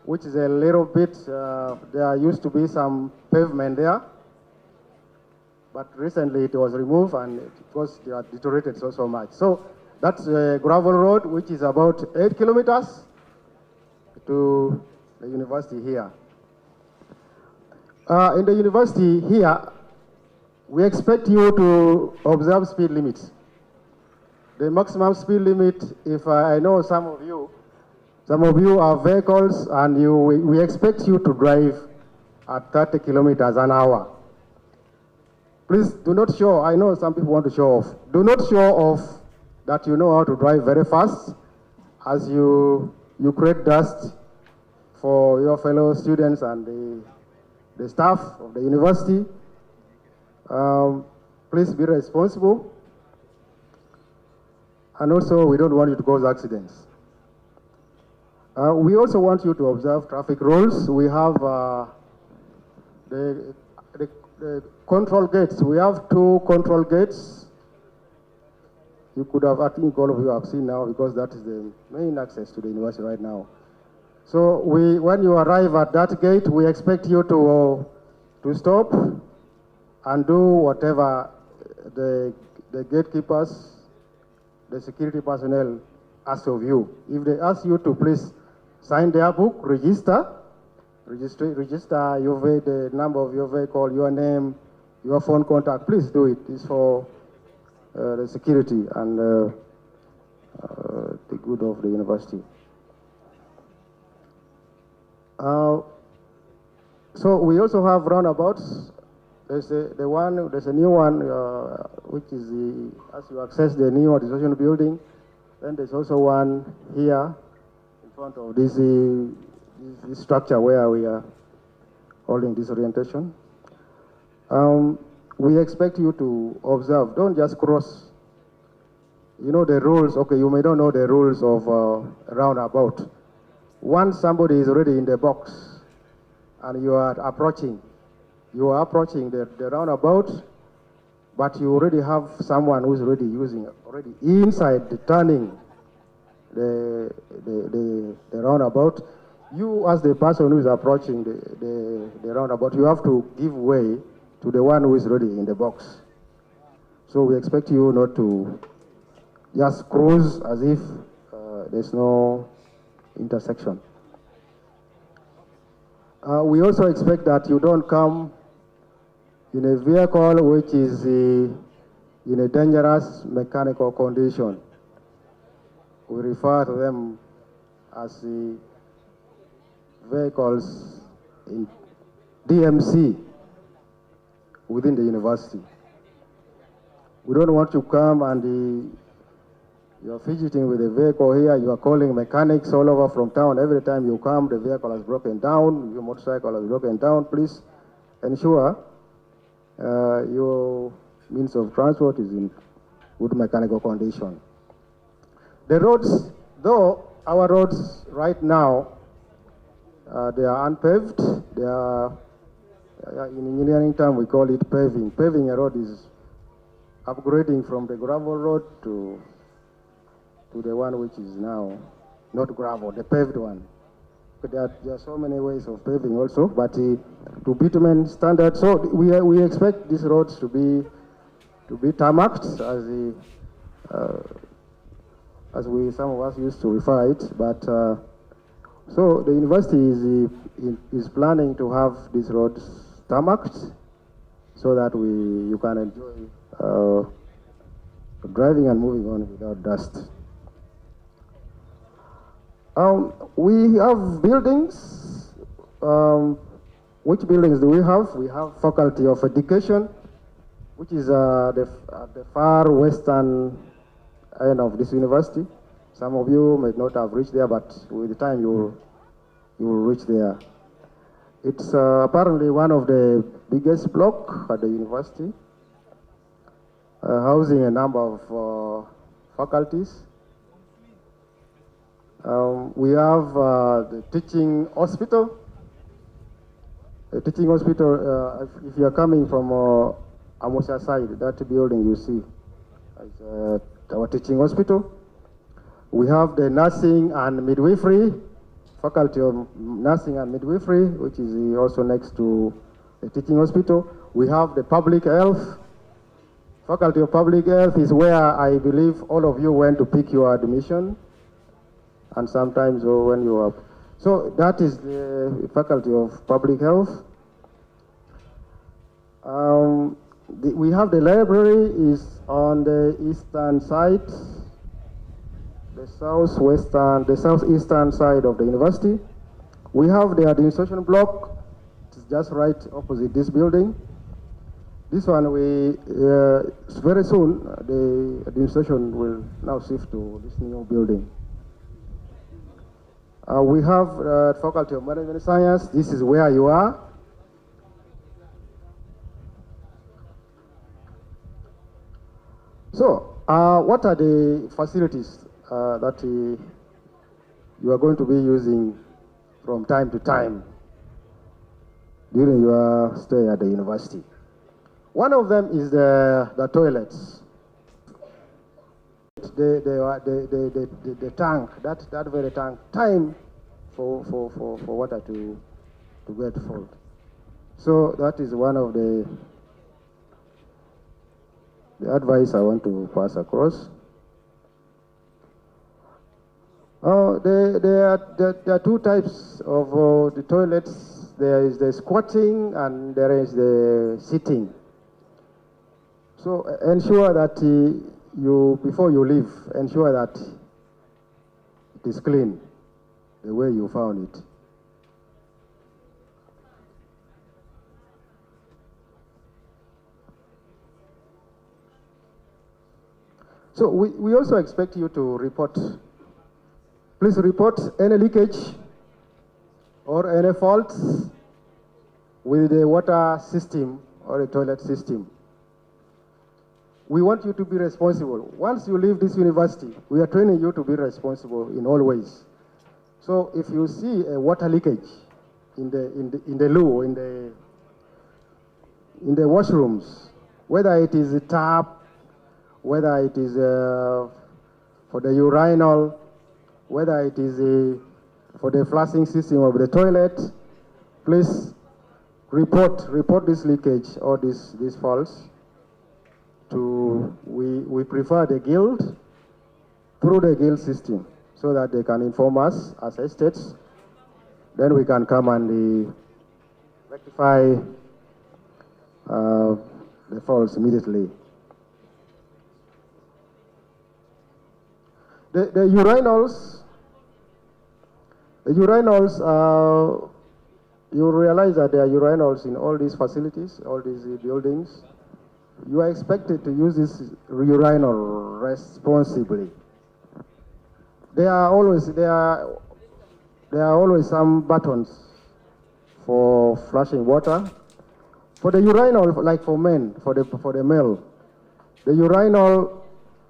S12: which is a little bit, there used to be some pavement there, but recently it was removed and because they are deteriorated so much. So that's a gravel road, which is about 8 kilometers to the university here. In the university here, we expect you to observe speed limits. The maximum speed limit, if I know some of you have vehicles and we expect you to drive at 30 kilometers an hour. Please do not show, I know some people want to show off. Do not show off that you know how to drive very fast as you create dust for your fellow students and the staff of the university. Please be responsible. And also, we don't want you to cause accidents. We also want you to observe traffic rules. We have the control gates, we have 2 control gates. You could have, I think all of you have seen now, because that is the main access to the university right now. So when you arrive at that gate, we expect you to stop and do whatever the gatekeepers, the security personnel ask of you. If they ask you to please sign their book, register your the number of your vehicle, your name, your phone contact, please do it. It's for the security and the good of the university. So we also have roundabouts. There's a new one, which is as you access the new administration building. Then there's also one here in front of this structure where we are holding this orientation. We expect you to observe. Don't just cross. You know the rules. Okay, you may not know the rules of roundabout. Once somebody is already in the box and you are approaching the roundabout, but you already have someone who's already already inside turning the roundabout. You, as the person who is approaching the roundabout, you have to give way to the one who is already in the box. So we expect you not to just cruise as if there's no intersection. We also expect that you don't come in a vehicle which is in a dangerous mechanical condition. We refer to them as vehicles in DMC within the university. We don't want to come and you're fidgeting with the vehicle here, you are calling mechanics all over from town. Every time you come, the vehicle has broken down, your motorcycle has broken down. Please ensure your means of transport is in good mechanical condition. The roads, though our roads right now, they are unpaved. They are, in engineering term, we call it paving. Paving a road is upgrading from the gravel road to the one which is now not gravel, the paved one. But there are so many ways of paving also, but to bitumen standard. So we expect these roads to be tarmacked, as some of us used to refer it. But so the university is planning to have these roads tarmacked, so that you can enjoy driving and moving on without dust. We have buildings. Which buildings do we have? We have Faculty of Education, which is at the far western end of this university. Some of you may not have reached there, but with time you will reach there. It's apparently one of the biggest blocks at the university, housing a number of faculties. We have the teaching hospital. The teaching hospital, if you are coming from Amosia side, that building you see is our teaching hospital. We have the nursing and midwifery, Faculty of Nursing and Midwifery, which is also next to the teaching hospital. We have the public health. Faculty of Public Health is where I believe all of you went to pick your admission, and sometimes when you are. So that is the Faculty of Public Health. We have the library is on the eastern side, the southeastern side of the university. We have the administration block. It's just right opposite this building. This one, very soon, the administration will now shift to this new building. We have Faculty of Management Science. This is where you are. So, what are the facilities that you are going to be using from time to time? during your stay at the university. One of them is the toilets. The tank, that very tank, time for water to get full. So that is one of the advice I want to pass across. There are two types of the toilets. There is the squatting and there is the sitting. So ensure that before you leave, ensure that it is clean the way you found it. So we also expect you to report. Please report any leakage or any faults with the water system or the toilet system. We want you to be responsible. Once you leave this university, we are training you to be responsible in all ways. So if you see a water leakage in the loo, in the washrooms, whether it is a tap, whether it is for the urinal, whether it is for the flushing system of the toilet, please report this leakage or these faults to, we prefer the guild, through the guild system, so that they can inform us as estates. Then we can come and rectify the faults immediately. The urinals, you realize that there are urinals in all these facilities, all these buildings. You are expected to use this urinal responsibly. There are always some buttons for flushing water. For the urinal, like for men, for the male, the urinal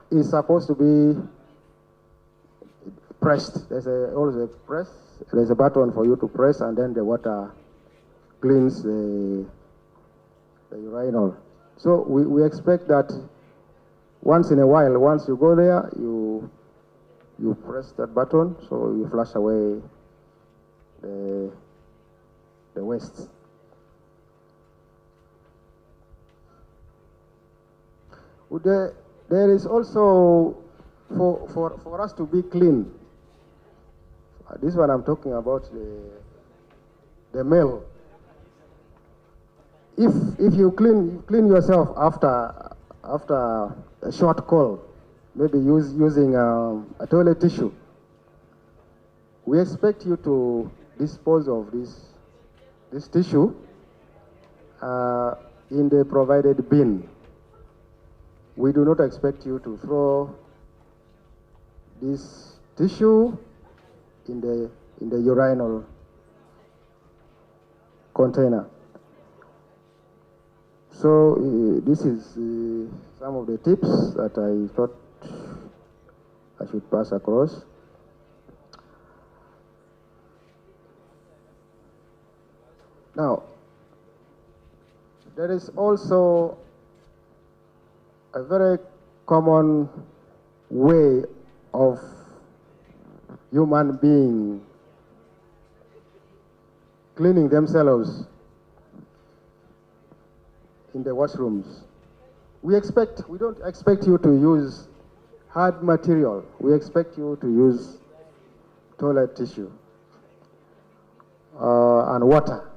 S12: is supposed to be pressed. There's always a press. There's a button for you to press, and then the water cleans the urinal. So we expect that once in a while, once you go there, you press that button, so you flush away the waste. There is also for us to be clean. This one I'm talking about the male. If you clean yourself after a short call, maybe using a toilet tissue, we expect you to dispose of this tissue in the provided bin. We do not expect you to throw this tissue in the urinal container. So this is some of the tips that I thought I should pass across. Now, there is also a very common way of human being cleaning themselves in the washrooms. We don't expect you to use hard material. We expect you to use toilet tissue and water.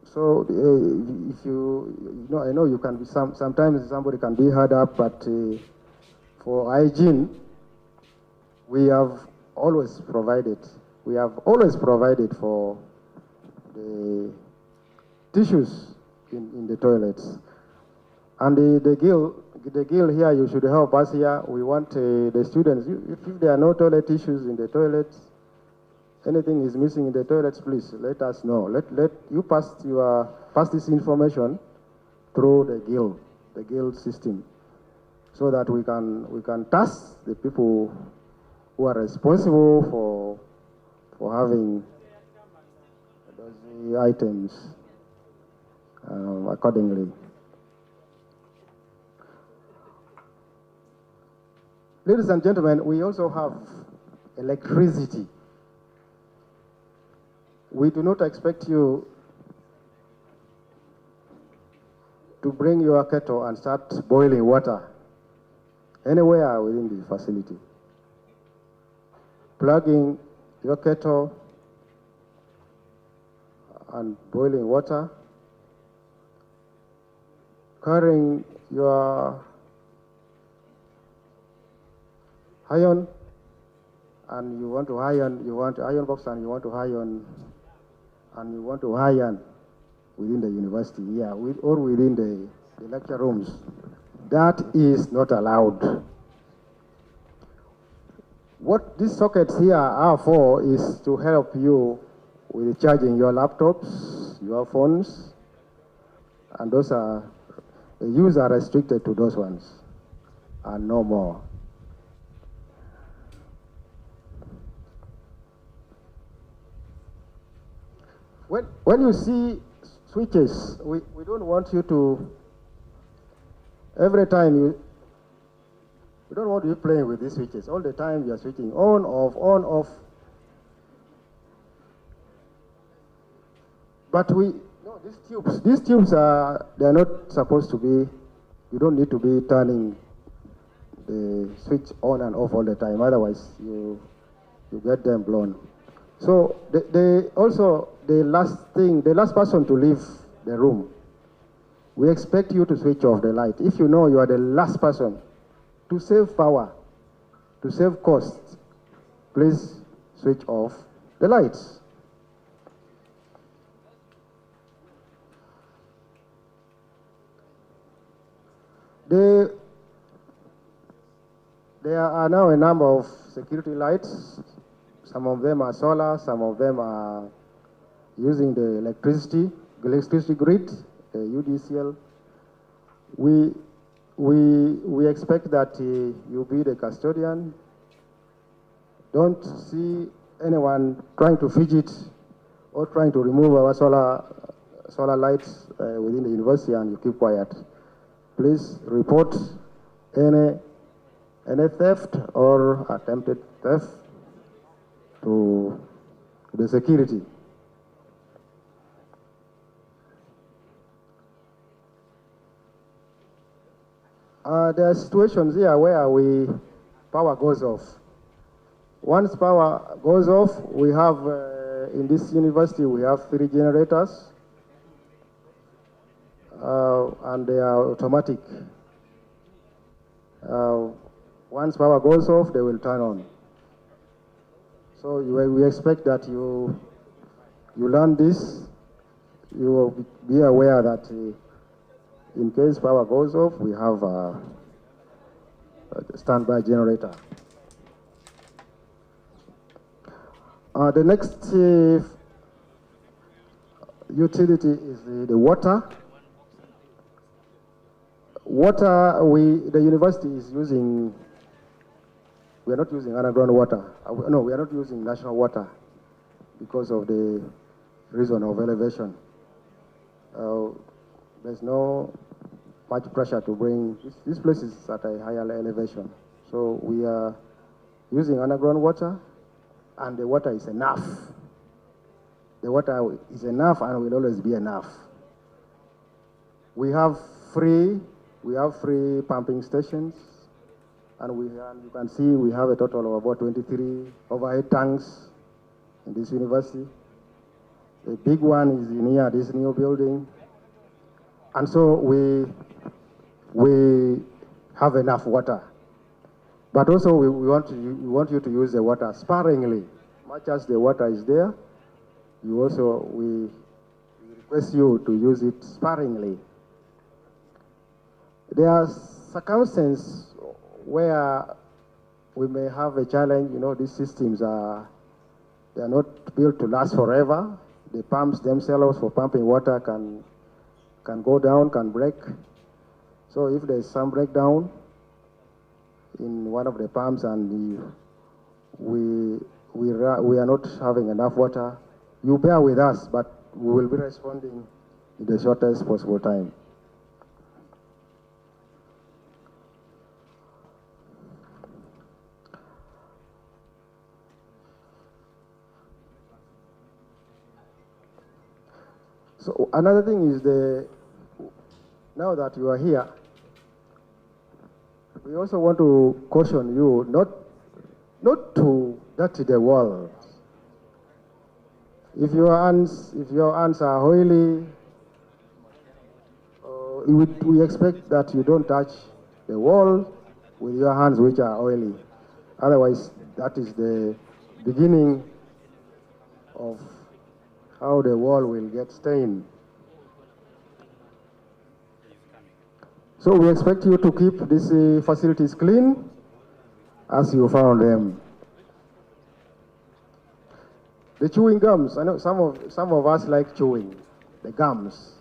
S12: So if you know, I know you can be sometimes somebody can be hard up, but for hygiene, we have always provided for the tissues in the toilets. And the guild here, you should help us here. We want the students, if there are no toilet tissues in the toilets, anything is missing in the toilets, please let us know. Let you pass this information through the guild system, so that we can task the people who are responsible for having the items accordingly. Ladies and gentlemen, we also have electricity. We do not expect you to bring your kettle and start boiling water anywhere within the facility. Plugging your kettle and boiling water, carrying your iron, and you want iron box, and you want to iron within the university here, or within the lecture rooms. That is not allowed. What these sockets here are for is to help you with charging your laptops, your phones, and those are, the use are restricted to those ones, and no more. When you see switches, we don't want you to, every time we don't want you playing with these switches. All the time you are switching on, off, on, off. But these tubes are, they're not supposed to be, you don't need to be turning the switch on and off all the time, otherwise you get them blown. So the last person to leave the room, we expect you to switch off the light. If you know you are the last person, to save power, to save costs, please switch off the lights. There are now a number of security lights. Some of them are solar, some of them are using the electricity grid, the UDCL. We expect that you be the custodian. Don't see anyone trying to fidget or trying to remove our solar lights within the university, and you keep quiet. Please report any theft or attempted theft to the security. There are situations here where power goes off. Once power goes off, we have, in this university, we have 3 generators, and they are automatic. Once power goes off, they will turn on. So we expect that you learn this. You will be aware that in case power goes off, we have a standby generator. The next utility is the water. The university is using, we are not using underground water. No, we are not using national water because of the reason of elevation. There's no much pressure to bring, this place is at a higher elevation. So we are using underground water, and the water is enough. The water is enough and will always be enough. We have free pumping stations, and you can see we have a total of about 23 overhead tanks in this university. The big one is near this new building. And so we have enough water. But also we want you to use the water sparingly. Much as the water is there, we request you to use it sparingly. There are circumstances where we may have a challenge. These systems they are not built to last forever. The pumps themselves for pumping water can go down, can break. So if there's some breakdown in one of the pumps and we are not having enough water, you bear with us, but we will be responding in the shortest possible time. So another thing is now that you are here, we also want to caution you not to dirty the walls. If your hands are oily, we expect that you don't touch the wall with your hands which are oily. Otherwise, that is the beginning of how the wall will get stained. So we expect you to keep these facilities clean as you found them. The chewing gums, I know some of us like chewing the gums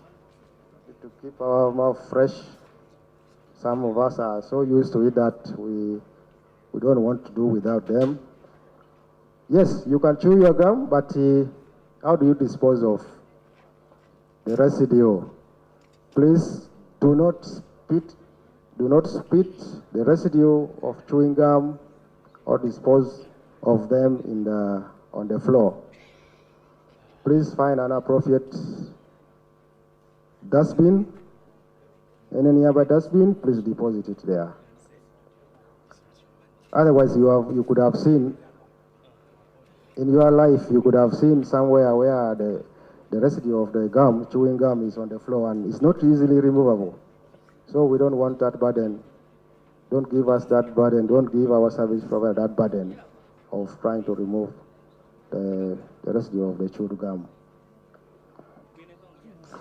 S12: to keep our mouth fresh. Some of us are so used to it that we don't want to do without them. Yes, you can chew your gum, but how do you dispose of the residue? Please do not spit the residue of chewing gum or dispose of them on the floor. Please find an appropriate dustbin, any nearby dustbin, please deposit it there. Otherwise, you could have seen, in your life, you could have seen somewhere where the residue of the gum, chewing gum, is on the floor and it's not easily removable. So we don't want that burden. Don't give us that burden. Don't give our service provider that burden of trying to remove the residue of the chewed gum.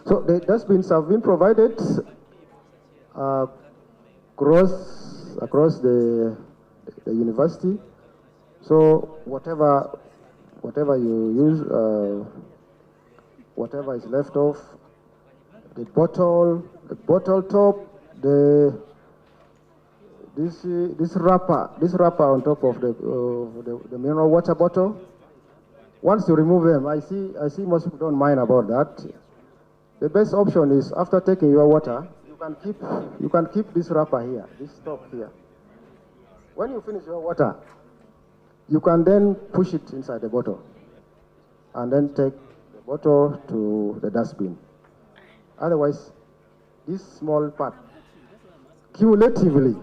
S12: So the dustbins have been provided across the university. So whatever you use, whatever is left of the bottle top, this wrapper on top of the mineral water bottle. Once you remove them, I see most people don't mind about that. The best option is after taking your water, you can keep this wrapper here, this top here. When you finish your water, you can then push it inside the bottle and then take the bottle to the dustbin. Otherwise, this small part, cumulatively,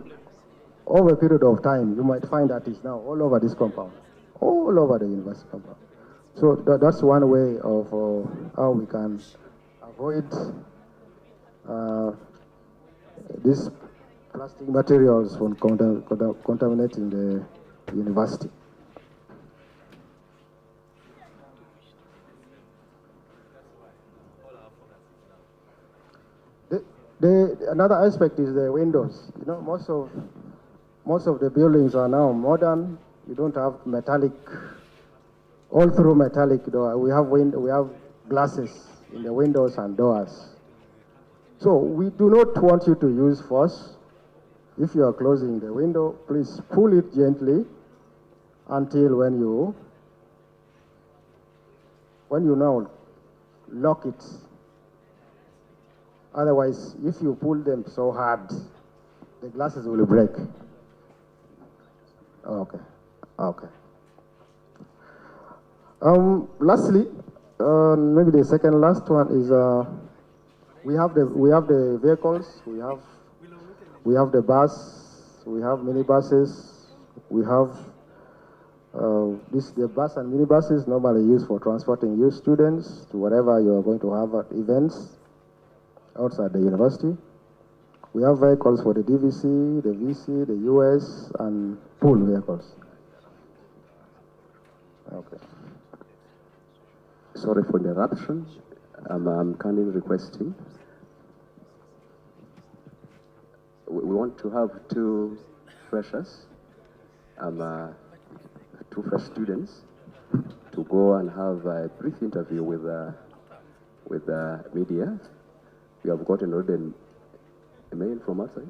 S12: over a period of time, you might find that it's now all over this compound, all over the university compound. So that's one way of how we can avoid these plastic materials from contaminating the university. Another aspect is the windows. You know, most of the buildings are now modern. You don't have metallic, all through metallic door. We have glasses in the windows and doors. So we do not want you to use force. If you are closing the window, please pull it gently until when you now lock it. Otherwise, if you pull them so hard, the glasses will break. Okay. Lastly, maybe the second last one is we have the vehicles. We have the bus. We have minibuses. We have the bus and minibuses normally used for transporting you students to whatever you are going to have at events outside the university. We have vehicles for the DVC, the VC, the US, and pool vehicles. Okay.
S1: Sorry for the interruption. I'm kindly requesting. We want to have two freshers, two fresh students, to go and have a brief interview with the media. We have gotten already a mail from outside,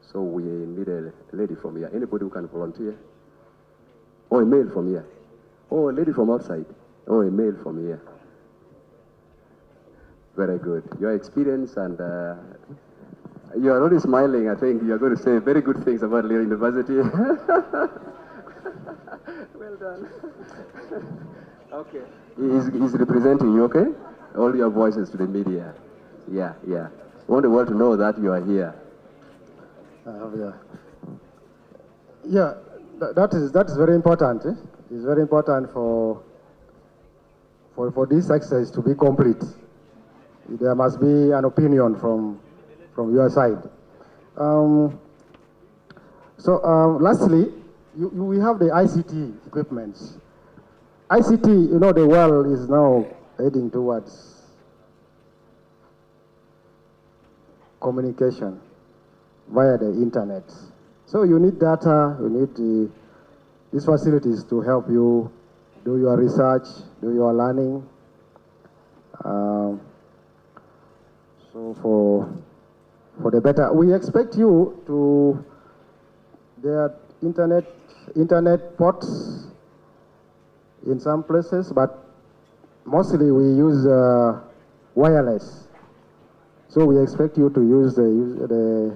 S1: so we need a lady from here. Anybody who can volunteer? Oh, a mail from here. Oh, a lady from outside. Oh, a mail from here. Very good. Your experience and you are already smiling. I think you are going to say very good things about Lira University. Well done. Okay. He's representing you, okay? All your voices to the media. Yeah. We want the world to know that you are here.
S12: That is very important. It's very important for this exercise to be complete. There must be an opinion from your side. Lastly, we have the ICT equipments. ICT, the world is now heading towards communication via the internet. So you need data, you need these facilities to help you do your research, do your learning. So for the better, we expect you to their internet ports in some places, but mostly we use wireless. So we expect you to use the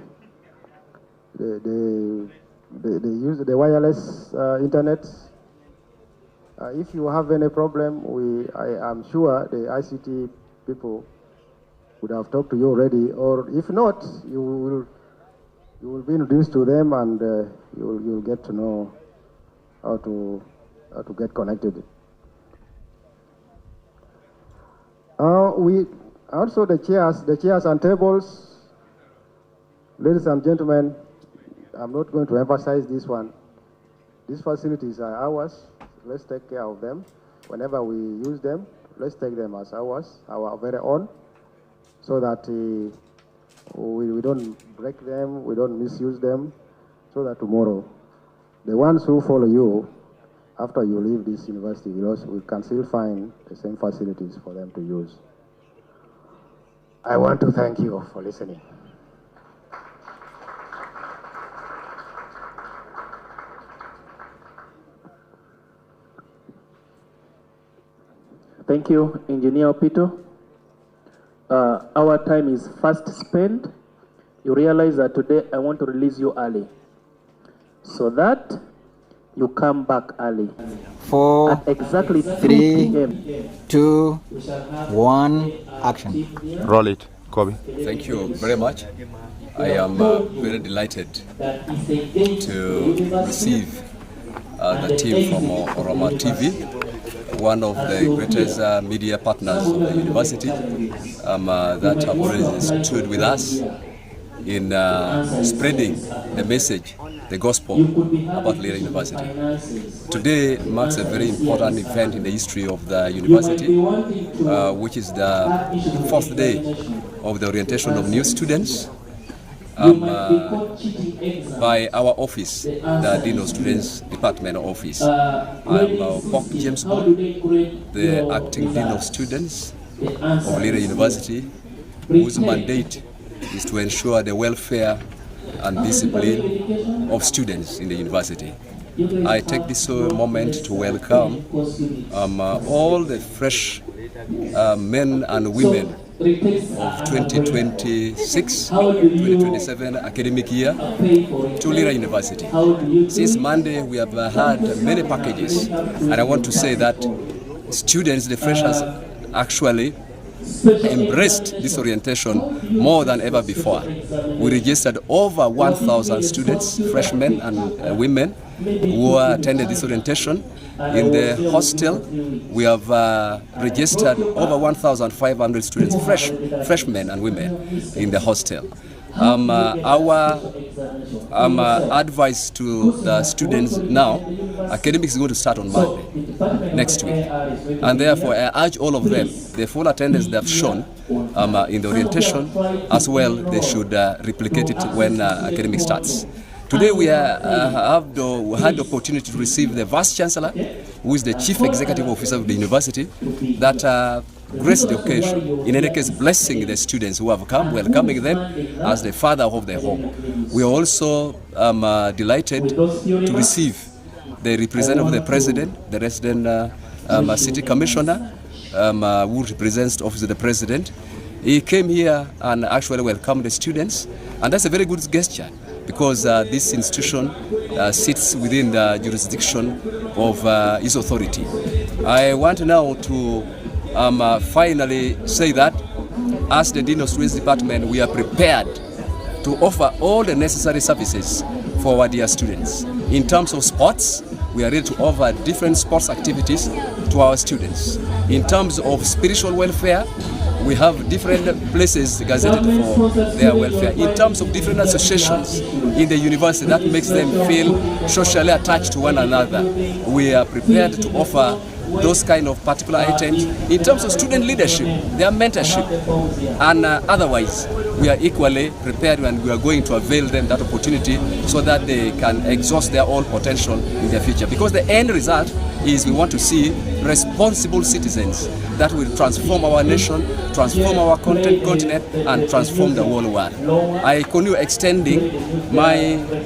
S12: wireless internet. If you have any problem, I am sure the ICT people would have talked to you already, or if not, you will be introduced to them, and you'll get to know how to get connected. We also the chairs and tables. Ladies and gentlemen, I'm not going to emphasize this one. These facilities are ours. Let's take care of them. Whenever we use them, let's take them as ours, our very own, so that we don't break them, we don't misuse them, so that tomorrow, the ones who follow you, after you leave this university, we can still find the same facilities for them to use. I want to thank you for listening.
S2: Thank you, Engineer Pito. Our time is fast spent. You realize that today I want to release you early, so that you come back early.
S13: 4,
S2: at exactly
S13: 3,
S2: 2 p.m.
S13: 2, 1, action.
S14: Roll it, Kobe.
S15: Thank you very much. I am very delighted to receive the team from Oroma TV, one of the greatest media partners of the university, that have already stood with us in spreading the message, the gospel about Lira University. Today marks a very important event in the history of the university, which is the 4th day of the orientation of new students by our office, the Dean of Students Department Office. I'm Bok James Bond, the Acting Dean of Students of Lira University, whose mandate is to ensure the welfare and discipline of students in the university. I take this moment to welcome all the fresh men and women of 2026-2027 academic year to Lira University. Since Monday, we have had many packages, and I want to say that students, the freshers, actually embraced this orientation more than ever before. We registered over 1,000 students, freshmen and women, who attended this orientation. In the hostel, we have registered over 1,500 students, freshmen and women in the hostel. Our advice to the students now, academics is going to start on Monday, next week. And therefore, I urge all of them, the full attendance they have shown in the orientation, as well, they should replicate it when academic starts. Today we had the opportunity to receive the Vice Chancellor, who is the Chief Executive Officer of the university, that graced the occasion, in any case blessing the students who have come, welcoming them as the father of their home. We are also delighted to receive the representative of the President, the resident City Commissioner, who represents the Office of the President, He came here and actually welcomed the students, and that's a very good gesture because this institution sits within the jurisdiction of his authority. I want now to finally say that as the Dean of Students Department, we are prepared to offer all the necessary services for our dear students. In terms of sports, we are ready to offer different sports activities to our students. In terms of spiritual welfare, we have different places gazetted for their welfare. In terms of different associations in the university that makes them feel socially attached to one another, we are prepared to offer those kind of particular items. In terms of student leadership, their mentorship, and otherwise, we are equally prepared and we are going to avail them that opportunity so that they can exhaust their own potential in their future. Because the end result is we want to see responsible citizens that will transform our nation, transform our continent, and transform the whole world. I continue extending my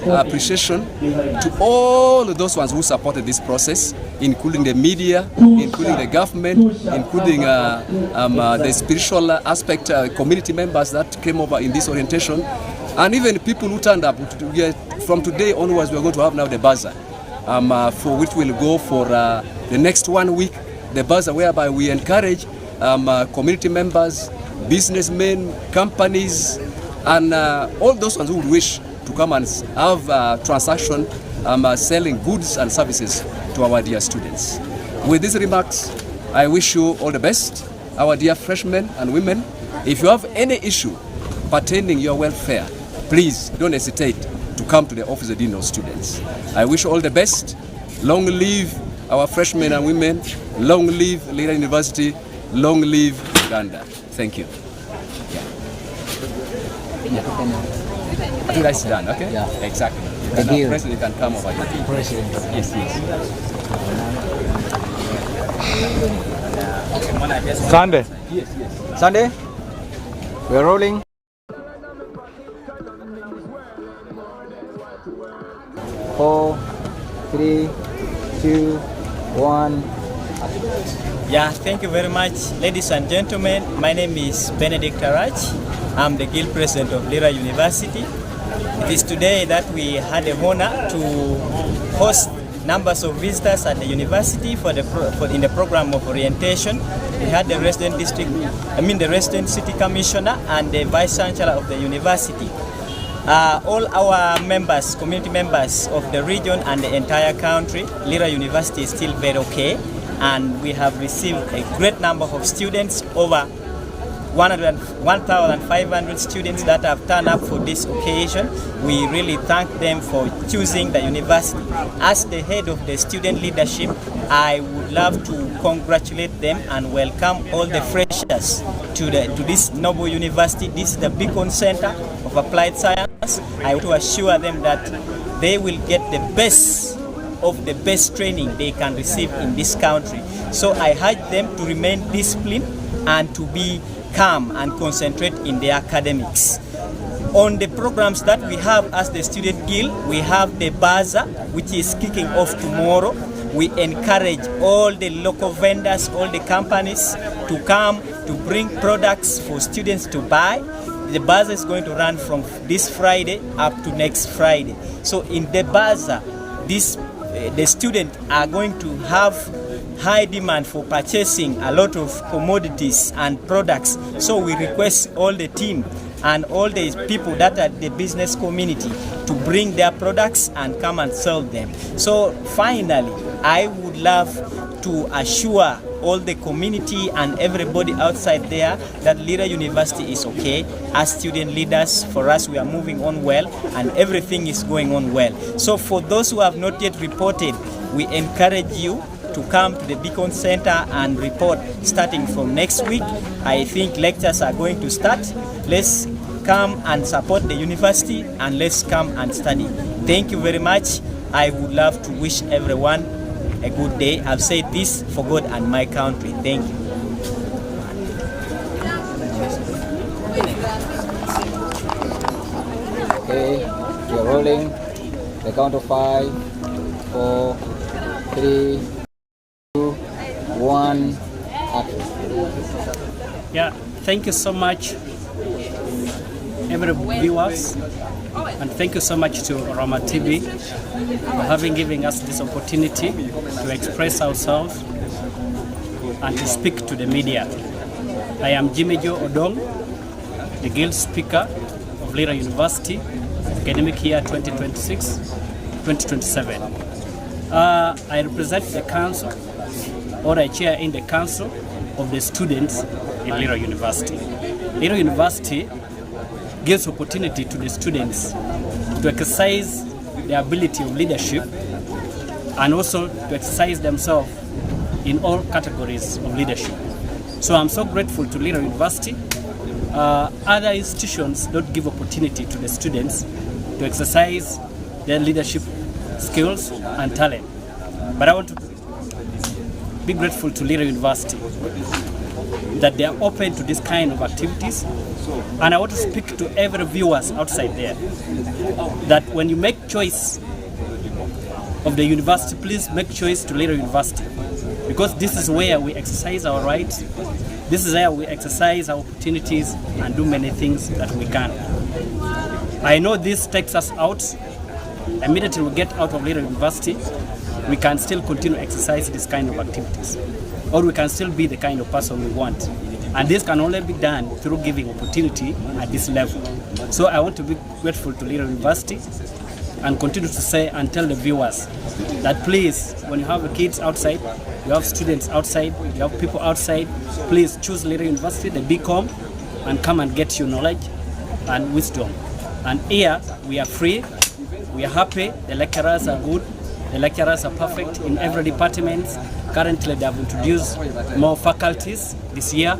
S15: appreciation to all those ones who supported this process, including the media, including the government, including the spiritual aspect, community members that came over in this orientation, and even people who turned up. From today onwards, we're going to have now the bazaar, for which we'll go for the next 1 week, the bazaar whereby we encourage community members, businessmen, companies, and all those ones who would wish to come and have transaction selling goods and services to our dear students. With these remarks, I wish you all the best, our dear freshmen and women. If you have any issue pertaining your welfare, please don't hesitate to come to the office of the Dean of Students. I wish you all the best. Long live our freshmen and women. Long live Lira University. Long live Uganda. Thank you. I think that's done, okay? Yeah. Exactly.
S13: Thank you.
S15: President can come over here.
S13: President.
S15: Yes, yes.
S3: Sunday.
S15: Yes, yes.
S13: Sunday, we're rolling. Four, three, two, one.
S14: Yeah, thank you very much, ladies and gentlemen. My name is Benedict Arach. I'm the Guild President of Lira University. It is today that we had the honor to host numbers of visitors at the university in the program of orientation. We had the the resident city commissioner and the vice chancellor of the university. All our members, community members of the region and the entire country, Lira University is still very okay, and we have received a great number of students, over 1,500 students that have turned up for this occasion. We really thank them for choosing the university. As the head of the student leadership, I would love to congratulate them and welcome all the freshers to this noble university. This is the Beacon Center of Applied Science. I want to assure them that they will get the best of the best training they can receive in this country. So I urge them to remain disciplined and to be calm and concentrate in their academics. On the programs that we have as the Student Guild, we have the bazaar, which is kicking off tomorrow. We encourage all the local vendors, all the companies to come to bring products for students to buy. The bazaar is going to run from this Friday up to next Friday. So in the bazaar, the students are going to have high demand for purchasing a lot of commodities and products. So we request all the team and all the people that are the business community to bring their products and come and sell them. So finally, I would love to assure all the community and everybody outside there that Lira University is okay. As student leaders, for us, we are moving on well and everything is going on well. So for those who have not yet reported, we encourage you to come to the Beacon Center and report starting from next week. I think lectures are going to start. Let's come and support the university and let's come and study. Thank you very much. I would love to wish everyone a good day. I've said this for God and my country. Thank you.
S13: Okay, you're rolling. The count of 5, 4, 3, 2, 1, action.
S16: Yeah, thank you so much, every viewers, and thank you so much to Roma TV for having given us this opportunity to express ourselves and to speak to the media. I am Jimmy Joe Odong, the Guild Speaker of Lira University, academic year 2026-2027. I represent the council, or I chair in the council of the students in Lira University. Lira University gives opportunity to the students to exercise their ability of leadership and also to exercise themselves in all categories of leadership. So I'm so grateful to Lira University. Other institutions don't give opportunity to the students to exercise their leadership skills and talent. But I want to be grateful to Lira University that they are open to this kind of activities. And I want to speak to every viewers outside there that when you make choice of the university, please make choice to Lira University, because this is where we exercise our rights. This is where we exercise our opportunities and do many things that we can. I know this takes us out. Immediately we get out of Lira University, we can still continue exercise this kind of activities, or we can still be the kind of person we want. And this can only be done through giving opportunity at this level. So I want to be grateful to Lira University and continue to say and tell the viewers that please, when you have the kids outside, you have students outside, you have people outside, please choose Lira University, the BCom, and come and get your knowledge and wisdom. And here we are free, we are happy, the lecturers are good, the lecturers are perfect in every department. Currently they have introduced more faculties this year,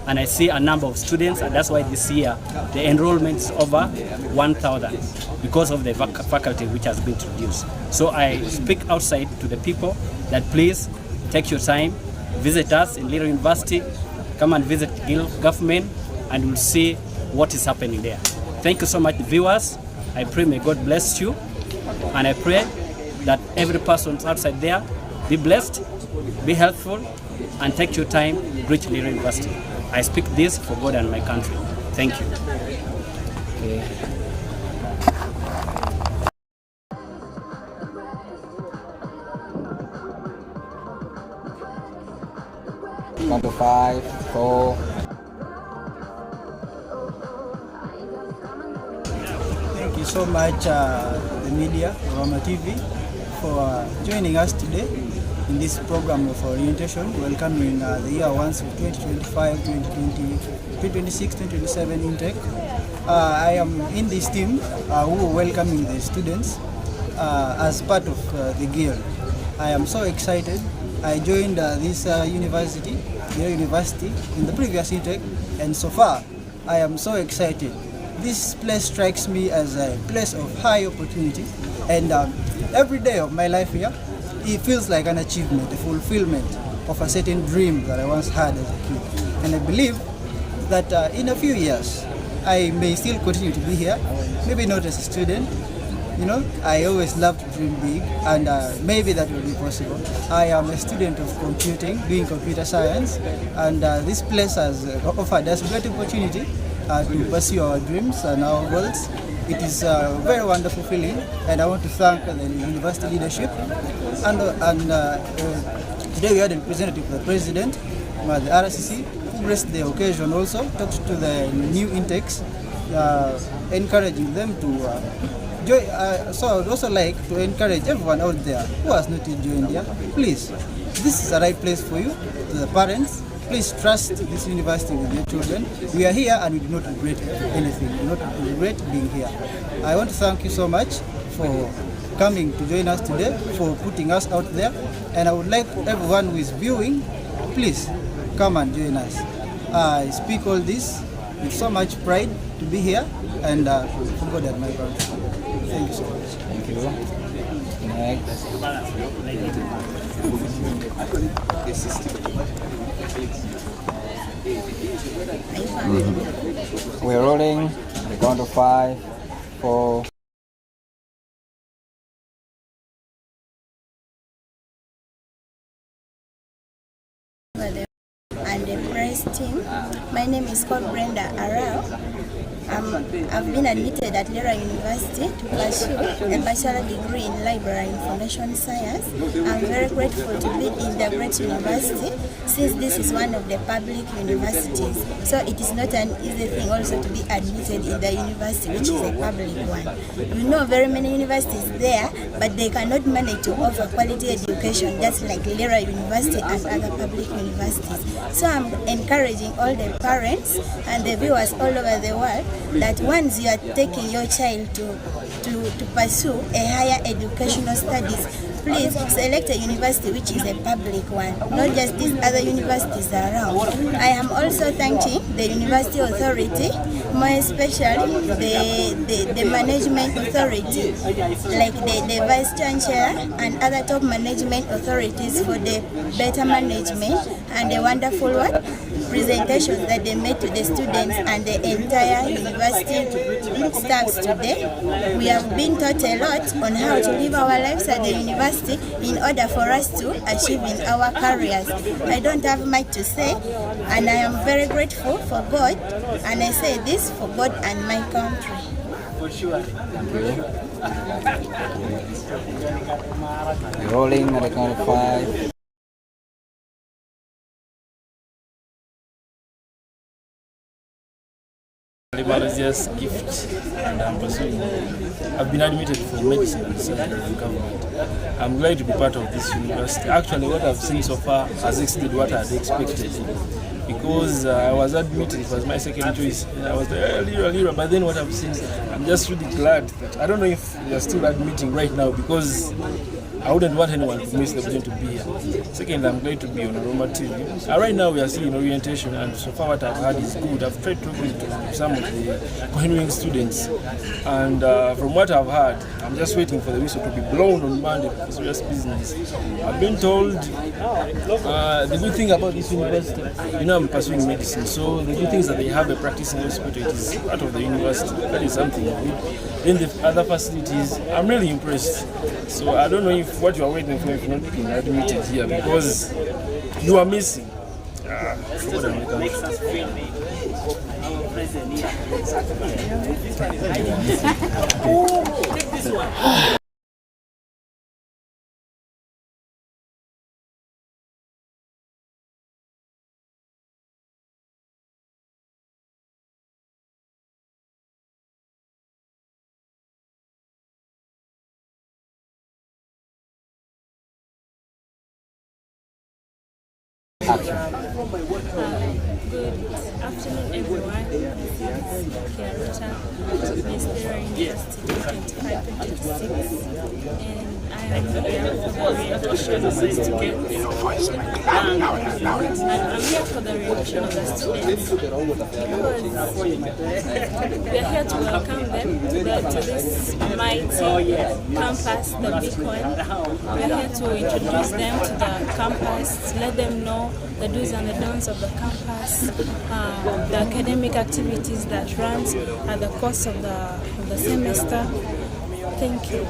S16: and I see a number of students, and that's why this year the enrollment is over 1,000 because of the faculty which has been introduced. So I speak outside to the people that please take your time, visit us in Lira University, come and visit Guild government, and you'll see what is happening there. Thank you so much, viewers. I pray may God bless you, and I pray that every person outside there be blessed, be helpful, and take your time to reach Lira University. I speak this for God and my country. Thank you.
S13: Okay. Count to 5, 4.
S17: Thank you so much, the media, Roma TV, for joining us today in this program of orientation, welcoming the year ones of 2025, 2020, 2026, 2027 intake. I am in this team who are welcoming the students as part of the Guild. I am so excited. I joined this university, Lira University, in the previous intake, and so far I am so excited. This place strikes me as a place of high opportunity, and every day of my life here, it feels like an achievement, a fulfillment of a certain dream that I once had as a kid. And I believe that in a few years, I may still continue to be here, maybe not as a student. You know, I always loved to dream big, and maybe that will be possible. I am a student of computing, doing computer science, and this place has offered us a great opportunity to pursue our dreams and our goals. It is a very wonderful feeling, and I want to thank the university leadership. And today we had a representative of the president, the RCC, who graced the occasion also, talked to the new intakes, encouraging them to join. So I would also like to encourage everyone out there who has not yet joined here, please, this is the right place for you. To the parents, please trust this university with your children. We are here and we do not regret anything. We do not regret being here. I want to thank you so much for coming to join us today, for putting us out there. And I would like everyone who is viewing, please come and join us. I speak all this with so much pride to be here, and for God and my country. Thank you so much.
S13: Thank you. Next. We're rolling. We're going to 5, 4.
S18: And the press team. My name is called Brenda Arao. I've been admitted at Lira University to pursue a bachelor degree in library information science. I'm very grateful to be in the great university since this is one of the public universities. So it is not an easy thing also to be admitted in the university, which is a public one. We know very many universities there, but they cannot manage to offer quality education just like Lira University and other public universities. So I'm encouraging all the parents and the viewers all over the world that once you are taking your child to pursue a higher educational studies, please select a university which is a public one, not just these other universities around. I am also thanking the university authority, more especially the management authority, like the vice chancellor and other top management authorities for the better management and the wonderful presentations that they made to the students and the entire university staffs today. We have been taught a lot on how to live our lives at the university in order for us to achieve in our careers. I don't have much to say, and I am very grateful for God, and I say this for God and my country.
S13: For sure. Rolling at the count of 5.
S19: Just gift, and I'm pursuing. I've been admitted for medicine research and government. I'm glad to be part of this university. Actually, what I've seen so far has exceeded what I had expected. Because I was admitted, it was my second choice. I was Lira, but then what I've seen, I'm just really glad that I don't know if they are still admitting right now because I wouldn't want anyone to miss the opportunity to be here. Second, I'm glad to be on Aroma TV. Right now we are still in orientation, and so far what I've had is good. I've tried talking to some of the continuing students, and from what I've heard, I'm just waiting for the whistle to be blown on Monday for serious business. I've been told the good thing about this university, I'm pursuing medicine, so the good thing is that they have a practicing hospital. It is part of the university. That is something good. Then the other facilities, I'm really impressed. So I don't know if what you are waiting for if not being admitted here because you are missing.
S5: Good afternoon, everyone. This is Lira, Miss Lira University 25-26, and I am here for the orientation of the students. And I'm here for the orientation of the students because we are here to welcome them to this mighty campus, the big one. We are here to introduce them to the campus, let them know the do's and the don'ts of the campus, the academic activities that runs at the course of the semester. Thank you.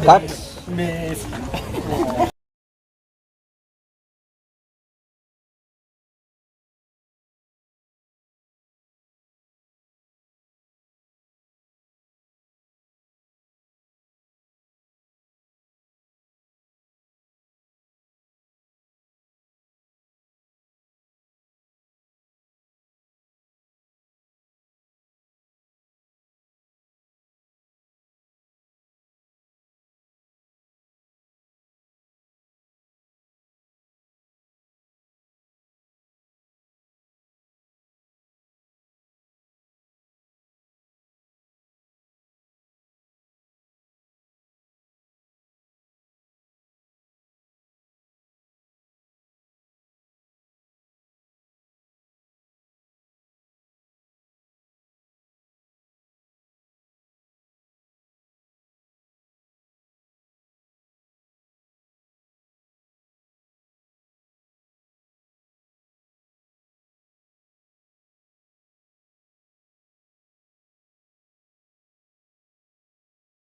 S13: Cut.